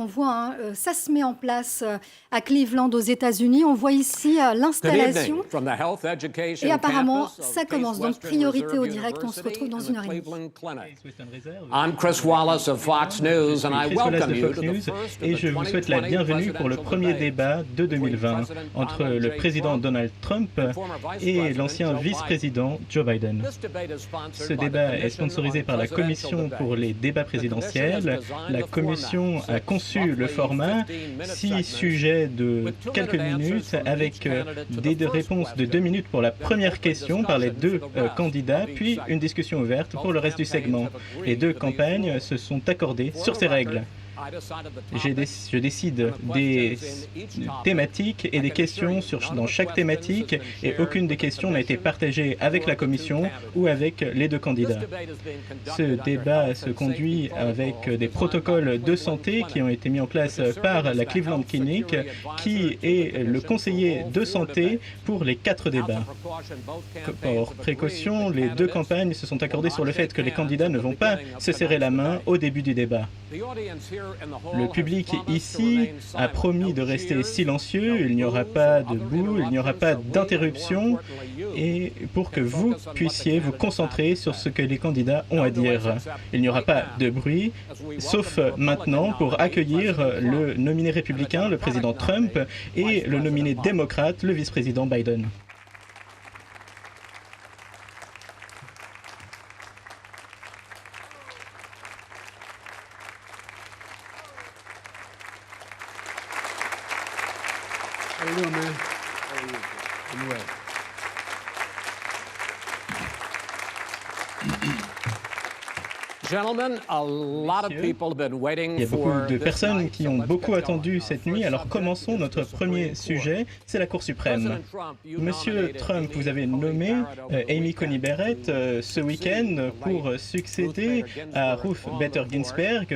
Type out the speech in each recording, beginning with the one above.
on voit, hein, ça se met en place à Cleveland, aux États-Unis. On voit ici l'installation. Et apparemment, ça commence. Donc, priorité au direct. On se retrouve dans une heure et demie. I'm Chris Wallace of Fox News, and I Chris Wallace welcome de you Fox to the News, first et of the je vous souhaite la 2020 bienvenue pour le premier débat de 2020 entre le président Donald Trump et l'ancien vice-président Joe Biden. Ce débat est sponsorisé par la Commission pour les débats présidentiels. La Commission a conçu le format, 6 sujets de quelques minutes avec des réponses de 2 minutes pour la première question par les 2 candidats, puis une discussion ouverte pour le reste du segment. Les 2 campagnes se sont accordées sur ces règles. Je décide des thématiques et des questions dans chaque thématique, et aucune des questions n'a été partagée avec la Commission ou avec les 2 candidats. Ce débat se conduit avec des protocoles de santé qui ont été mis en place par la Cleveland Clinic, qui est le conseiller de santé pour les 4 débats. Par précaution, les 2 campagnes se sont accordées sur le fait que les candidats ne vont pas se serrer la main au début du débat. Le public ici a promis de rester silencieux, il n'y aura pas de boue, il n'y aura pas d'interruption, et pour que vous puissiez vous concentrer sur ce que les candidats ont à dire. Il n'y aura pas de bruit, sauf maintenant pour accueillir le nominé républicain, le président Trump, et le nominé démocrate, le vice-président Biden. How you doing, man? How are you? I'm well. Gentlemen, a lot of people have been waiting Il y a beaucoup for de this personnes night, qui so ont let's beaucoup get going. attendu cette nuit, alors commençons notre premier sujet, c'est la Cour suprême. Monsieur Trump, vous avez nommé Amy Coney Barrett ce week-end pour succéder à Ruth Bader Ginsburg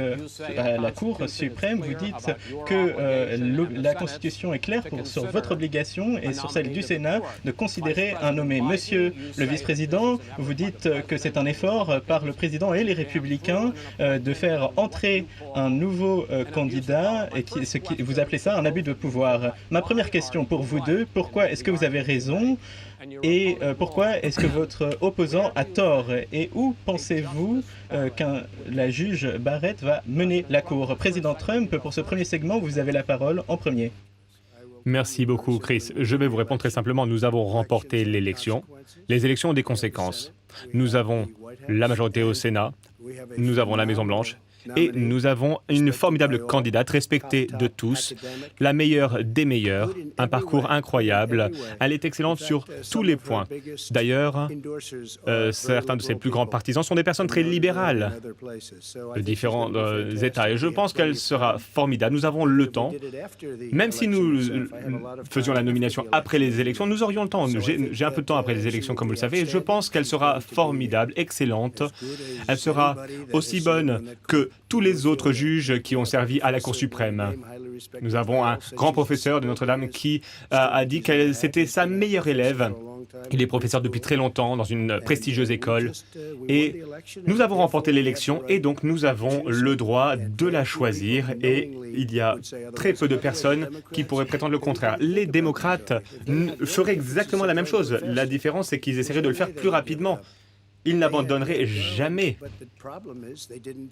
à la Cour suprême. Vous dites que la Constitution est claire sur votre obligation et sur celle du Sénat de considérer un nommé. Monsieur le vice-président, vous dites que c'est un effort par le président et les républicains de faire entrer un nouveau candidat et vous appelez ça un abus de pouvoir. Ma première question pour vous deux, pourquoi est-ce que vous avez raison et pourquoi est-ce que votre opposant a tort? Et où pensez-vous que la juge Barrett va mener la Cour? Président Trump, pour ce premier segment, vous avez la parole en premier. Merci beaucoup, Chris. Je vais vous répondre très simplement. Nous avons remporté l'élection. Les élections ont des conséquences. Nous avons la majorité au Sénat, nous avons la Maison-Blanche, et nous avons une formidable candidate respectée de tous, la meilleure des meilleures, un parcours incroyable. Elle est excellente sur tous les points. D'ailleurs, certains de ses plus grands partisans sont des personnes très libérales de différents États. Et je pense qu'elle sera formidable. Nous avons le temps. Même si nous faisions la nomination après les élections, nous aurions le temps. J'ai un peu de temps après les élections, comme vous le savez. Et je pense qu'elle sera formidable, excellente. Elle sera aussi bonne que tous les autres juges qui ont servi à la Cour suprême. Nous avons un grand professeur de Notre-Dame qui a dit qu'elle c'était sa meilleure élève. Il est professeur depuis très longtemps dans une prestigieuse école. Et nous avons remporté l'élection et donc nous avons le droit de la choisir. Et il y a très peu de personnes qui pourraient prétendre le contraire. Les démocrates feraient exactement la même chose. La différence, c'est qu'ils essaieraient de le faire plus rapidement. Ils n'abandonneraient jamais.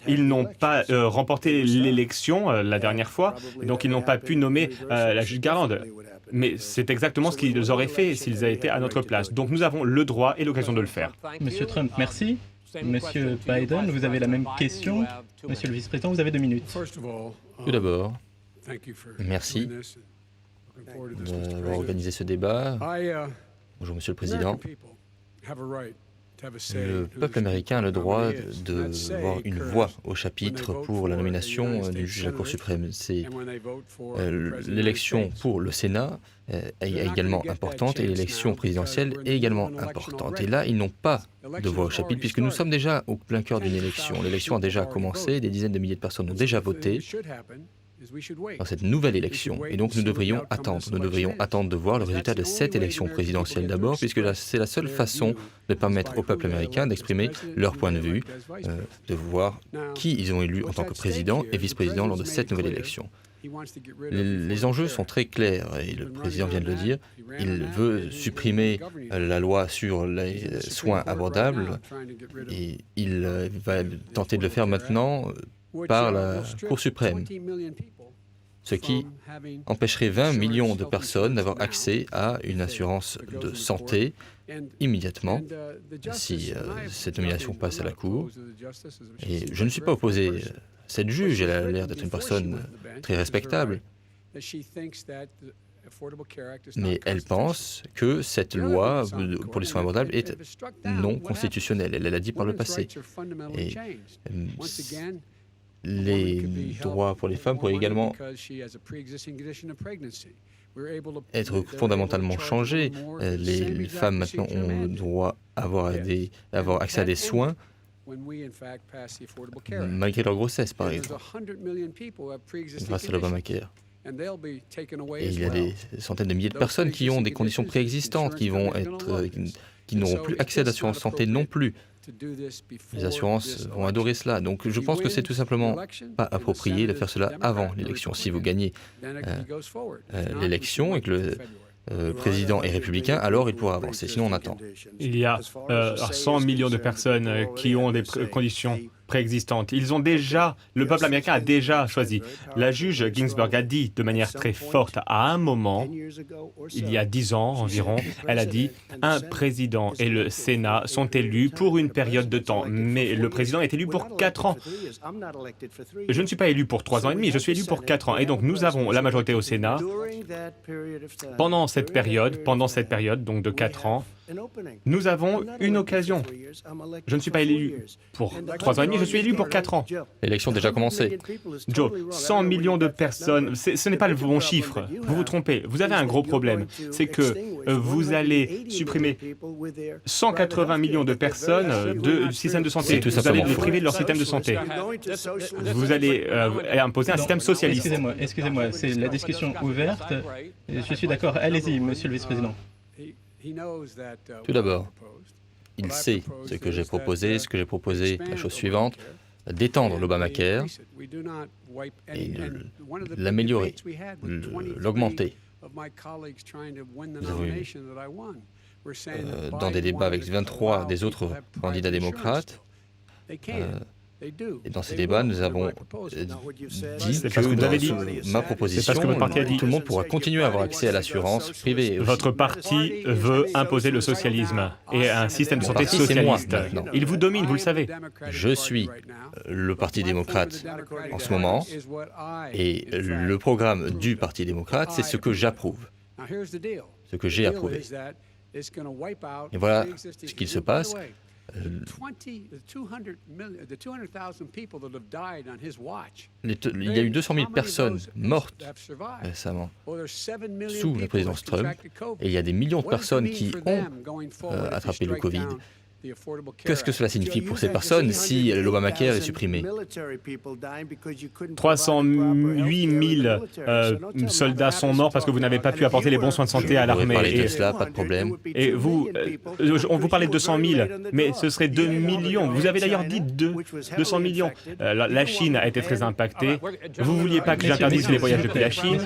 Ils n'ont pas remporté l'élection la dernière fois, donc ils n'ont pas pu nommer la juge Garland. Mais c'est exactement ce qu'ils auraient fait s'ils avaient été à notre place. Donc nous avons le droit et l'occasion de le faire. Monsieur Trump, merci. Monsieur Biden, vous avez la même question. Monsieur le vice-président, vous avez 2 minutes. Tout d'abord, merci d'avoir organisé ce débat. Bonjour, Monsieur le Président. Le peuple américain a le droit d'avoir une voix au chapitre pour la nomination du juge de la Cour suprême. C'est l'élection pour le Sénat est également importante et l'élection présidentielle est également importante. Et là, ils n'ont pas de voix au chapitre puisque nous sommes déjà au plein cœur d'une élection. L'élection a déjà commencé, des dizaines de milliers de personnes ont déjà voté. dans cette nouvelle élection. Et donc nous devrions attendre. Nous devrions attendre de voir le résultat de cette élection présidentielle d'abord, puisque c'est la seule façon de permettre au peuple américain d'exprimer leur point de vue, de voir qui ils ont élu en tant que président et vice-président lors de cette nouvelle élection. Les enjeux sont très clairs, et le président vient de le dire. Il veut supprimer la loi sur les soins abordables, et il va tenter de le faire maintenant par la Cour suprême, ce qui empêcherait 20 millions de personnes d'avoir accès à une assurance de santé immédiatement si cette nomination passe à la Cour. Et je ne suis pas opposé à cette juge, elle a l'air d'être une personne très respectable, mais elle pense que cette loi pour les soins abordables est non constitutionnelle. Elle l'a dit par le passé. Et les droits pour les femmes pourraient également être fondamentalement changés. Les femmes maintenant ont droit à avoir accès à des soins malgré leur grossesse, par exemple, grâce à l'Obamacare. Et il y a des centaines de milliers de personnes qui ont des conditions préexistantes, qui n'auront plus accès à l'assurance santé non plus. Les assurances vont adorer cela. Donc je pense que c'est tout simplement pas approprié de faire cela avant l'élection. Si vous gagnez l'élection et que le président est républicain, alors il pourra avancer. Sinon, on attend. Il y a 100 millions de personnes qui ont des conditions préexistantes. Le peuple américain a déjà choisi. La juge Ginsburg a dit de manière très forte à un moment, il y a 10 ans environ, elle a dit « Un président et le Sénat sont élus pour une période de temps, mais le président est élu pour 4 ans. Je ne suis pas élu pour 3 ans et demi, je suis élu pour 4 ans. Et donc nous avons la majorité au Sénat. Pendant cette période, donc de 4 ans, nous avons une occasion. Je ne suis pas élu pour 3 ans et demi, je suis élu pour 4 ans. L'élection a déjà commencé. Joe, 100 millions de personnes, ce n'est pas le bon chiffre. Vous vous trompez. Vous avez un gros problème. C'est que vous allez supprimer 180 millions de personnes du système de santé. Vous allez les priver de leur système de santé. Vous allez imposer un système socialiste. Excusez-moi, c'est la discussion ouverte. Je suis d'accord. Allez-y, monsieur le vice-président. Tout d'abord, il sait ce que j'ai proposé, la chose suivante, d'étendre l'Obamacare et de l'améliorer, l'augmenter. Nous avons eu, dans des débats avec 23 des autres candidats démocrates, et dans ces débats, nous avons dit que ma proposition, tout le monde pourra continuer à avoir accès à l'assurance privée. Votre parti veut imposer le socialisme et un système de santé socialiste. Il vous domine, vous le savez. Je suis le Parti démocrate en ce moment, et le programme du Parti démocrate, c'est ce que j'approuve, ce que j'ai approuvé. Et voilà ce qu'il se passe. Il y a eu 200 000 personnes mortes récemment sous la présidence Trump, et il y a des millions de personnes qui ont attrapé le Covid. Qu'est-ce que cela signifie pour ces personnes si l'Obamacare est supprimé? 308 000 soldats sont morts parce que vous n'avez pas pu apporter les bons soins de santé à l'armée. Et cela, pas de problème. Et vous, on vous parlait de 200 000, mais ce serait 2 millions. Vous avez d'ailleurs dit 200 millions. La Chine a été très impactée. Vous ne vouliez pas que j'interdise les voyages depuis la Chine?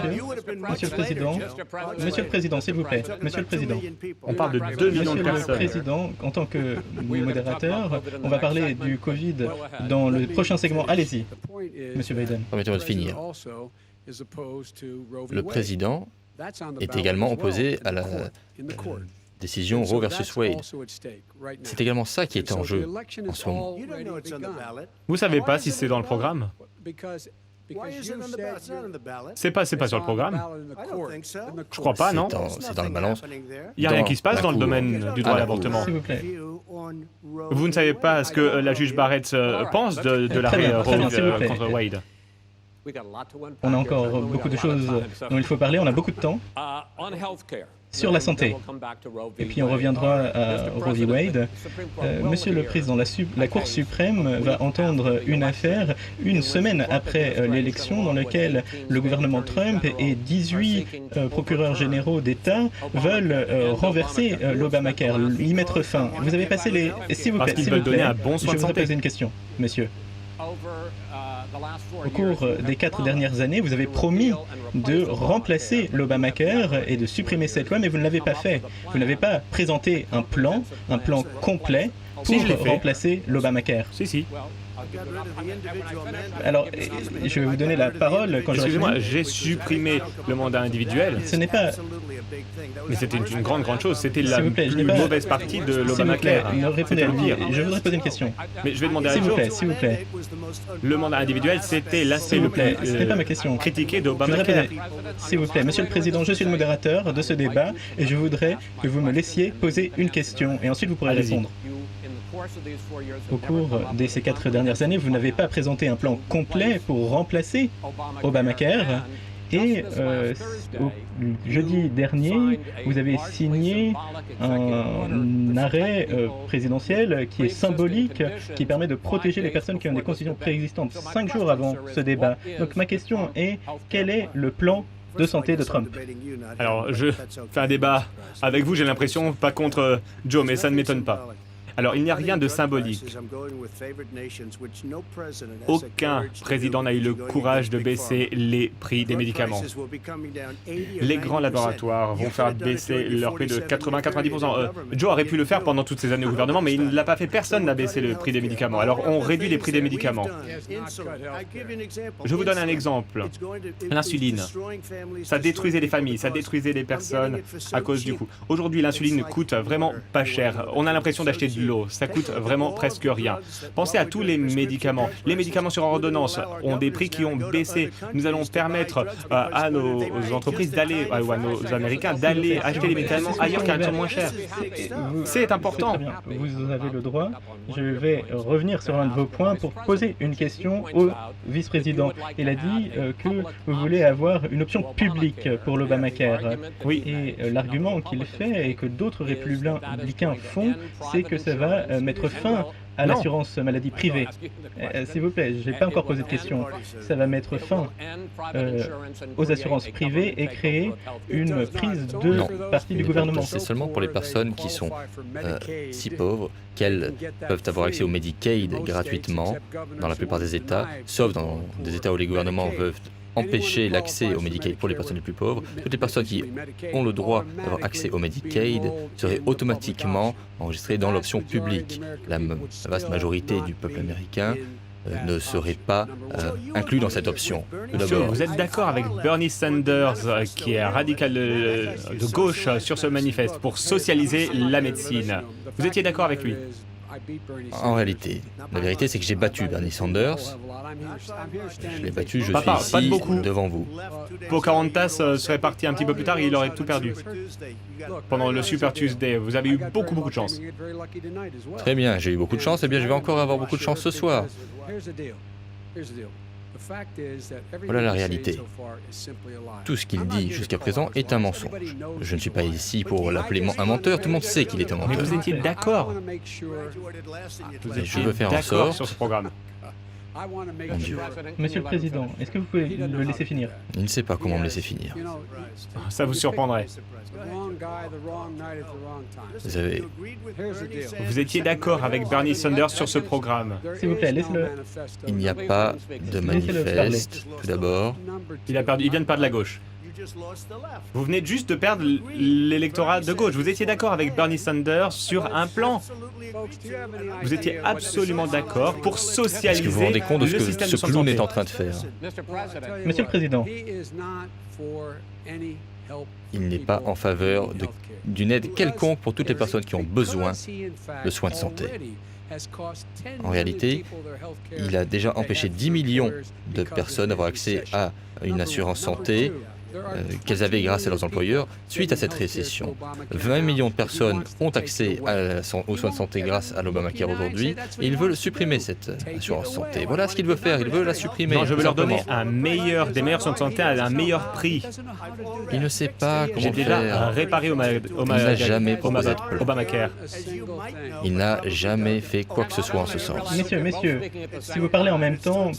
Monsieur le Président, s'il vous plaît. Monsieur le Président. On parle de 2 millions de personnes. Monsieur le Président, en tant que modérateur, on va parler du Covid dans le prochain segment. Allez-y, Monsieur Biden. Permettez-moi de finir. Le président est également opposé à la décision Roe versus Wade. C'est également ça qui est en jeu en ce moment. Vous ne savez pas si c'est dans le programme? C'est pas sur le programme. Je crois pas, non? C'est dans la balance. Il n'y a rien qui se passe dans le domaine du droit à l'avortement. S'il vous plaît. Vous ne savez pas ce que la juge Barrett pense de l'arrêt Roe contre Wade? On a encore beaucoup de choses dont il faut parler. On a beaucoup de temps. sur la santé. Et puis on reviendra à Roe v. Wade. Monsieur le Président, la Cour suprême va entendre une affaire une semaine après l'élection dans laquelle le gouvernement Trump et 18 procureurs généraux d'État veulent renverser l'Obamacare, y mettre fin. Vous avez passé les... S'il vous plaît, Parce qu'ils veulent donner un bon soin de je voudrais santé. poser une question, monsieur. Au cours des 4 dernières années, vous avez promis de remplacer l'Obamacare et de supprimer cette loi, mais vous ne l'avez pas fait. Vous n'avez pas présenté un plan complet pour Si, je l'ai fait. remplacer l'Obamacare. Si. Alors, je vais vous donner la parole quand j'aurai Excusez-moi, fini. j'ai supprimé le mandat individuel, Ce n'est pas... mais c'était une grande chose. C'était la S'il vous plaît, je n'ai plus pas- mauvaise partie de S'il vous plaît, l'Obamacare. ne répondez C'était le pire. Je voudrais poser une question. Mais je vais demander à S'il vous Joe. plaît, s'il vous plaît. Le mandat individuel, c'était l'aspect S'il le vous plaît, plus ce n'est pas ma question. critiqué Je voudrais d'Obamacare. poser- S'il vous plaît, Monsieur le Président, je suis le modérateur de ce débat et je voudrais que vous me laissiez poser une question et ensuite vous pourrez Allez-y. répondre. Au cours de ces 4 dernières années, vous n'avez pas présenté un plan complet pour remplacer Obamacare. Et jeudi dernier, vous avez signé un arrêt présidentiel qui est symbolique, qui permet de protéger les personnes qui ont des conditions préexistantes 5 jours avant ce débat. Donc ma question est, quel est le plan de santé de Trump? Alors, je fais un débat avec vous, j'ai l'impression, pas contre Joe, mais ça ne m'étonne pas. Alors, il n'y a rien de symbolique. Aucun président n'a eu le courage de baisser les prix des médicaments. Les grands laboratoires vont faire baisser leur prix de 80-90%. Joe aurait pu le faire pendant toutes ces années au gouvernement, mais il ne l'a pas fait. Personne n'a baissé le prix des médicaments. Alors, on réduit les prix des médicaments. Je vous donne un exemple. L'insuline. Ça détruisait les familles, ça détruisait les personnes à cause du coût. Aujourd'hui, l'insuline coûte vraiment pas cher. On a l'impression d'acheter de l'eau. Ça coûte vraiment presque rien. Pensez à tous les médicaments. Les médicaments sur ordonnance ont des prix qui ont baissé. Nous allons permettre à nos entreprises d'aller, ou à nos Américains, d'aller acheter les médicaments ailleurs car ils sont moins chers. C'est important. Très bien. Vous avez le droit. Je vais revenir sur un de vos points pour poser une question au vice-président. Il a dit que vous voulez avoir une option publique pour l'Obamacare. Oui. Et l'argument qu'il fait et que d'autres républicains font, c'est que ça va mettre fin à Non. l'assurance maladie privée. S'il vous plaît, je n'ai pas encore posé de question. Ça va mettre fin aux assurances privées et créer une prise de Non. partie du gouvernement. C'est seulement pour les personnes qui sont si pauvres qu'elles peuvent avoir accès au Medicaid gratuitement dans la plupart des États, sauf dans des États où les gouvernements veulent empêcher l'accès au Medicaid pour les personnes les plus pauvres. Toutes les personnes qui ont le droit d'avoir accès au Medicaid seraient automatiquement enregistrées dans l'option publique. La vaste majorité du peuple américain ne serait pas inclus dans cette option. Tout Monsieur, d'abord, vous êtes d'accord avec Bernie Sanders, qui est radical de gauche sur ce manifeste pour socialiser la médecine. Vous étiez d'accord avec lui? en réalité, la vérité c'est que j'ai battu Bernie Sanders. Je l'ai battu, je Pas suis de ici beaucoup. devant vous. Pocahontas serait parti un petit peu plus tard et il aurait tout perdu. Pendant le Super Tuesday, vous avez eu beaucoup de chance. Très bien, j'ai eu beaucoup de chance, et bien je vais encore avoir beaucoup de chance ce soir. Voilà la réalité. Tout ce qu'il dit jusqu'à présent est un mensonge. Je ne suis pas ici pour l'appeler un menteur, tout le monde sait qu'il est un Mais menteur. vous étiez d'accord. Vous Je étiez veux faire en d'accord sorte- sur ce programme. Mon Dieu, Monsieur le Président, est-ce que vous pouvez le laisser finir? il ne sait pas comment me laisser finir. Ça vous surprendrait. Vous avez... Vous étiez d'accord avec Bernie Sanders sur ce programme. S'il vous plaît, laissez-le. Il n'y a pas de manifeste, tout d'abord. Il vient de perdre la gauche. Vous venez juste de perdre l'électorat de gauche. Vous étiez d'accord avec Bernie Sanders sur un plan. Vous étiez absolument d'accord pour Est-ce que socialiser vous vous rendez compte de le ce que système ce de clown santé. est en train de faire? Monsieur le Président, Il n'est pas en faveur d'une aide quelconque pour toutes les personnes qui ont besoin de soins de santé. En réalité, il a déjà empêché 10 millions de personnes d'avoir accès à une assurance santé qu'elles avaient grâce à leurs employeurs suite à cette récession. 20 millions de personnes ont accès aux soins de santé grâce à l'Obamacare aujourd'hui et ils veulent supprimer cette assurance santé. Voilà ce qu'ils veulent faire, ils veulent la supprimer. Non, je veux leur donner des meilleurs soins de santé à un meilleur prix. Il ne sait pas comment J'ai déjà faire. réparé Obamacare. Il n'a jamais fait quoi que ce soit en ce sens. Messieurs, si vous parlez en même temps,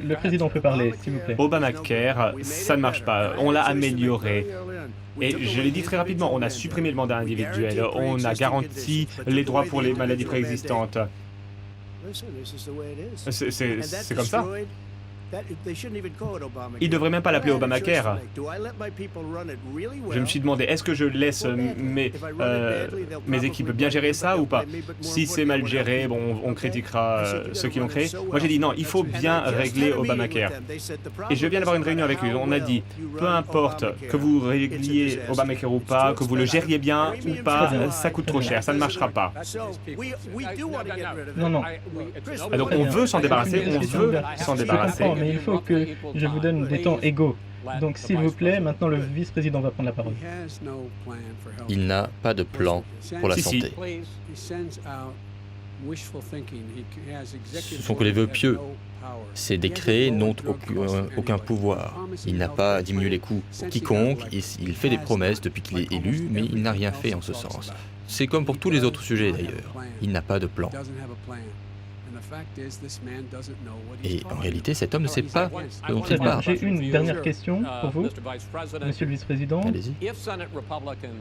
le président peut parler, s'il vous plaît. Obamacare, ça ne marche pas. On l'a amélioré. Et je l'ai dit très rapidement, on a supprimé le mandat individuel, on a garanti les droits pour les maladies préexistantes. C'est comme ça. Ils ne devraient même pas l'appeler Obamacare. Je me suis demandé, est-ce que je laisse mes équipes bien gérer ça ou pas? Si c'est mal géré, bon, on critiquera ceux qui l'ont créé. Moi j'ai dit non, il faut bien régler Obamacare. Et je viens d'avoir une réunion avec eux. On a dit, peu importe que vous régliez Obamacare ou pas, que vous le gériez bien ou pas, ça coûte trop cher, ça ne marchera pas. Non. Donc on veut s'en débarrasser, Mais il faut que je vous donne des temps égaux. Donc s'il vous plaît, maintenant le vice-président va prendre la parole. Il n'a pas de plan pour la santé. Ce sont que les vœux pieux. Ces décrets n'ont aucun pouvoir. Il n'a pas diminué les coûts pour quiconque. Il fait des promesses depuis qu'il est élu, mais il n'a rien fait en ce sens. C'est comme pour tous les autres sujets d'ailleurs. Il n'a pas de plan. Et en réalité, cet homme ne sait pas de dont il parle. J'ai une dernière question pour vous, Monsieur le Vice-président. Allez-y.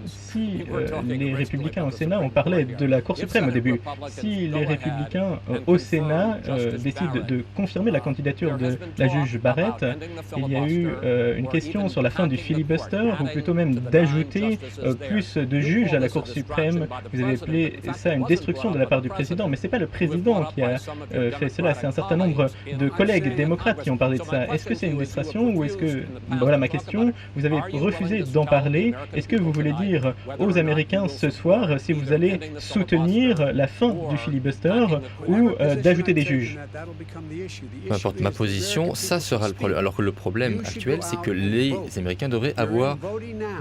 Si les républicains au Sénat, on parlait de la Cour suprême au début, si les républicains au Sénat décident de confirmer la candidature de la juge Barrett, il y a eu une question sur la fin du filibuster, ou plutôt même d'ajouter plus de juges à la Cour suprême. Vous avez appelé ça une destruction de la part du président, mais ce n'est pas le président qui a fait cela, c'est un certain nombre de collègues démocrates qui ont parlé de ça. Est-ce que c'est une distraction ou est-ce que, voilà ma question, vous avez refusé d'en parler, est-ce que vous voulez dire aux Américains ce soir si vous allez soutenir la fin du filibuster ou d'ajouter des juges? Peu importe ma position, ça sera le problème. Alors que le problème actuel, c'est que les Américains devraient avoir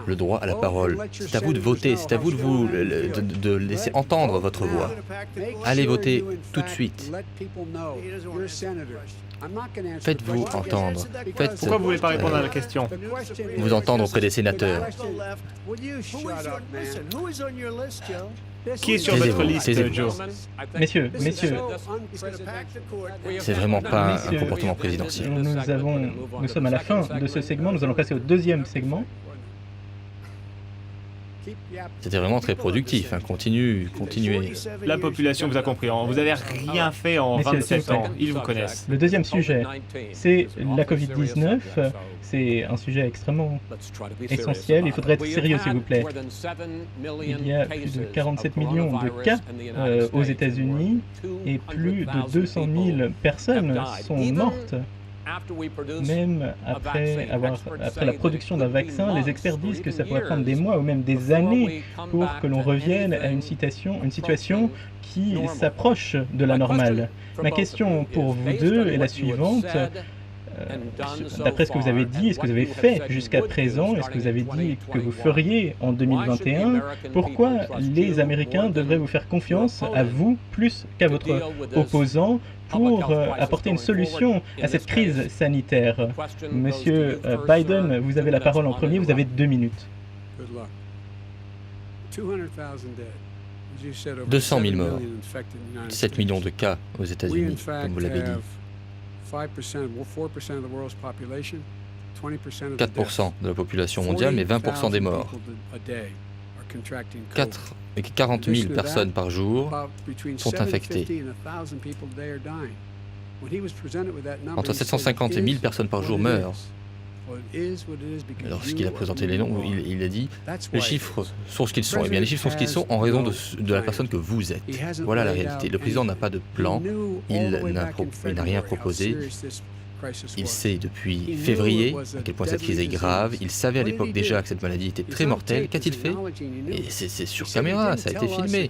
le droit à la parole. C'est à vous de voter, c'est à vous de laisser entendre votre voix. Allez voter tout de suite. Faites-vous entendre. Pourquoi vous ne voulez pas répondre à la question? Vous entendre auprès des sénateurs. Qui est sur votre liste, Joe? Messieurs, c'est vraiment pas un comportement présidentiel. Nous sommes à la fin de ce segment, nous allons passer au deuxième segment. C'était vraiment très productif, hein. Continuez. La population vous a compris, vous n'avez rien fait en 27 ans, ils vous connaissent. Le deuxième sujet, c'est la Covid-19, c'est un sujet extrêmement essentiel, il faudrait être sérieux s'il vous plaît. Il y a plus de 47 millions de cas aux États-Unis et plus de 200 000 personnes sont mortes. Même après la production d'un vaccin, les experts disent que ça pourrait prendre des mois ou même des années pour que l'on revienne à une situation qui s'approche de la normale. Ma question pour vous deux est la suivante. D'après ce que vous avez dit et ce que vous avez fait jusqu'à présent, et ce que vous avez dit que vous feriez en 2021, pourquoi les Américains devraient vous faire confiance à vous plus qu'à votre opposant pour apporter une solution à cette crise sanitaire? Monsieur Biden, vous avez la parole en premier, vous avez 2 minutes. 200 000 morts, 7 millions de cas aux États-Unis, comme vous l'avez dit. 4% de la population mondiale, mais 20% des morts. 40 000 personnes par jour sont infectées. Entre 750 et 1000 personnes par jour meurent. Lorsqu'il a présenté les noms, il a dit « Les chiffres sont ce qu'ils sont ». Eh bien, les chiffres sont ce qu'ils sont en raison de la personne que vous êtes. Voilà la réalité. Le président n'a pas de plan, il n'a rien proposé. Il sait depuis février à quel point cette crise est grave. Il savait à l'époque déjà que cette maladie était très mortelle. Qu'a-t-il fait? Et c'est sur caméra, ça a été filmé.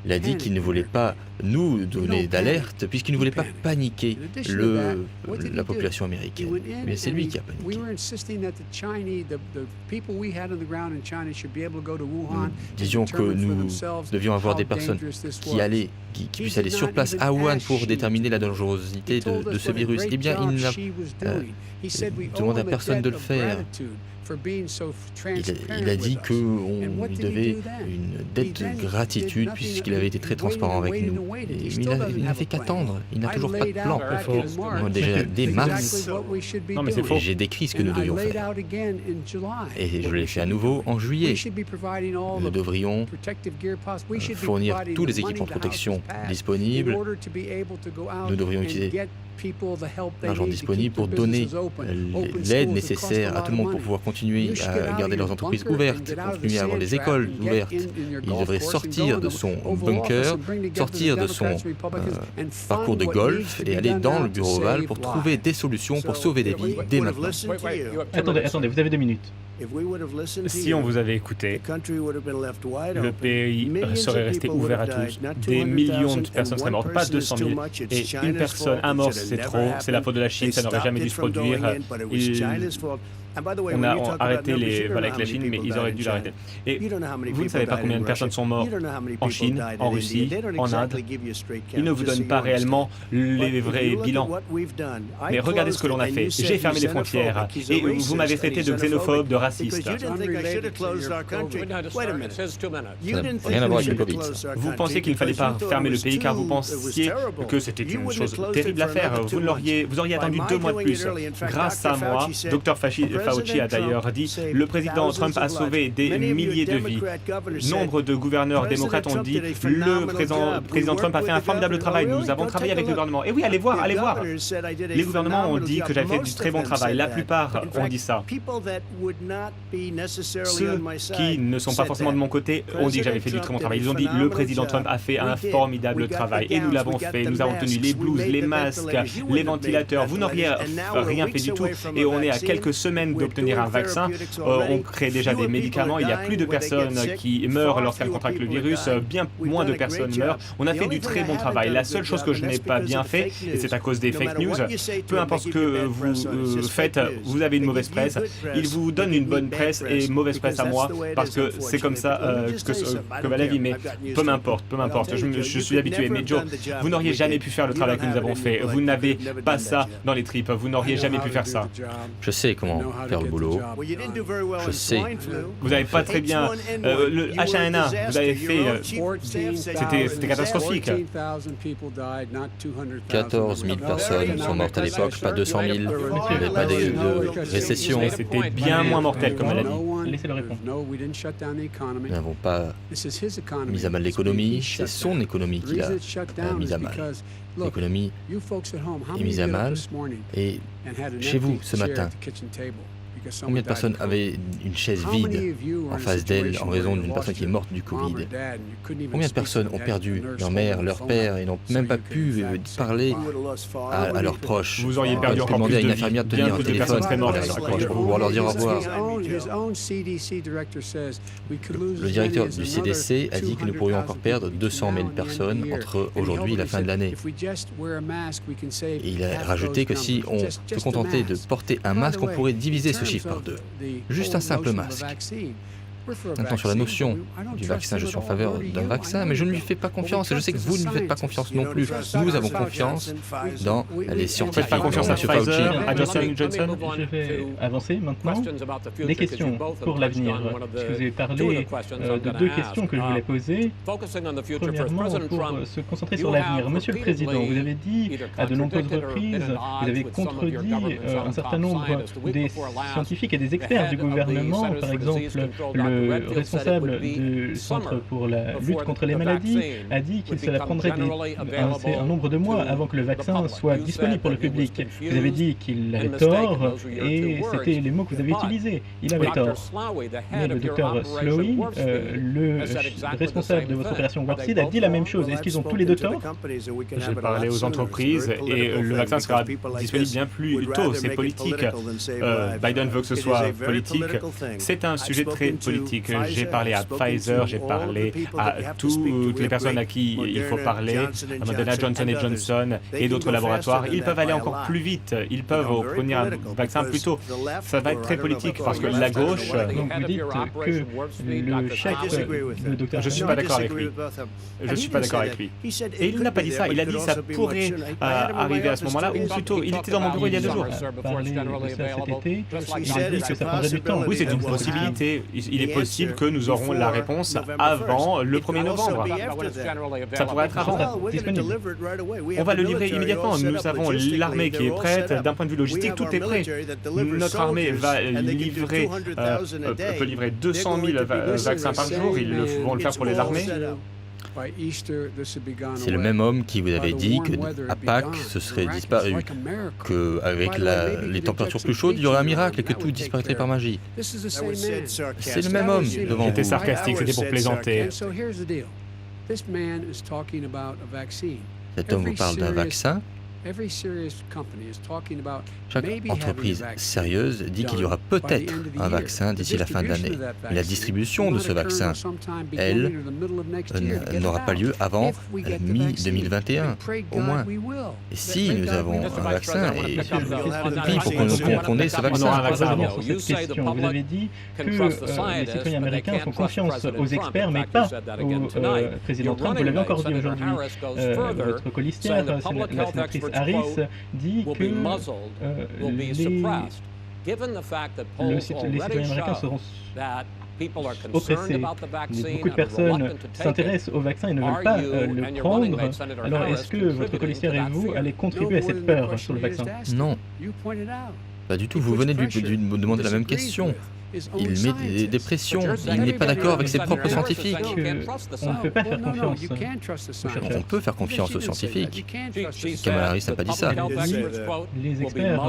Il a dit qu'il ne voulait pas nous donner d'alerte puisqu'il ne voulait pas paniquer la population américaine. Mais c'est lui qui a paniqué. Nous disions que nous devions avoir des personnes qui puissent aller sur place à Wuhan pour déterminer la dangerosité de ce virus. Eh bien, il n'a demandé à personne de le faire. Il a dit qu'on lui devait une dette de gratitude puisqu'il avait été très transparent avec nous. Il n'a fait qu'attendre. Il n'a toujours pas de plan. Déjà dès mars, Non, mais c'est faux. j'ai décrit ce que nous devions faire. Et je l'ai fait à nouveau en juillet. Nous devrions fournir tous les équipements de protection disponibles. Nous devrions utiliser l'argent disponible pour donner l'aide nécessaire à tout le monde pour pouvoir continuer à garder leurs entreprises ouvertes, continuer à avoir des écoles ouvertes. Il devrait sortir de son bunker, sortir de son parcours de golf et aller dans le bureau ovale pour trouver des solutions pour sauver des vies dès maintenant. Attendez, vous avez 2 minutes. Si on vous avait écouté, le pays serait resté ouvert à tous. Des millions de personnes seraient mortes, pas 200 000. Et une personne, un mort, c'est trop. C'est la faute de la Chine, ça n'aurait jamais dû se produire. On a arrêté les vols avec la Chine, mais ils auraient dû l'arrêter. Et vous ne savez pas combien de personnes sont mortes en Chine, en Russie, en Inde. Ils ne vous donnent pas réellement les vrais bilans. Mais regardez ce que l'on a fait. J'ai fermé les frontières et vous m'avez traité de xénophobe, de raciste. Ça n'a rien à voir avec le Covid. Vous pensiez qu'il ne fallait pas fermer le pays car vous pensiez que c'était une chose terrible à faire. Vous auriez attendu 2 mois de plus. Grâce à moi, Dr Fauci a d'ailleurs dit « Le président Trump a sauvé des milliers de vies ». Nombre de gouverneurs démocrates ont dit « Le président Trump a fait un formidable travail, nous avons travaillé avec le gouvernement ». Et oui, allez voir. Les gouvernements ont dit que j'avais fait du très bon travail. La plupart ont dit ça. Ceux qui ne sont pas forcément de mon côté ont dit que j'avais fait du très bon travail. Ils ont dit « Le président Trump a fait un formidable travail ». Et nous l'avons fait. Nous avons tenu les blouses, les masques, les ventilateurs. Vous n'auriez rien fait du tout. Et on est à quelques semaines d'obtenir un vaccin. On crée déjà des médicaments. Il n'y a plus de personnes qui meurent lorsqu'elles contractent le virus. Bien moins de personnes meurent. On a fait du très bon travail. La seule chose que je n'ai pas bien fait, et c'est à cause des fake news, peu importe ce que vous faites, vous avez une mauvaise presse. Ils vous donnent une bonne presse et mauvaise presse à moi, parce que c'est comme ça que va la vie. Mais peu m'importe, je suis habitué. Mais Joe, vous n'auriez jamais pu faire le travail que nous avons fait. Vous n'avez pas ça dans les tripes. Vous n'auriez jamais pu faire ça. Je sais comment faire le boulot. Je sais. Vous n'avez pas très bien... le H1N1, vous avez fait... C'était catastrophique. 14 000 personnes sont mortes à l'époque, pas 200 000. Il n'y avait pas de récession. Mais c'était bien moins mortel comme maladie. Laissez-le répondre. Nous n'avons pas mis à mal l'économie. C'est son économie qui l'a mise à mal. L'économie est mise à mal. Et chez vous, ce matin, combien de personnes avaient une chaise vide en face d'elles en raison d'une personne qui est morte du Covid? Combien de personnes ont perdu leur mère, leur père et n'ont même pas pu parler à leurs proches? Vous auriez perdu encore demander plus à une de infirmière de vie. tenir un Bien plus de téléphone personnes seraient mortes. pour pouvoir leur dire au revoir. Le directeur du CDC a dit que nous pourrions encore perdre 200 000 personnes entre aujourd'hui et la fin de l'année. Et il a rajouté que si on se contentait de porter un masque, on pourrait diviser ce chiffre par 2. Juste un simple masque. Maintenant, sur la notion du vaccin, je suis en faveur d'un vaccin, mais je ne lui fais pas confiance et je sais que vous ne lui faites pas confiance non plus. Nous avons confiance dans les scientifiques. Vous ne faites pas confiance à Pfizer, à Johnson & Johnson? Je vais avancer maintenant. Des questions pour l'avenir. Parce que vous avez parlé de 2 questions que je voulais poser. Premièrement, pour se concentrer sur l'avenir. Monsieur le Président, vous avez dit à de nombreuses reprises, vous avez contredit un certain nombre des scientifiques et des experts du gouvernement, par exemple le le responsable du Centre pour la lutte contre les maladies a dit que cela prendrait un nombre de mois avant que le vaccin soit disponible pour le public. Vous avez dit qu'il avait tort, et c'était les mots que vous avez utilisés. Il avait tort. Mais le docteur Slowey, le responsable de votre opération Warp Speed, a dit la même chose. Est-ce qu'ils ont tous les deux tort? J'ai parlé aux entreprises et le vaccin sera disponible bien plus tôt. C'est politique. Biden veut que ce soit politique. C'est un sujet très politique. J'ai parlé à Pfizer, j'ai parlé à toutes les personnes à qui il faut parler, à Moderna, Johnson & Johnson et d'autres laboratoires. Ils peuvent aller encore plus vite. Ils peuvent obtenir un vaccin plus tôt. Ça va être très politique parce que la gauche... Donc vous dites que le chèque de Dr. Je ne suis pas d'accord avec lui. Je ne suis pas d'accord avec lui. Et il n'a pas dit ça. Il a dit que ça pourrait arriver à ce moment-là, ou plutôt, il était dans mon bureau il y a 2 jours. Parlé de ça cet été, il a dit que ça prendrait du temps. Oui, c'est une possibilité. Il est possible que nous aurons la réponse avant le 1er novembre. Ça pourrait être avant. On va le livrer immédiatement. Nous avons l'armée qui est prête. D'un point de vue logistique, tout est prêt. Notre armée va livrer, peut livrer 200 000 vaccins par jour. Ils vont le faire pour les armées. C'est le même homme qui vous avait dit qu'à Pâques, ce serait disparu, qu'avec les températures plus chaudes, il y aurait un miracle et que tout disparaîtrait par magie. C'est le même homme devant vous. C'était sarcastique, c'était pour plaisanter. Cet homme vous parle d'un vaccin. Chaque entreprise sérieuse dit qu'il y aura peut-être un vaccin d'ici la fin de l'année. Mais la distribution de ce vaccin, elle, n'aura pas lieu avant mi-2021, au moins. Et si nous avons un vaccin, et prie pour qu'on ait ce vaccin. Vous avez dit que les citoyens américains font confiance aux experts, mais pas au président Trump. Vous l'avez encore dit aujourd'hui. Votre colistière, la sénatrice Harris, dit que les citoyens américains seront oppressés. Beaucoup de personnes s'intéressent au vaccin et ne veulent pas le prendre. Alors, est-ce que votre colistière et vous allez contribuer à cette peur sur le vaccin? Non. Pas du tout. Vous venez de lui demander la même question. Il met des pressions. Il n'est pas d'accord avec ses propres scientifiques. On ne peut pas faire confiance. On peut faire confiance aux scientifiques. Kamala Harris n'a pas dit ça. Les experts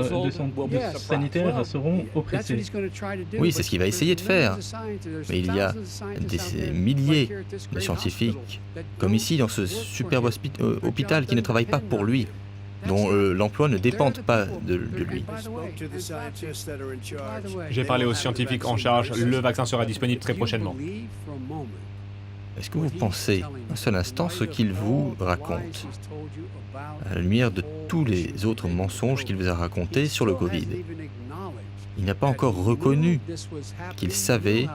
sanitaires seront oppressés. Oui, c'est ce qu'il va essayer de faire. Mais il y a des milliers de scientifiques, comme ici dans ce superbe hôpital, qui ne travaillent pas pour lui, dont l'emploi ne dépend pas de lui. J'ai parlé aux scientifiques en charge. Le vaccin sera disponible très prochainement. Est-ce que vous pensez un seul instant ce qu'il vous raconte, à la lumière de tous les autres mensonges qu'il vous a racontés sur le Covid? Il n'a pas encore reconnu qu'il savait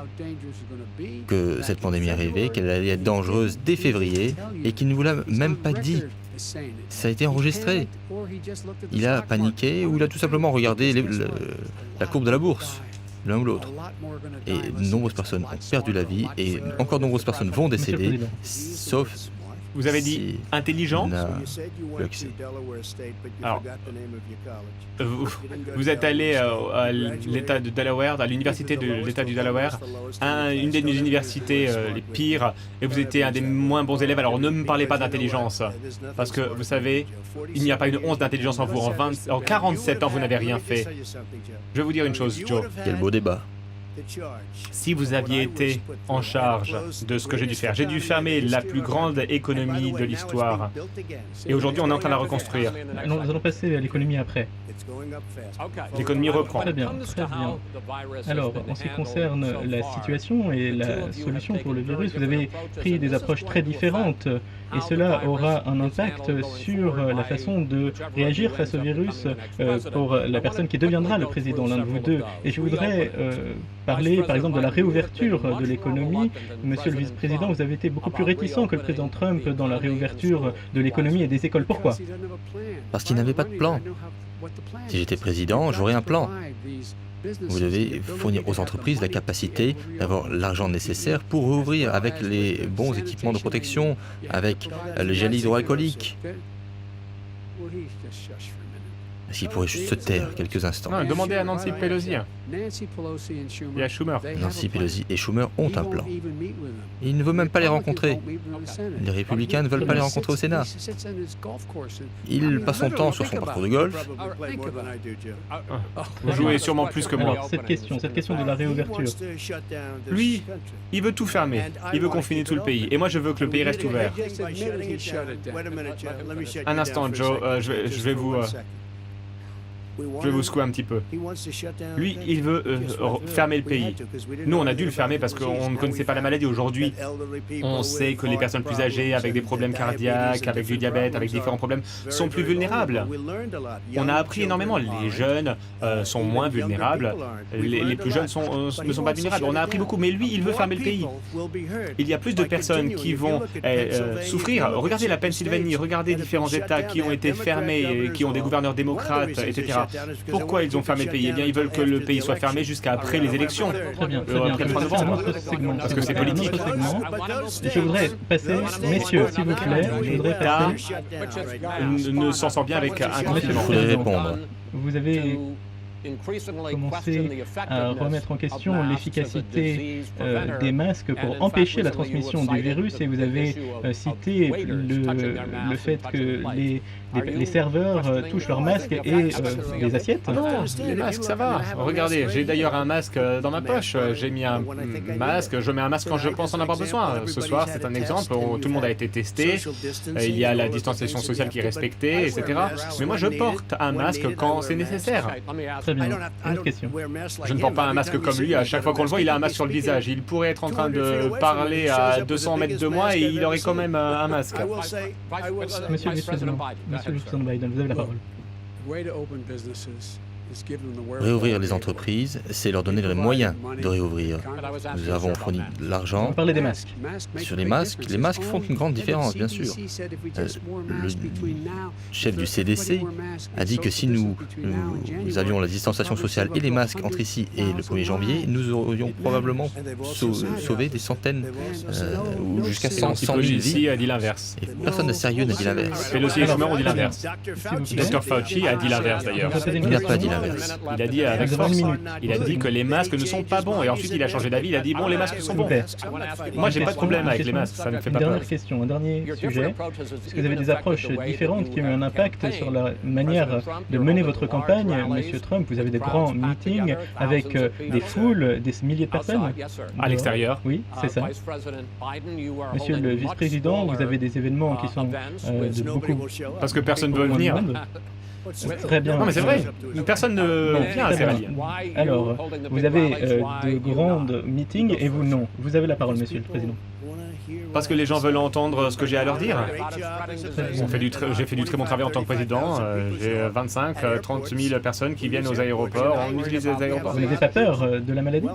que cette pandémie arrivait, qu'elle allait être dangereuse dès février, et qu'il ne vous l'a même pas dit. Ça a été enregistré. Il a paniqué ou il a tout simplement regardé la courbe de la bourse, l'un ou l'autre. Et de nombreuses personnes ont perdu la vie et encore de nombreuses personnes vont décéder, sauf... Vous avez dit intelligent? Alors, vous êtes allé à l'État de Delaware, à l'université de l'État du Delaware, une des universités les pires, et vous étiez un des moins bons élèves. Alors ne me parlez pas d'intelligence, parce que vous savez, il n'y a pas une once d'intelligence en vous. En 47 ans, vous n'avez rien fait. Je vais vous dire une chose, Joe. Quel beau débat. Si vous aviez été en charge de ce que j'ai dû faire, j'ai dû fermer la plus grande économie de l'histoire. Et aujourd'hui, on est en train de la reconstruire. Nous allons passer à l'économie après. L'économie reprend. Très bien, très bien. Alors, en ce qui concerne la situation et la solution pour le virus, vous avez pris des approches très différentes et cela aura un impact sur la façon de réagir face au virus pour la personne qui deviendra le président, l'un de vous deux. Et je voudrais parler, par exemple, de la réouverture de l'économie. Monsieur le vice-président, vous avez été beaucoup plus réticent que le président Trump dans la réouverture de l'économie et des écoles. Pourquoi? Parce qu'il n'avait pas de plan. Si j'étais président, j'aurais un plan. Vous devez fournir aux entreprises la capacité d'avoir l'argent nécessaire pour rouvrir avec les bons équipements de protection, avec le gel hydroalcoolique. Est-ce qu'il pourrait juste se taire quelques instants? Non, demandez à Nancy Pelosi et à Schumer. Nancy Pelosi et Schumer ont un plan. Il ne veut même pas les rencontrer. Les républicains ne veulent pas les rencontrer au Sénat. Il passe son temps sur son parcours de golf. Vous jouez sûrement plus que moi. Alors, cette question de la réouverture. Lui, il veut tout fermer. Il veut confiner tout le pays. Et moi, je veux que le pays reste ouvert. Un instant, Joe, je vais vous secouer un petit peu. Lui, il veut fermer le pays. Nous, on a dû le fermer parce qu'on ne connaissait pas la maladie. Aujourd'hui, on sait que les personnes plus âgées, avec des problèmes cardiaques, avec du diabète, avec différents problèmes, sont plus vulnérables. On a appris énormément. Les jeunes sont moins vulnérables. Les plus jeunes ne sont pas vulnérables. On a appris beaucoup. Mais lui, il veut fermer le pays. Il y a plus de personnes qui vont souffrir. Regardez la Pennsylvanie, regardez différents États qui ont été fermés, qui ont des gouverneurs démocrates, etc. Pourquoi ils ont fermé le pays? Eh bien, ils veulent que le pays soit fermé jusqu'à après les élections. Très bien. Après le 3 novembre. Parce que c'est politique. Je voudrais passer, messieurs, s'il vous plaît, je voudrais passer... Ne s'en sort bien avec un Il compliment. faudrait répondre. Vous avez commencer à remettre en question l'efficacité des masques pour empêcher la transmission du virus, et vous avez cité le fait que les serveurs touchent leurs masques et les assiettes. Non, les masques, ça va. Regardez, j'ai d'ailleurs un masque dans ma poche. J'ai mis un masque, je mets un masque quand je pense en avoir besoin. Ce soir, c'est un exemple où tout le monde a été testé. Il y a la distanciation sociale qui est respectée, etc. Mais moi, je porte un masque quand c'est nécessaire. Très bien. Une autre question. Je ne porte pas un masque comme lui. À chaque fois qu'on le voit, il a un masque sur le visage. Il pourrait être en train de parler à 200 mètres de moi et il aurait quand même un masque. Monsieur le vice-président Biden, vous avez la parole. Réouvrir les entreprises, c'est leur donner les moyens de réouvrir. Nous avons fourni de On l'argent. parlait des masques. Sur les masques font une grande différence, bien sûr. Le chef du CDC a dit que si nous avions la distanciation sociale et les masques entre ici et le 1er janvier, nous aurions probablement sauvé des centaines ou jusqu'à 100 000 vies. Ici a dit l'inverse. Et personne de sérieux n'a dit l'inverse. Pelosi et Schumer ont dit l'inverse. Dr Fauci a dit l'inverse d'ailleurs. Il n'a pas dit l'inverse. Il a dit avec force, il a dit que les masques ne sont pas bons, et ensuite il a changé d'avis, il a dit bon, les masques sont bons. Moi j'ai pas de problème avec les masques, ça ne me fait pas Une peur. dernière question, un dernier sujet. Est-ce que vous avez des approches différentes qui ont eu un impact sur la manière de mener votre campagne, Monsieur Trump? Vous avez des grands meetings avec des foules, des milliers de personnes À l'extérieur. Oui, c'est ça. Monsieur le vice-président, vous avez des événements qui sont de beaucoup... Parce que personne ne veut venir. Très bien. Non mais c'est vrai, personne ne vient à ces rallyes. Alors, vous avez de grandes meetings et vous non. Vous avez la parole, Monsieur le Président. Parce que les gens veulent entendre ce que j'ai à leur dire. J'ai fait du très bon travail en tant que président. J'ai 30 000 personnes qui viennent aux aéroports. On utilise les aéroports. Vous n'avez pas peur de la maladie?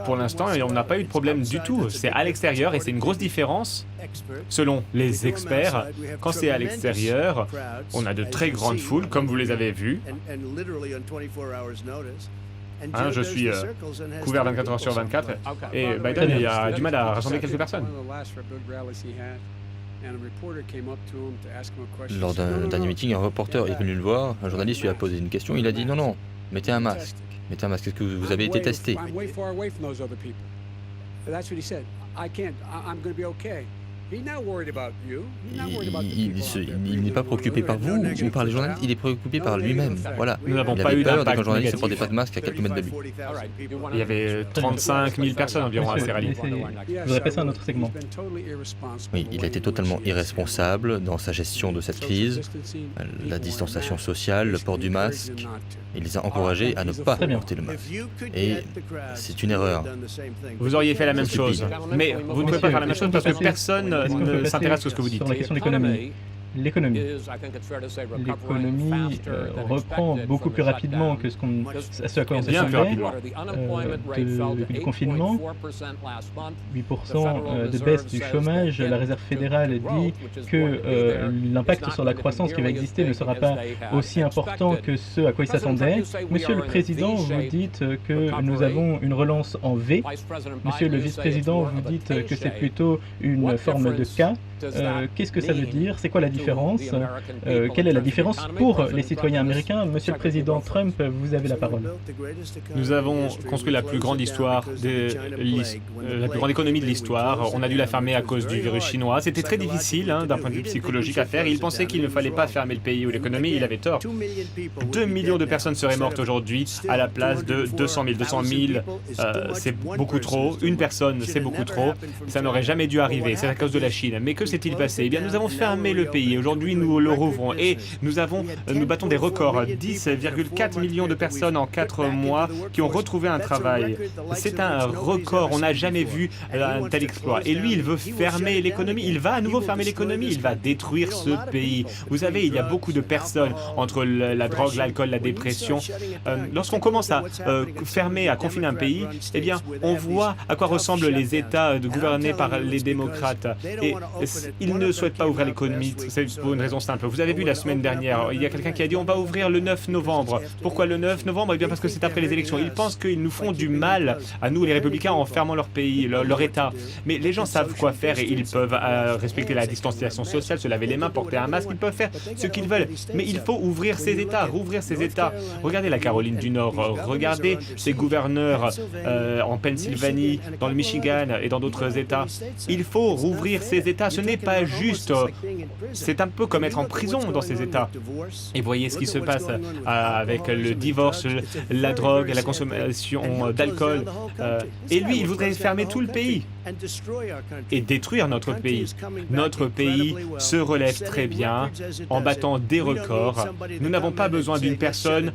Pour l'instant, on n'a pas eu de problème du tout. C'est à l'extérieur et c'est une grosse différence selon les experts. Quand c'est à l'extérieur, on a de très grandes foules, comme vous les avez vues. Hein, je suis couvert 24 heures sur 24 et Biden il a du mal à rassembler quelques personnes. Lors d'un dernier meeting, un reporter est venu le voir, un journaliste lui a posé une question, il a dit non, mettez un masque. Mettez un masque, est-ce que vous avez été testé? Il n'est pas préoccupé par vous ou par les journalistes, il est préoccupé par lui-même. Voilà. Nous n'avons Il pas avait eu peur d'impact qu'un journaliste ne négatif. portait pas de masque à quelques mètres de lui. Il y avait 35 000 personnes environ à ces rallyes. Je voudrais passer à un autre segment. Oui, il a été totalement irresponsable dans sa gestion de cette crise. La distanciation sociale, le port du masque, il les a encouragés à ne pas porter le masque. Et c'est une erreur. Vous auriez fait la même chose, mais vous ne pouvez pas faire la même chose parce que personne ne s'intéresse à ce que vous dites. Sur la question de l'économie. L'économie reprend beaucoup plus rapidement que ce à quoi on Bien plus s'attendait. rapidement. Du confinement, 8% de baisse du chômage. La Réserve fédérale dit que l'impact sur la croissance qui va exister ne sera pas aussi important que ce à quoi il s'attendait. Monsieur le Président, vous dites que nous avons une relance en V. Monsieur le Vice-président, vous dites que c'est plutôt une forme de K. Qu'est-ce que ça veut dire? C'est quoi la différence? Quelle est la différence pour les citoyens américains? Monsieur le Président Trump, vous avez la parole. Nous avons construit la plus grande la plus grande économie de l'histoire. On a dû la fermer à cause du virus chinois. C'était très difficile d'un point de vue psychologique à faire. Il pensait qu'il ne fallait pas fermer le pays ou l'économie. Il avait tort. 2 millions de personnes seraient mortes aujourd'hui à la place de 200 000. 200 000, c'est beaucoup trop. Une personne, c'est beaucoup trop. Ça n'aurait jamais dû arriver. C'est à cause de la Chine. Mais que s'est-il passé? Eh bien, nous avons fermé le pays. Aujourd'hui, nous le rouvrons et nous battons des records. 10,4 millions de personnes en 4 mois qui ont retrouvé un travail. C'est un record. On n'a jamais vu un tel exploit. Et lui, il veut fermer l'économie. Il va à nouveau fermer l'économie. Il va détruire ce pays. Vous savez, il y a beaucoup de personnes entre la drogue, l'alcool, la dépression. Lorsqu'on commence à fermer, à confiner un pays, eh bien, on voit à quoi ressemblent les États gouvernés par les démocrates. Et ils ne souhaitent pas ouvrir l'économie. C'est pour une raison simple. Vous avez vu la semaine dernière, il y a quelqu'un qui a dit on va ouvrir le 9 novembre. Pourquoi le 9 novembre? Eh bien, parce que c'est après les élections. Ils pensent qu'ils nous font du mal, à nous, les républicains, en fermant leur pays, leur État. Mais les gens savent quoi faire et ils peuvent respecter la distanciation sociale, se laver les mains, porter un masque. Ils peuvent faire ce qu'ils veulent. Mais il faut ouvrir ces États, rouvrir ces États. Regardez la Caroline du Nord, regardez ces gouverneurs en Pennsylvanie, dans le Michigan et dans d'autres États. Il faut rouvrir ces États. Ce n'est pas juste. C'est un peu comme être en prison dans ces États. Et voyez ce qui se passe avec le divorce, la drogue, la consommation d'alcool. Et lui, il voudrait fermer tout le pays et détruire notre pays. Notre pays se relève très bien en battant des records. Nous n'avons pas besoin d'une personne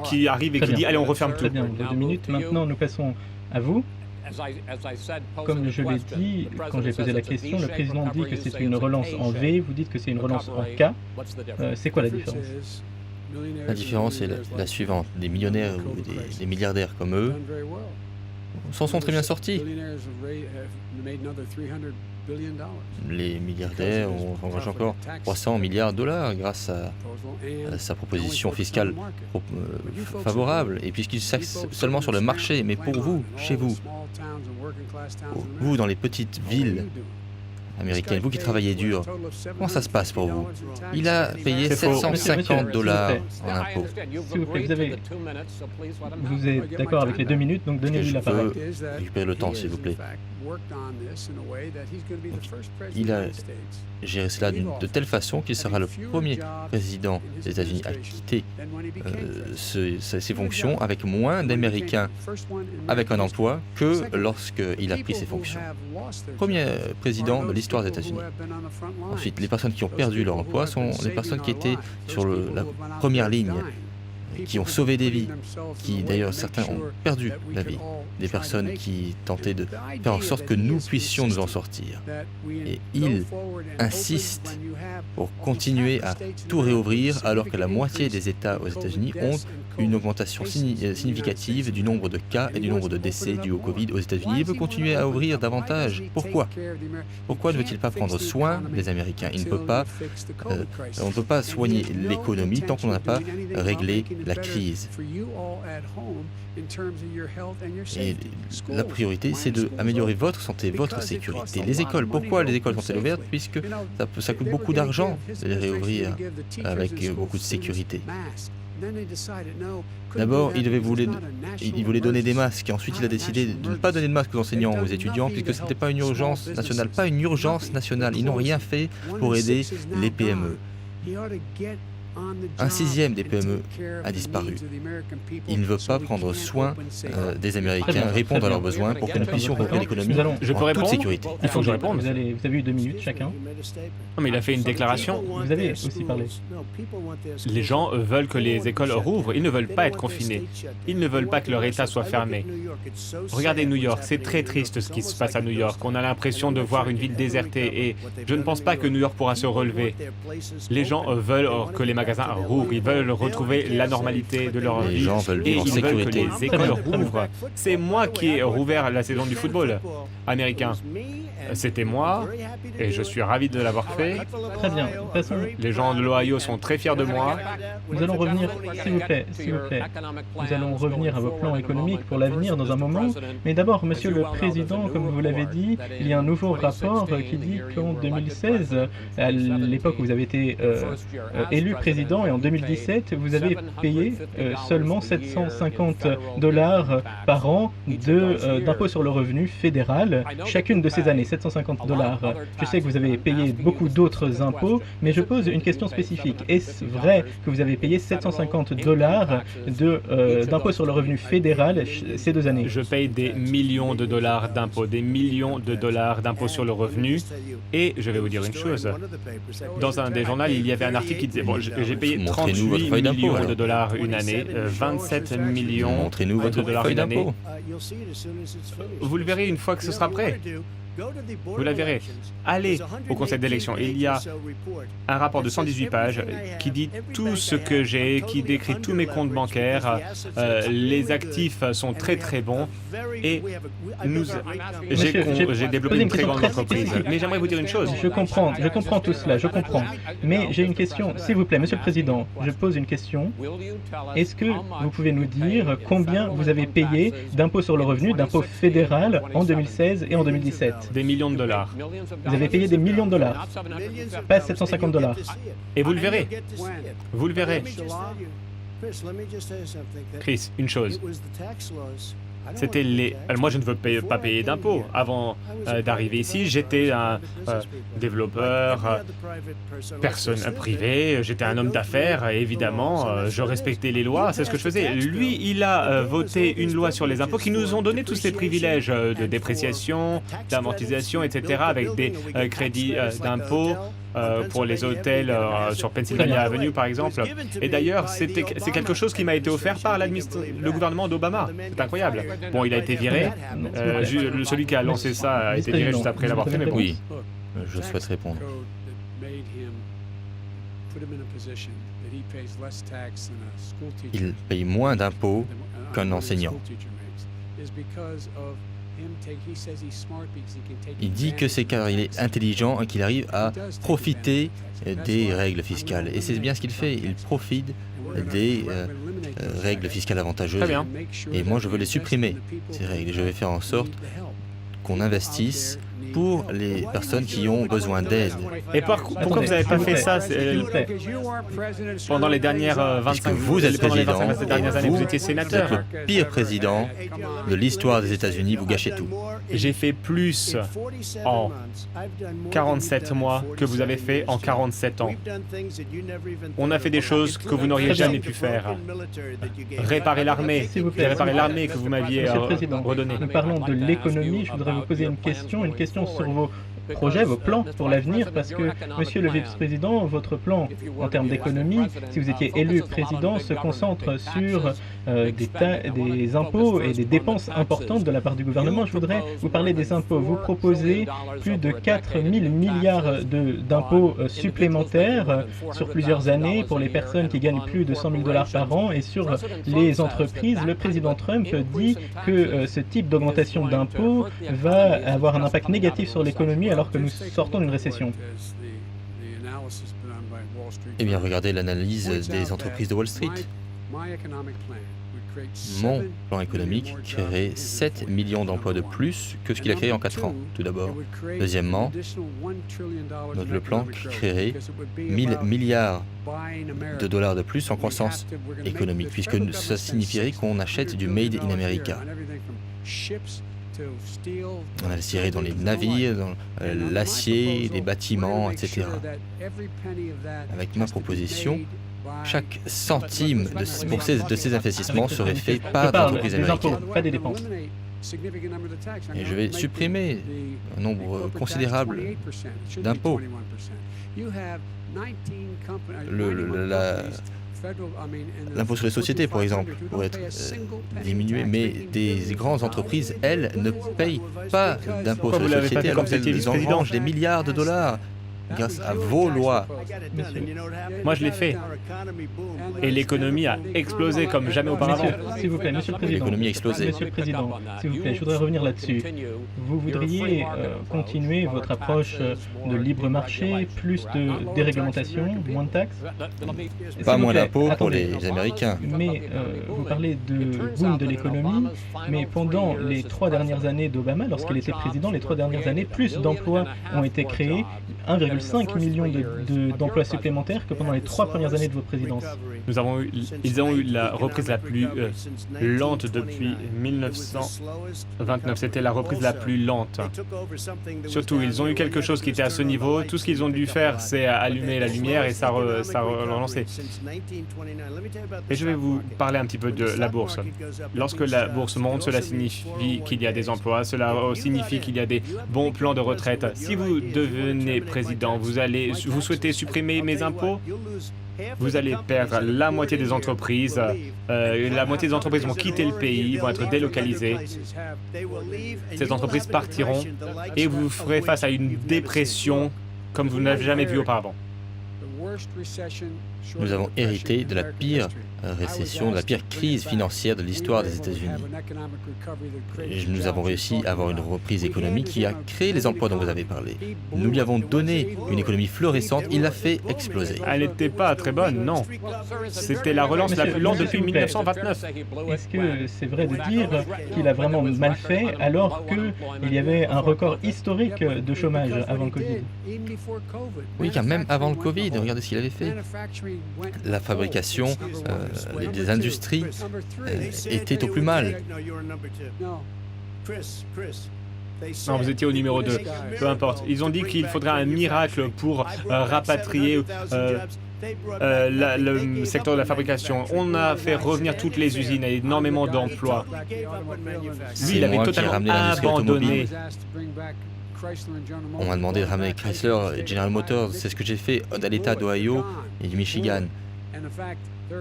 qui arrive et qui dit « Allez, on referme tout ». Très bien, 2 minutes. Maintenant, nous passons à vous. Comme je l'ai dit, quand j'ai posé la question, le président dit que c'est une relance en V, vous dites que c'est une relance en K. C'est quoi la différence? La différence est la suivante. Des millionnaires ou des milliardaires comme eux s'en sont très bien sortis. Les milliardaires ont engagé encore 300 milliards de dollars grâce à sa proposition fiscale favorable. Et puisqu'ils s'axent seulement sur le marché, mais pour vous, chez vous, vous dans les petites villes américaines, vous qui travaillez dur, comment ça se passe pour vous? Il a payé 750 dollars en impôts. S'il vous plaît, vous êtes d'accord avec les 2 minutes, donc donnez-lui la parole. Récupérez le temps, s'il vous plaît. Il a géré cela de telle façon qu'il sera le premier président des États-Unis à quitter ses fonctions avec moins d'Américains avec un emploi que lorsqu'il a pris ses fonctions. Premier président de l'histoire des États-Unis. Ensuite, les personnes qui ont perdu leur emploi sont les personnes qui étaient sur la première ligne, qui ont sauvé des vies, qui d'ailleurs certains ont perdu la vie, des personnes qui tentaient de faire en sorte que nous puissions nous en sortir. Et ils insistent pour continuer à tout réouvrir alors que la moitié des États aux États-Unis ont une augmentation significative du nombre de cas et du nombre de décès dus au Covid aux États-Unis. Il veut continuer à ouvrir davantage. Pourquoi? Pourquoi ne veut-il pas prendre soin des Américains? On ne peut pas soigner l'économie tant qu'on n'a pas réglé la crise. Et la priorité, c'est d'améliorer votre santé, votre sécurité. Les écoles, pourquoi les écoles sont-elles ouvertes? Puisque ça coûte beaucoup d'argent de les réouvrir avec beaucoup de sécurité. D'abord, il voulait donner des masques. Ensuite, il a décidé de ne pas donner de masques aux enseignants, aux étudiants, puisque ce n'était pas une urgence nationale. Pas une urgence nationale. Ils n'ont rien fait pour aider les PME. Un sixième des PME a disparu. Il ne veut pas prendre soin des Américains, répondre à leurs besoins pour que nous puissions rouvrir l'économie en toute sécurité. Il faut que je réponde. Vous avez eu 2 minutes chacun. Non, mais il a fait une déclaration. Vous avez aussi parlé. Les gens veulent que les écoles rouvrent. Ils ne veulent pas être confinés. Ils ne veulent pas que leur État soit fermé. Regardez New York. C'est très triste ce qui se passe à New York. On a l'impression de voir une ville désertée et je ne pense pas que New York pourra se relever. Les gens veulent que les magasins magasins rouvrent, ils veulent retrouver la normalité de leur Les vie gens veulent et vivre en ils veulent que sécurité. les écoles rouvrent. C'est moi qui ai rouvert la saison du football américain. C'était moi et je suis ravi de l'avoir fait. Très bien. Passons. Les gens de l'Ohio sont très fiers de moi. Nous allons revenir, s'il vous plaît, nous allons revenir à vos plans économiques pour l'avenir dans un moment. Mais d'abord, Monsieur le Président, comme vous l'avez dit, il y a un nouveau rapport qui dit qu'en 2016, à l'époque où vous avez été élu président, et en 2017, vous avez payé seulement $750 par an d'impôt sur le revenu fédéral, chacune de ces années, $750. Je sais que vous avez payé beaucoup d'autres impôts, mais je pose une question spécifique. Est-ce vrai que vous avez payé $750 d'impôt sur le revenu fédéral ces 2 années? Je paye des millions de dollars d'impôts, des millions de dollars d'impôts sur le revenu. Et je vais vous dire une chose. Dans un des journaux, il y avait un article qui disait, bon, j'ai payé 38 millions de dollars une année, 27 millions Montrez-nous de votre dollars feuille une année. d'impôt. Vous le verrez une fois que ce sera prêt. Vous la verrez. Allez au conseil d'élection. Il y a un rapport de 118 pages qui dit tout ce que j'ai, qui décrit tous mes comptes bancaires. Les actifs sont très très bons et j'ai développé une très grande entreprise. Mais j'aimerais vous dire une chose. Je comprends tout cela, je comprends. Mais j'ai une question, s'il vous plaît, Monsieur le Président, je pose une question. Est-ce que vous pouvez nous dire combien vous avez payé d'impôts sur le revenu, d'impôts fédéral en 2016 et en 2017? Des millions de dollars. Vous avez payé des millions de dollars, pas $750. Et vous le verrez. Vous le verrez. Chris, une chose. C'était les... Moi, je ne veux pas payer d'impôts. Avant d'arriver ici, j'étais un développeur, personne privée, j'étais un homme d'affaires, et évidemment, je respectais les lois, c'est ce que je faisais. Lui, il a voté une loi sur les impôts qui nous ont donné tous ces privilèges de dépréciation, d'amortisation, etc., avec des crédits d'impôts. Pour les hôtels sur Pennsylvania Avenue, par exemple. Et d'ailleurs, c'est quelque chose qui m'a été offert par le gouvernement d'Obama. C'est incroyable. Bon, il a été viré. Celui qui a lancé ça a été viré juste après l'avoir fait, mais bon. Oui, je souhaite répondre. Il paye moins d'impôts qu'un enseignant. Il dit que c'est car il est intelligent et qu'il arrive à profiter des règles fiscales. Et c'est bien ce qu'il fait, il profite des règles fiscales avantageuses. Très bien. Et moi, je veux les supprimer, ces règles. Et je vais faire en sorte qu'on investisse pour les personnes qui ont besoin d'aide. Et pourquoi vous n'avez pas fait ça pendant les dernières 25 années? Vous êtes président, vous étiez sénateur. Vous êtes le pire président de l'histoire des États-Unis, vous gâchez tout. J'ai fait plus en 47 mois que vous avez fait en 47 ans. On a fait des choses que vous n'auriez jamais pu faire. Réparer l'armée, réparer l'armée que vous m'aviez redonnée. Nous parlons de l'économie, je voudrais vous poser une question sur vos projets, vos plans pour l'avenir, parce que, Monsieur le vice-président, votre plan en termes d'économie, si vous étiez élu président, se concentre sur des impôts et des dépenses importantes de la part du gouvernement. Je voudrais vous parler des impôts. Vous proposez plus de 4 000 milliards d'impôts supplémentaires sur plusieurs années pour les personnes qui gagnent plus de 100 000 $ par an, et sur les entreprises. Le président Trump dit que ce type d'augmentation d'impôts va avoir un impact négatif sur l'économie alors que nous sortons d'une récession. Eh bien, regardez l'analyse des entreprises de Wall Street. Mon plan économique créerait 7 millions d'emplois de plus que ce qu'il a créé en 4 ans, tout d'abord. Deuxièmement, le plan créerait 1000 milliards de dollars de plus en croissance économique, puisque ça signifierait qu'on achète du Made in America. On investirait dans les navires, dans l'acier, les bâtiments, etc. Avec ma proposition, chaque centime de ces investissements serait fait par l'entreprise américaine. Pas des dépenses. Et je vais supprimer un nombre considérable d'impôts. L'impôt sur les sociétés, par exemple, pourrait être diminué, mais des grandes entreprises, elles, ne payent pas d'impôt sur les sociétés alors qu'elles engrangent des milliards de dollars. grâce à vos lois. Moi, je l'ai fait. Et l'économie a explosé comme jamais auparavant. S'il vous plaît, Monsieur le Président. L'économie a explosé. Monsieur le Président, s'il vous plaît, je voudrais revenir là-dessus. Vous voudriez continuer votre approche de libre marché, plus de déréglementation, moins de taxes? Pas S'il vous moins plaît, d'impôts pour attendez. les Américains. Mais vous parlez de boom de l'économie, mais pendant les 3 dernières années d'Obama, lorsqu'il était président, les 3 dernières années, plus d'emplois ont été créés, 1,5 million d'emplois supplémentaires que pendant les 3 premières années de votre présidence. Ils ont eu la reprise la plus lente depuis 1929. C'était la reprise la plus lente. Surtout, ils ont eu quelque chose qui était à ce niveau. Tout ce qu'ils ont dû faire, c'est allumer la lumière et ça relancé. Et je vais vous parler un petit peu de la bourse. Lorsque la bourse monte, cela signifie qu'il y a des emplois, cela signifie qu'il y a des bons plans de retraite. Si vous devenez président, vous souhaitez supprimer mes impôts, vous allez perdre la moitié des entreprises. La moitié des entreprises vont quitter le pays, vont être délocalisées. Ces entreprises partiront et vous ferez face à une dépression comme vous n'avez jamais vu auparavant. Nous avons hérité de la pire récession, de la pire crise financière de l'histoire des États-Unis. Et nous avons réussi à avoir une reprise économique qui a créé les emplois dont vous avez parlé. Nous lui avons donné une économie florissante, il l'a fait exploser. Elle n'était pas très bonne, non. C'était la relance la plus lente depuis 1929. Est-ce que c'est vrai de dire qu'il a vraiment mal fait alors qu'il y avait un record historique de chômage avant le Covid? Oui, car même avant le Covid, regardez ce qu'il avait fait. La fabrication, des industries étaient au plus mal. Non, vous étiez au numéro 2. Peu importe. Ils ont dit qu'il faudrait un miracle pour rapatrier le secteur de la fabrication. On a fait revenir toutes les usines, énormément d'emplois. Lui, il avait totalement abandonné. On m'a demandé de ramener Chrysler et General Motors. C'est ce que j'ai fait dans l'État d'Ohio et du Michigan.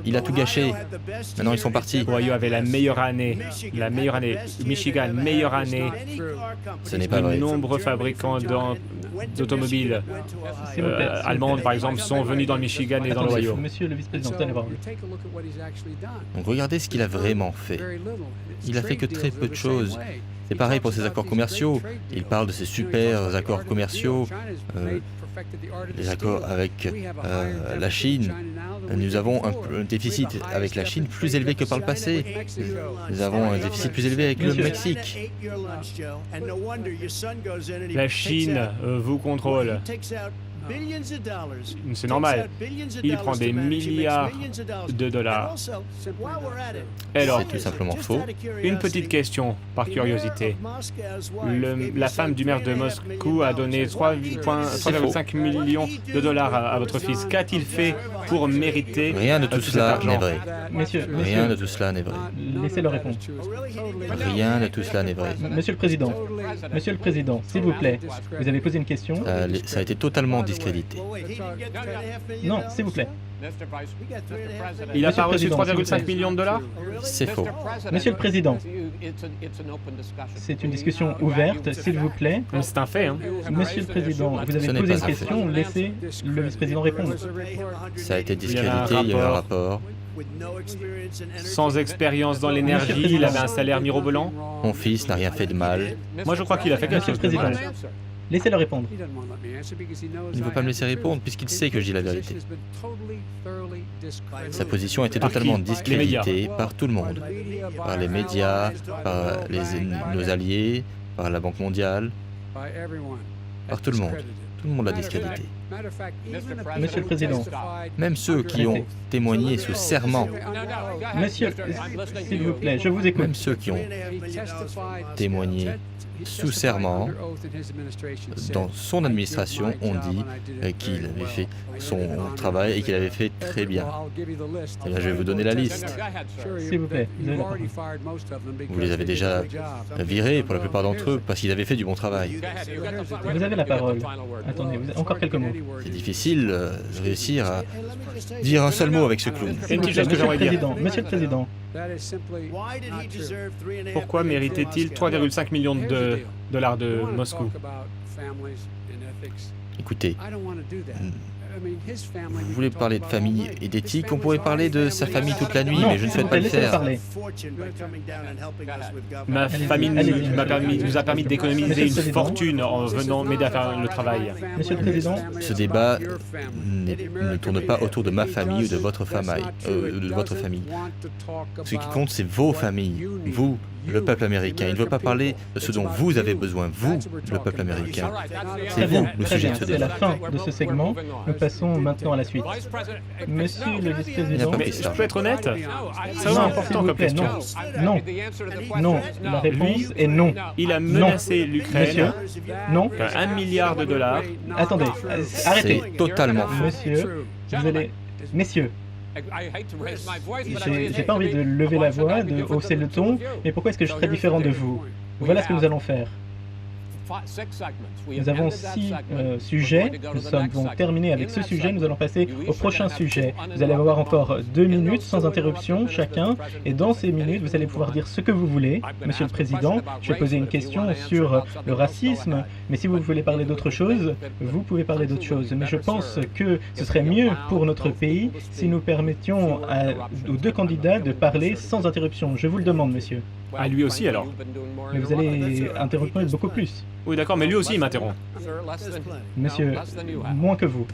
Il a tout gâché. Maintenant, ils sont partis. Ohio avait la meilleure année. Michigan, meilleure année. Ce n'est pas vrai. De nombreux fabricants d'automobiles allemands, par exemple, sont venus dans le Michigan et dans l'Ohio. Monsieur le vice-président, vous allez voir. Donc regardez ce qu'il a vraiment fait. Il a fait que très peu de choses. C'est pareil pour ses accords commerciaux. Il parle de ses super accords commerciaux, les accords avec la Chine. Nous avons un déficit avec la Chine plus élevé que par le passé. Nous avons un déficit plus élevé avec le Mexique. La Chine vous contrôle. C'est normal. Il prend des milliards de dollars. Alors, c'est tout simplement faux. Une petite question, par curiosité. La femme du maire de Moscou a donné 3,5 millions de dollars à votre fils. Qu'a-t-il fait pour mériter Rien de tout cela n'est vrai. Rien de tout cela n'est vrai. Laissez-le répondre. Rien de tout cela n'est vrai. Monsieur le Président, s'il vous plaît, vous avez posé une question. Ça a été totalement discrédité. Non, s'il vous plaît. Il n'a pas reçu 3,5 millions de dollars? C'est faux. Monsieur le Président, c'est une discussion ouverte, s'il vous plaît. C'est un fait, hein. Monsieur le Président, vous avez posé une question, laissez le vice-président répondre. Ça a été discrédité, il y a eu un rapport. Sans expérience dans l'énergie, il avait un salaire mirobolant. Mon fils n'a rien fait de mal. Moi, je crois qu'il a fait quelque chose de mal. Laissez-le répondre. Il ne veut pas me laisser répondre puisqu'il sait que je dis la vérité. Sa position a été totalement discréditée par tout le monde. Par les médias, par nos alliés, par la Banque mondiale, par tout le monde. Tout le monde l'a discrédité. Monsieur le Président. Même ceux qui ont témoigné sous serment. Monsieur, s'il vous plaît, je vous écoute. Même ceux qui ont témoigné sous serment dans son administration ont dit qu'il avait fait son travail et qu'il avait fait très bien. Et là, je vais vous donner la liste. S'il vous plaît, vous avez la parole. Vous les avez déjà virés pour la plupart d'entre eux parce qu'ils avaient fait du bon travail. Vous avez la parole. Attendez, encore quelques mots. C'est difficile de réussir à dire un seul mot avec ce clown. Monsieur le Président. Pourquoi méritait-il 3,5 millions de dollars de Moscou? Écoutez, vous voulez parler de famille et d'éthique, on pourrait parler de sa famille toute la nuit, Non, mais je ne souhaite pas le laissez-le faire. parler. Ma famille nous a permis d'économiser Monsieur le une Président. fortune en venant m'aider à faire le travail. Monsieur le Président, Ce débat ne tourne pas autour de ma famille ou de votre famille. Ce qui compte, c'est vos familles, vous, le peuple américain. Il ne veut pas parler de ce dont vous avez besoin, vous, le peuple américain. C'est très bien, vous le très sujet bien. de ce C'est la débat. fin de ce segment. Nous passons maintenant à la suite. Monsieur le Il n'y a vice-président. pas Mais plus je tard. peux être honnête? C'est Non, important s'il vous comme plaît, question. non. Non, la réponse Lui, est non. Il a menacé l'Ukraine Monsieur, non. d'1 milliard de dollars. Attendez, arrêtez. C'est totalement faux. Monsieur, vous allez... Messieurs, j'ai pas envie de lever la voix, de hausser le ton, mais pourquoi est-ce que je serais différent de vous? Voilà ce que nous allons faire. Nous avons 6 sujets, nous avons terminé avec ce sujet, nous allons passer au prochain sujet. Vous allez avoir encore 2 minutes sans interruption chacun, et dans ces minutes, vous allez pouvoir dire ce que vous voulez. Monsieur le Président, je vais poser une question sur le racisme, mais si vous voulez parler d'autre chose, vous pouvez parler d'autre chose. Mais je pense que ce serait mieux pour notre pays si nous permettions aux 2 candidats de parler sans interruption. Je vous le demande, monsieur. À lui aussi, alors. Mais vous allez interrompre beaucoup plus. Oui, d'accord, mais lui aussi, il m'interrompt. Monsieur, moins que vous.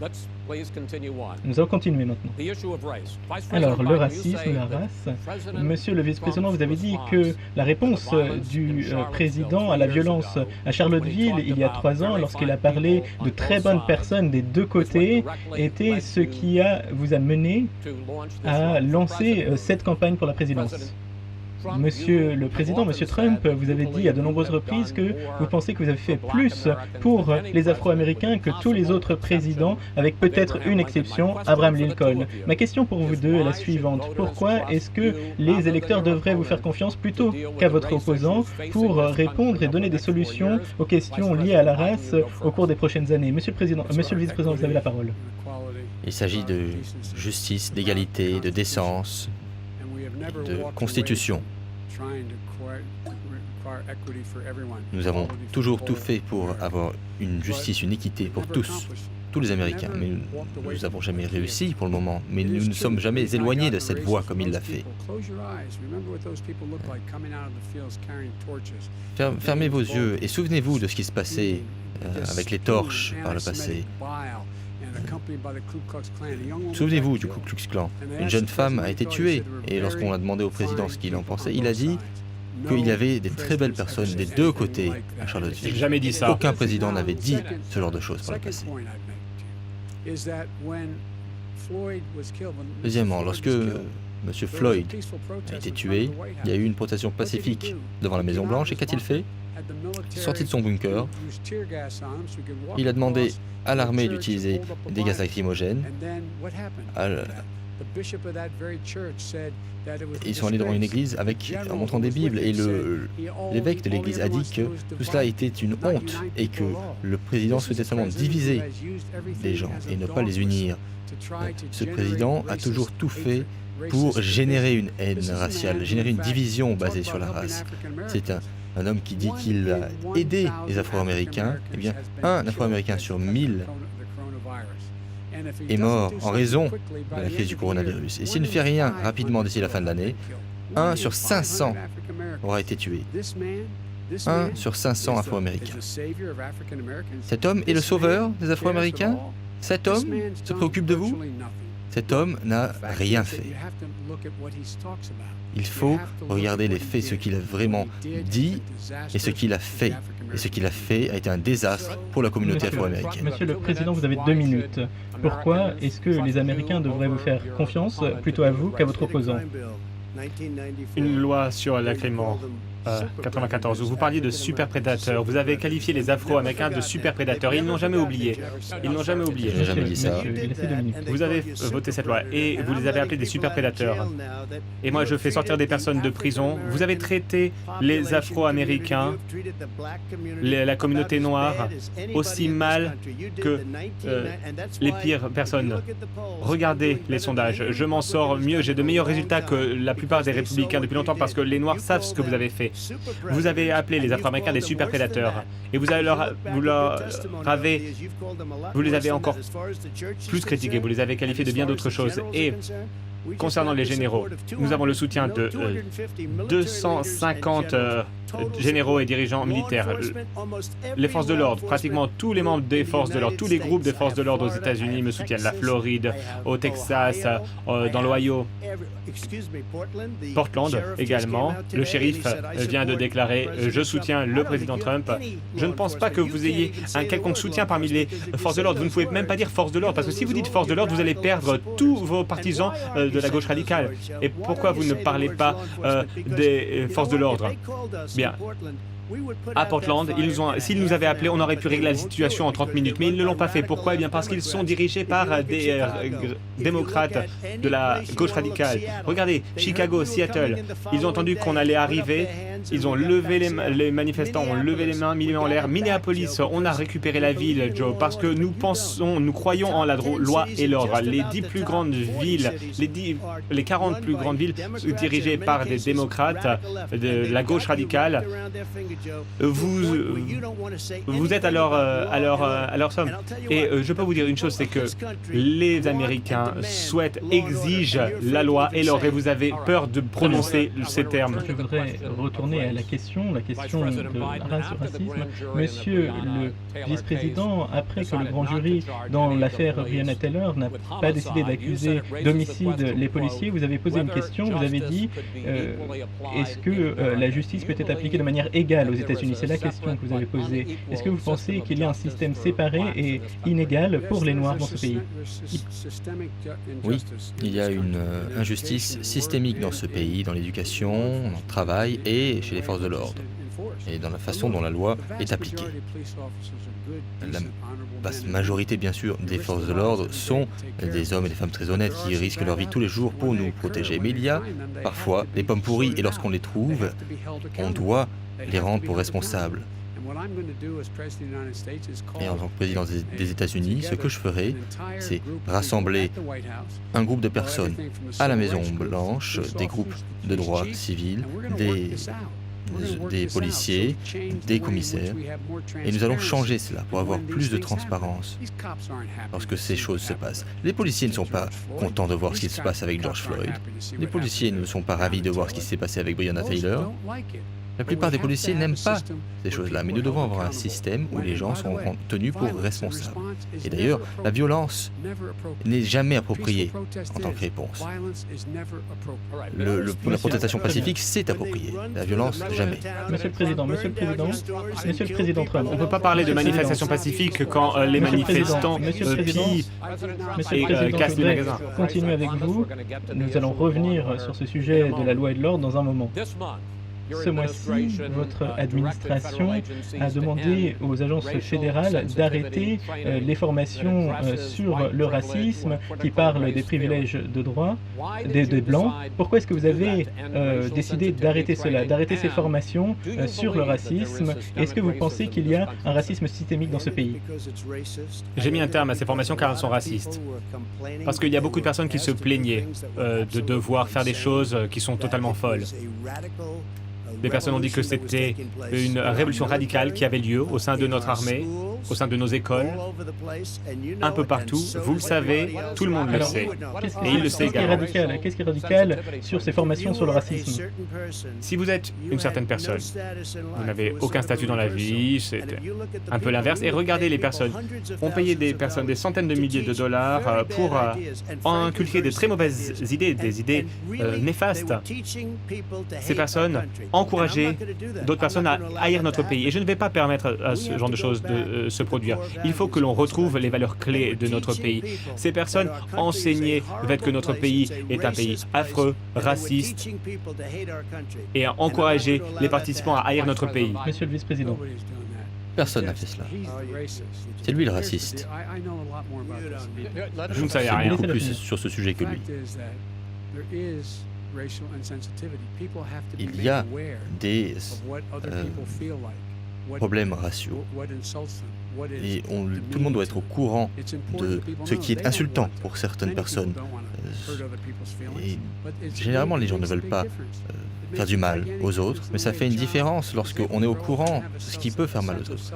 Nous allons continuer maintenant. Alors, le racisme, la race. Monsieur le vice-président, vous avez dit que la réponse du président à la violence à Charlottesville il y a 3 ans, lorsqu'il a parlé de très bonnes personnes des 2 côtés, était ce qui vous a mené à lancer cette campagne pour la présidence. Monsieur le Président, Monsieur Trump, vous avez dit à de nombreuses reprises que vous pensez que vous avez fait plus pour les Afro-Américains que tous les autres présidents, avec peut-être une exception, Abraham Lincoln. Ma question pour vous deux est la suivante. Pourquoi est-ce que les électeurs devraient vous faire confiance plutôt qu'à votre opposant pour répondre et donner des solutions aux questions liées à la race au cours des prochaines années? Monsieur le Vice-président, vous avez la parole. Il s'agit de justice, d'égalité, de décence, de constitution. Nous avons toujours tout fait pour avoir une justice, une équité pour tous les Américains. Mais nous n'avons jamais réussi pour le moment. Mais nous ne sommes jamais éloignés de cette voie comme il l'a fait. Fermez vos yeux et souvenez-vous de ce qui se passait avec les torches par le passé. Souvenez-vous du Ku Klux Klan. Une jeune femme a été tuée et lorsqu'on a demandé au président ce qu'il en pensait, il a dit qu'il y avait des très belles personnes des 2 côtés à Charlottesville. J'ai jamais dit ça. Aucun président n'avait dit ce genre de choses par le passé. Deuxièmement, lorsque M. Floyd a été tué, il y a eu une protestation pacifique devant la Maison-Blanche et qu'a-t-il fait? Sorti de son bunker, il a demandé à l'armée d'utiliser des gaz lacrymogènes. Ils sont allés devant une église en montrant des Bibles et l'évêque de l'église a dit que tout cela était une honte et que le président souhaitait seulement diviser les gens et ne pas les unir. Ce président a toujours tout fait pour générer une haine raciale, générer une division basée sur la race. C'est un homme qui dit qu'il a aidé les Afro-Américains. Eh bien, un Afro-Américain sur 1000 est mort en raison de la crise du coronavirus. Et s'il ne fait rien rapidement d'ici la fin de l'année, 1 sur 500 aura été tué. 1 sur 500 Afro-Américains. Cet homme est le sauveur des Afro-Américains? Cet homme se préoccupe de vous? Cet homme n'a rien fait. Il faut regarder les faits, ce qu'il a vraiment dit et ce qu'il a fait. Et ce qu'il a fait a été un désastre pour la communauté afro-américaine. Monsieur le Président, vous avez 2 minutes. Pourquoi est-ce que les Américains devraient vous faire confiance plutôt à vous qu'à votre opposant? Une loi sur l'agrément 94, où vous parliez de superprédateurs. Vous avez qualifié les Afro-Américains de superprédateurs. Ils n'ont jamais oublié. Ils n'ont jamais oublié. J'ai jamais dit ça. Vous avez voté cette loi et vous les avez appelés des superprédateurs. Et moi, je fais sortir des personnes de prison. Vous avez traité les Afro-Américains, la communauté noire, aussi mal que les pires personnes. Regardez les sondages. Je m'en sors mieux. J'ai de meilleurs résultats que la plupart des républicains depuis longtemps parce que les Noirs savent ce que vous avez fait. Vous avez appelé les Afro-Américains des super prédateurs et vous les avez encore plus critiqués, vous les avez qualifiés de bien d'autres choses. Et concernant les généraux, nous avons le soutien de 250 généraux et dirigeants militaires. Les forces de l'ordre, pratiquement tous les membres des forces de l'ordre, tous les groupes des forces de l'ordre aux États-Unis me soutiennent. La Floride, au Texas, dans l'Ohio, Portland également. Le shérif vient de déclarer « Je soutiens le président Trump ». Je ne pense pas que vous ayez un quelconque soutien parmi les forces de l'ordre. Vous ne pouvez même pas dire force de l'ordre, parce que si vous dites force de l'ordre, vous allez perdre tous vos partisans de la gauche radicale. Et pourquoi vous ne parlez pas des forces de l'ordre? Bien. À Portland, s'ils nous avaient appelés, on aurait pu régler la situation en 30 minutes, mais ils ne l'ont pas fait. Pourquoi? Eh bien parce qu'ils sont dirigés par des démocrates de la gauche radicale. Regardez, Chicago, Seattle, ils ont entendu qu'on allait arriver, ils ont levé les manifestants ont levé les mains, mis les mains en l'air. Minneapolis, on a récupéré la ville, Joe, parce que nous croyons en la loi et l'ordre. Les 10 plus grandes villes, les 40 plus grandes villes dirigées par des démocrates de la gauche radicale, vous êtes à leur somme. Et je peux vous dire une chose, c'est que les Américains exigent la loi et l'ordre, et vous avez peur de prononcer ces termes. Je voudrais retourner à la question de racisme. Monsieur le vice-président, après que le grand jury dans l'affaire Breonna Taylor n'a pas décidé d'accuser d'homicide les policiers, vous avez posé une question, vous avez dit est-ce que la justice peut être appliquée de manière égale aux États-Unis? C'est la question que vous avez posée. Est-ce que vous pensez qu'il y a un système séparé et inégal pour les Noirs dans ce pays? Oui, il y a une injustice systémique dans ce pays, dans l'éducation, dans le travail et chez les forces de l'ordre, et dans la façon dont la loi est appliquée. La vaste majorité, bien sûr, des forces de l'ordre sont des hommes et des femmes très honnêtes qui risquent leur vie tous les jours pour nous protéger. Mais il y a parfois des pommes pourries, et lorsqu'on les trouve, on doit les rendre pour responsables. Et en tant que président des États-Unis, ce que je ferai, c'est rassembler un groupe de personnes à la Maison-Blanche, des groupes de droit civil, des policiers, des commissaires, et nous allons changer cela pour avoir plus de transparence lorsque ces choses se passent. Les policiers ne sont pas contents de voir ce qui se passe avec George Floyd. Les policiers ne sont pas ravis de voir ce qui s'est passé avec Breonna Taylor. La plupart des policiers n'aiment pas ces choses-là, mais nous devons avoir un système où les gens sont tenus pour responsables. Et d'ailleurs, la violence n'est jamais appropriée en tant que réponse. La protestation pacifique, c'est approprié. La violence, jamais. Monsieur le Président Trump. On ne peut pas parler de manifestation pacifique quand les manifestants pillent et cassent les magasins. Continuer avec vous. Nous allons revenir sur ce sujet de la loi et de l'ordre dans un moment. Ce mois-ci, votre administration a demandé aux agences fédérales d'arrêter les formations sur le racisme qui parlent des privilèges de droit des Blancs. Pourquoi est-ce que vous avez décidé d'arrêter cela, d'arrêter ces formations sur le racisme? Est-ce que vous pensez qu'il y a un racisme systémique dans ce pays? J'ai mis un terme à ces formations car elles sont racistes. Parce qu'il y a beaucoup de personnes qui se plaignaient de devoir faire des choses qui sont totalement folles. Des personnes ont dit que c'était une révolution radicale qui avait lieu au sein de notre armée, au sein de nos écoles, un peu partout. Vous le savez, tout le monde le sait. Et il le sait également. Qu'est-ce qui est radical sur ces formations sur le racisme? Si vous êtes une certaine personne, vous n'avez aucun statut dans la vie, c'est un peu l'inverse. Et regardez les personnes. On payait des personnes des centaines de milliers de dollars pour inculquer de très mauvaises idées, des idées néfastes. Ces personnes encourager d'autres personnes à haïr notre pays. Et je ne vais pas permettre à ce genre de choses de se produire. Il faut que l'on retrouve les valeurs clés de notre pays. Ces personnes enseignaient le fait que notre pays est un pays affreux, raciste, et à encourager les participants à haïr notre pays. Monsieur le vice-président. Personne n'a fait cela. C'est lui le raciste. Je ne savais sais rien. beaucoup plus sur ce sujet que lui. Il y a des problèmes raciaux et tout le monde doit être au courant de ce qui est insultant pour certaines personnes. Et généralement, les gens ne veulent pas faire du mal aux autres, mais ça fait une différence lorsqu'on est au courant de ce qui peut faire mal aux autres.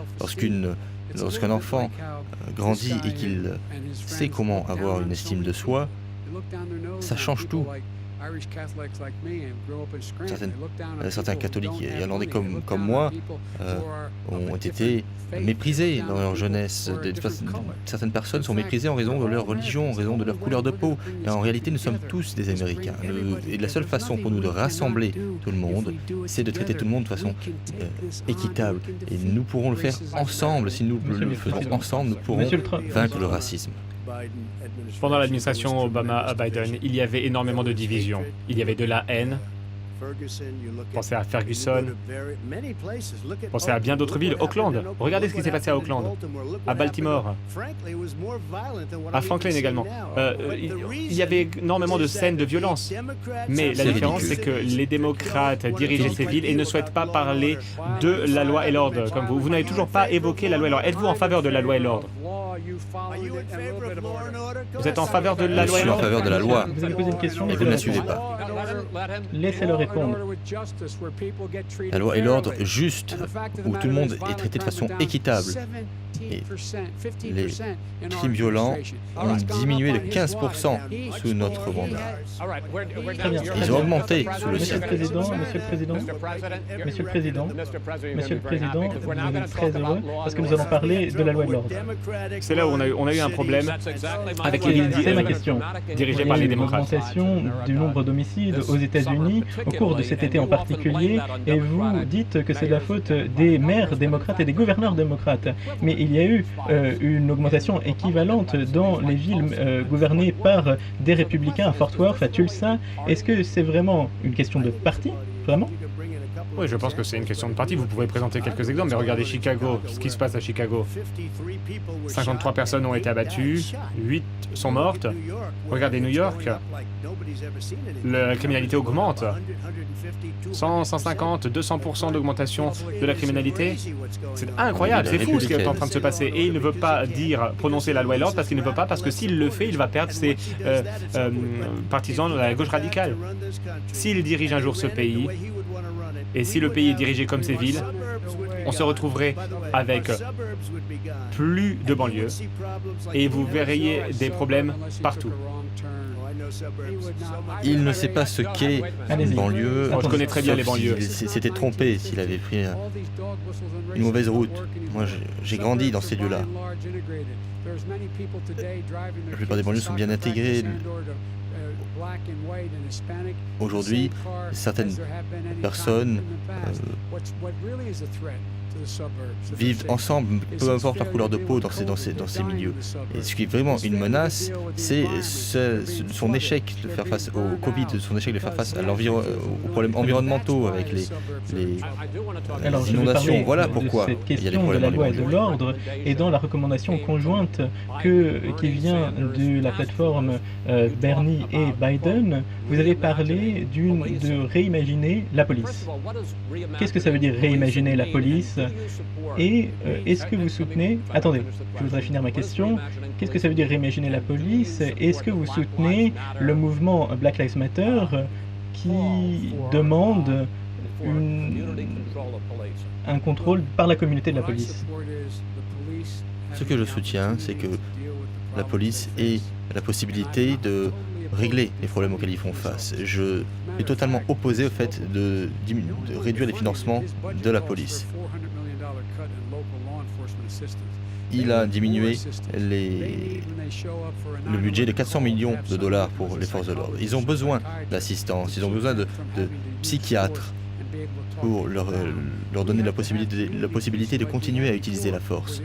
Lorsqu'un enfant grandit et qu'il sait comment avoir une estime de soi, ça change tout. Certains catholiques irlandais comme moi ont été méprisés dans leur jeunesse. Certaines personnes sont méprisées en raison de leur religion, en raison de leur couleur de peau. Et en réalité, nous sommes tous des Américains. Et la seule façon pour nous de rassembler tout le monde, c'est de traiter tout le monde de façon équitable. Et nous pourrons le faire ensemble. Si nous le faisons ensemble, nous pourrons vaincre le racisme. Pendant l'administration Obama-Biden, il y avait énormément de divisions. Il y avait de la haine. Pensez à Ferguson. Pensez à bien d'autres villes. Auckland. Regardez ce qui s'est passé à Auckland. À Baltimore. À Franklin également. Il y avait énormément de scènes de violence. Mais la différence, c'est que les démocrates dirigeaient ces villes et ne souhaitent pas parler de la loi et l'ordre. Comme vous n'avez toujours pas évoqué la loi et l'ordre. Êtes-vous en faveur de la loi et l'ordre? Vous êtes en faveur de la loi et Je suis en l'ordre? faveur de la loi. Vous avez posé une question, Et vous ne la suivez pas. Laissez-le répondre. La loi et l'ordre juste, où tout le monde est traité de façon équitable. Et les crimes violents ont diminué de 15% sous notre mandat. Très bien. Ils ont augmenté sous le Monsieur sien. le Président, Monsieur le Président, Monsieur le Président, Monsieur le Président, vous êtes très heureux parce que nous allons parler de la loi de l'ordre. C'est là où on a eu un problème avec les villes C'est ma question. dirigées Il y par a les eu une démocrates. augmentation du nombre d'homicides aux États-Unis au cours de cet été en particulier, et vous dites que c'est de la faute des maires démocrates et des gouverneurs démocrates. Mais il y a eu une augmentation équivalente dans les villes gouvernées par des républicains à Fort Worth, à Tulsa. Est-ce que c'est vraiment une question de parti? Vraiment? Oui, je pense que c'est une question de parti. Vous pouvez présenter quelques exemples, mais regardez Chicago. Ce qui se passe à Chicago. 53 personnes ont été abattues, 8 sont mortes. Regardez New York. La criminalité augmente. 100, 150, 200% d'augmentation de la criminalité. C'est incroyable, c'est fou ce qui est en train de se passer. Et il ne veut pas prononcer la loi et l'ordre parce qu'il ne veut pas, parce que s'il le fait, il va perdre ses partisans de la gauche radicale. S'il dirige un jour ce pays, et si le pays est dirigé comme ces villes, on se retrouverait avec plus de banlieues et vous verriez des problèmes partout. Il ne sait pas ce qu'est une banlieue. Je connais très bien les banlieues. S'il s'était trompé, s'il avait pris une mauvaise route. Moi, j'ai grandi dans ces lieux-là. La plupart des banlieues sont bien intégrées. Aujourd'hui, certaines personnes vivent ensemble, peu importe leur couleur de peau dans ces milieux. Et ce qui est vraiment une menace, c'est son échec de faire face au Covid, son échec de faire face aux problèmes environnementaux avec les Alors, je vais inondations. parler Voilà de pourquoi cette il y a des question de problèmes la dans loi les et de banlieues. l'ordre, et dans la recommandation conjointe qui vient de la plateforme Bernie et Biden, vous avez parlé de réimaginer la police. Qu'est-ce que ça veut dire réimaginer la police? Et est-ce que vous soutenez... Attendez, je voudrais finir ma question. Qu'est-ce que ça veut dire réimaginer la police? Est-ce que vous soutenez le mouvement Black Lives Matter qui demande un contrôle par la communauté de la police? Ce que je soutiens, c'est que la police ait la possibilité de régler les problèmes auxquels ils font face. Je suis totalement opposé au fait de réduire les financements de la police. Il a diminué le budget de 400 millions de dollars pour les forces de l'ordre. Ils ont besoin d'assistance, ils ont besoin de psychiatres pour leur donner la possibilité de continuer à utiliser la force.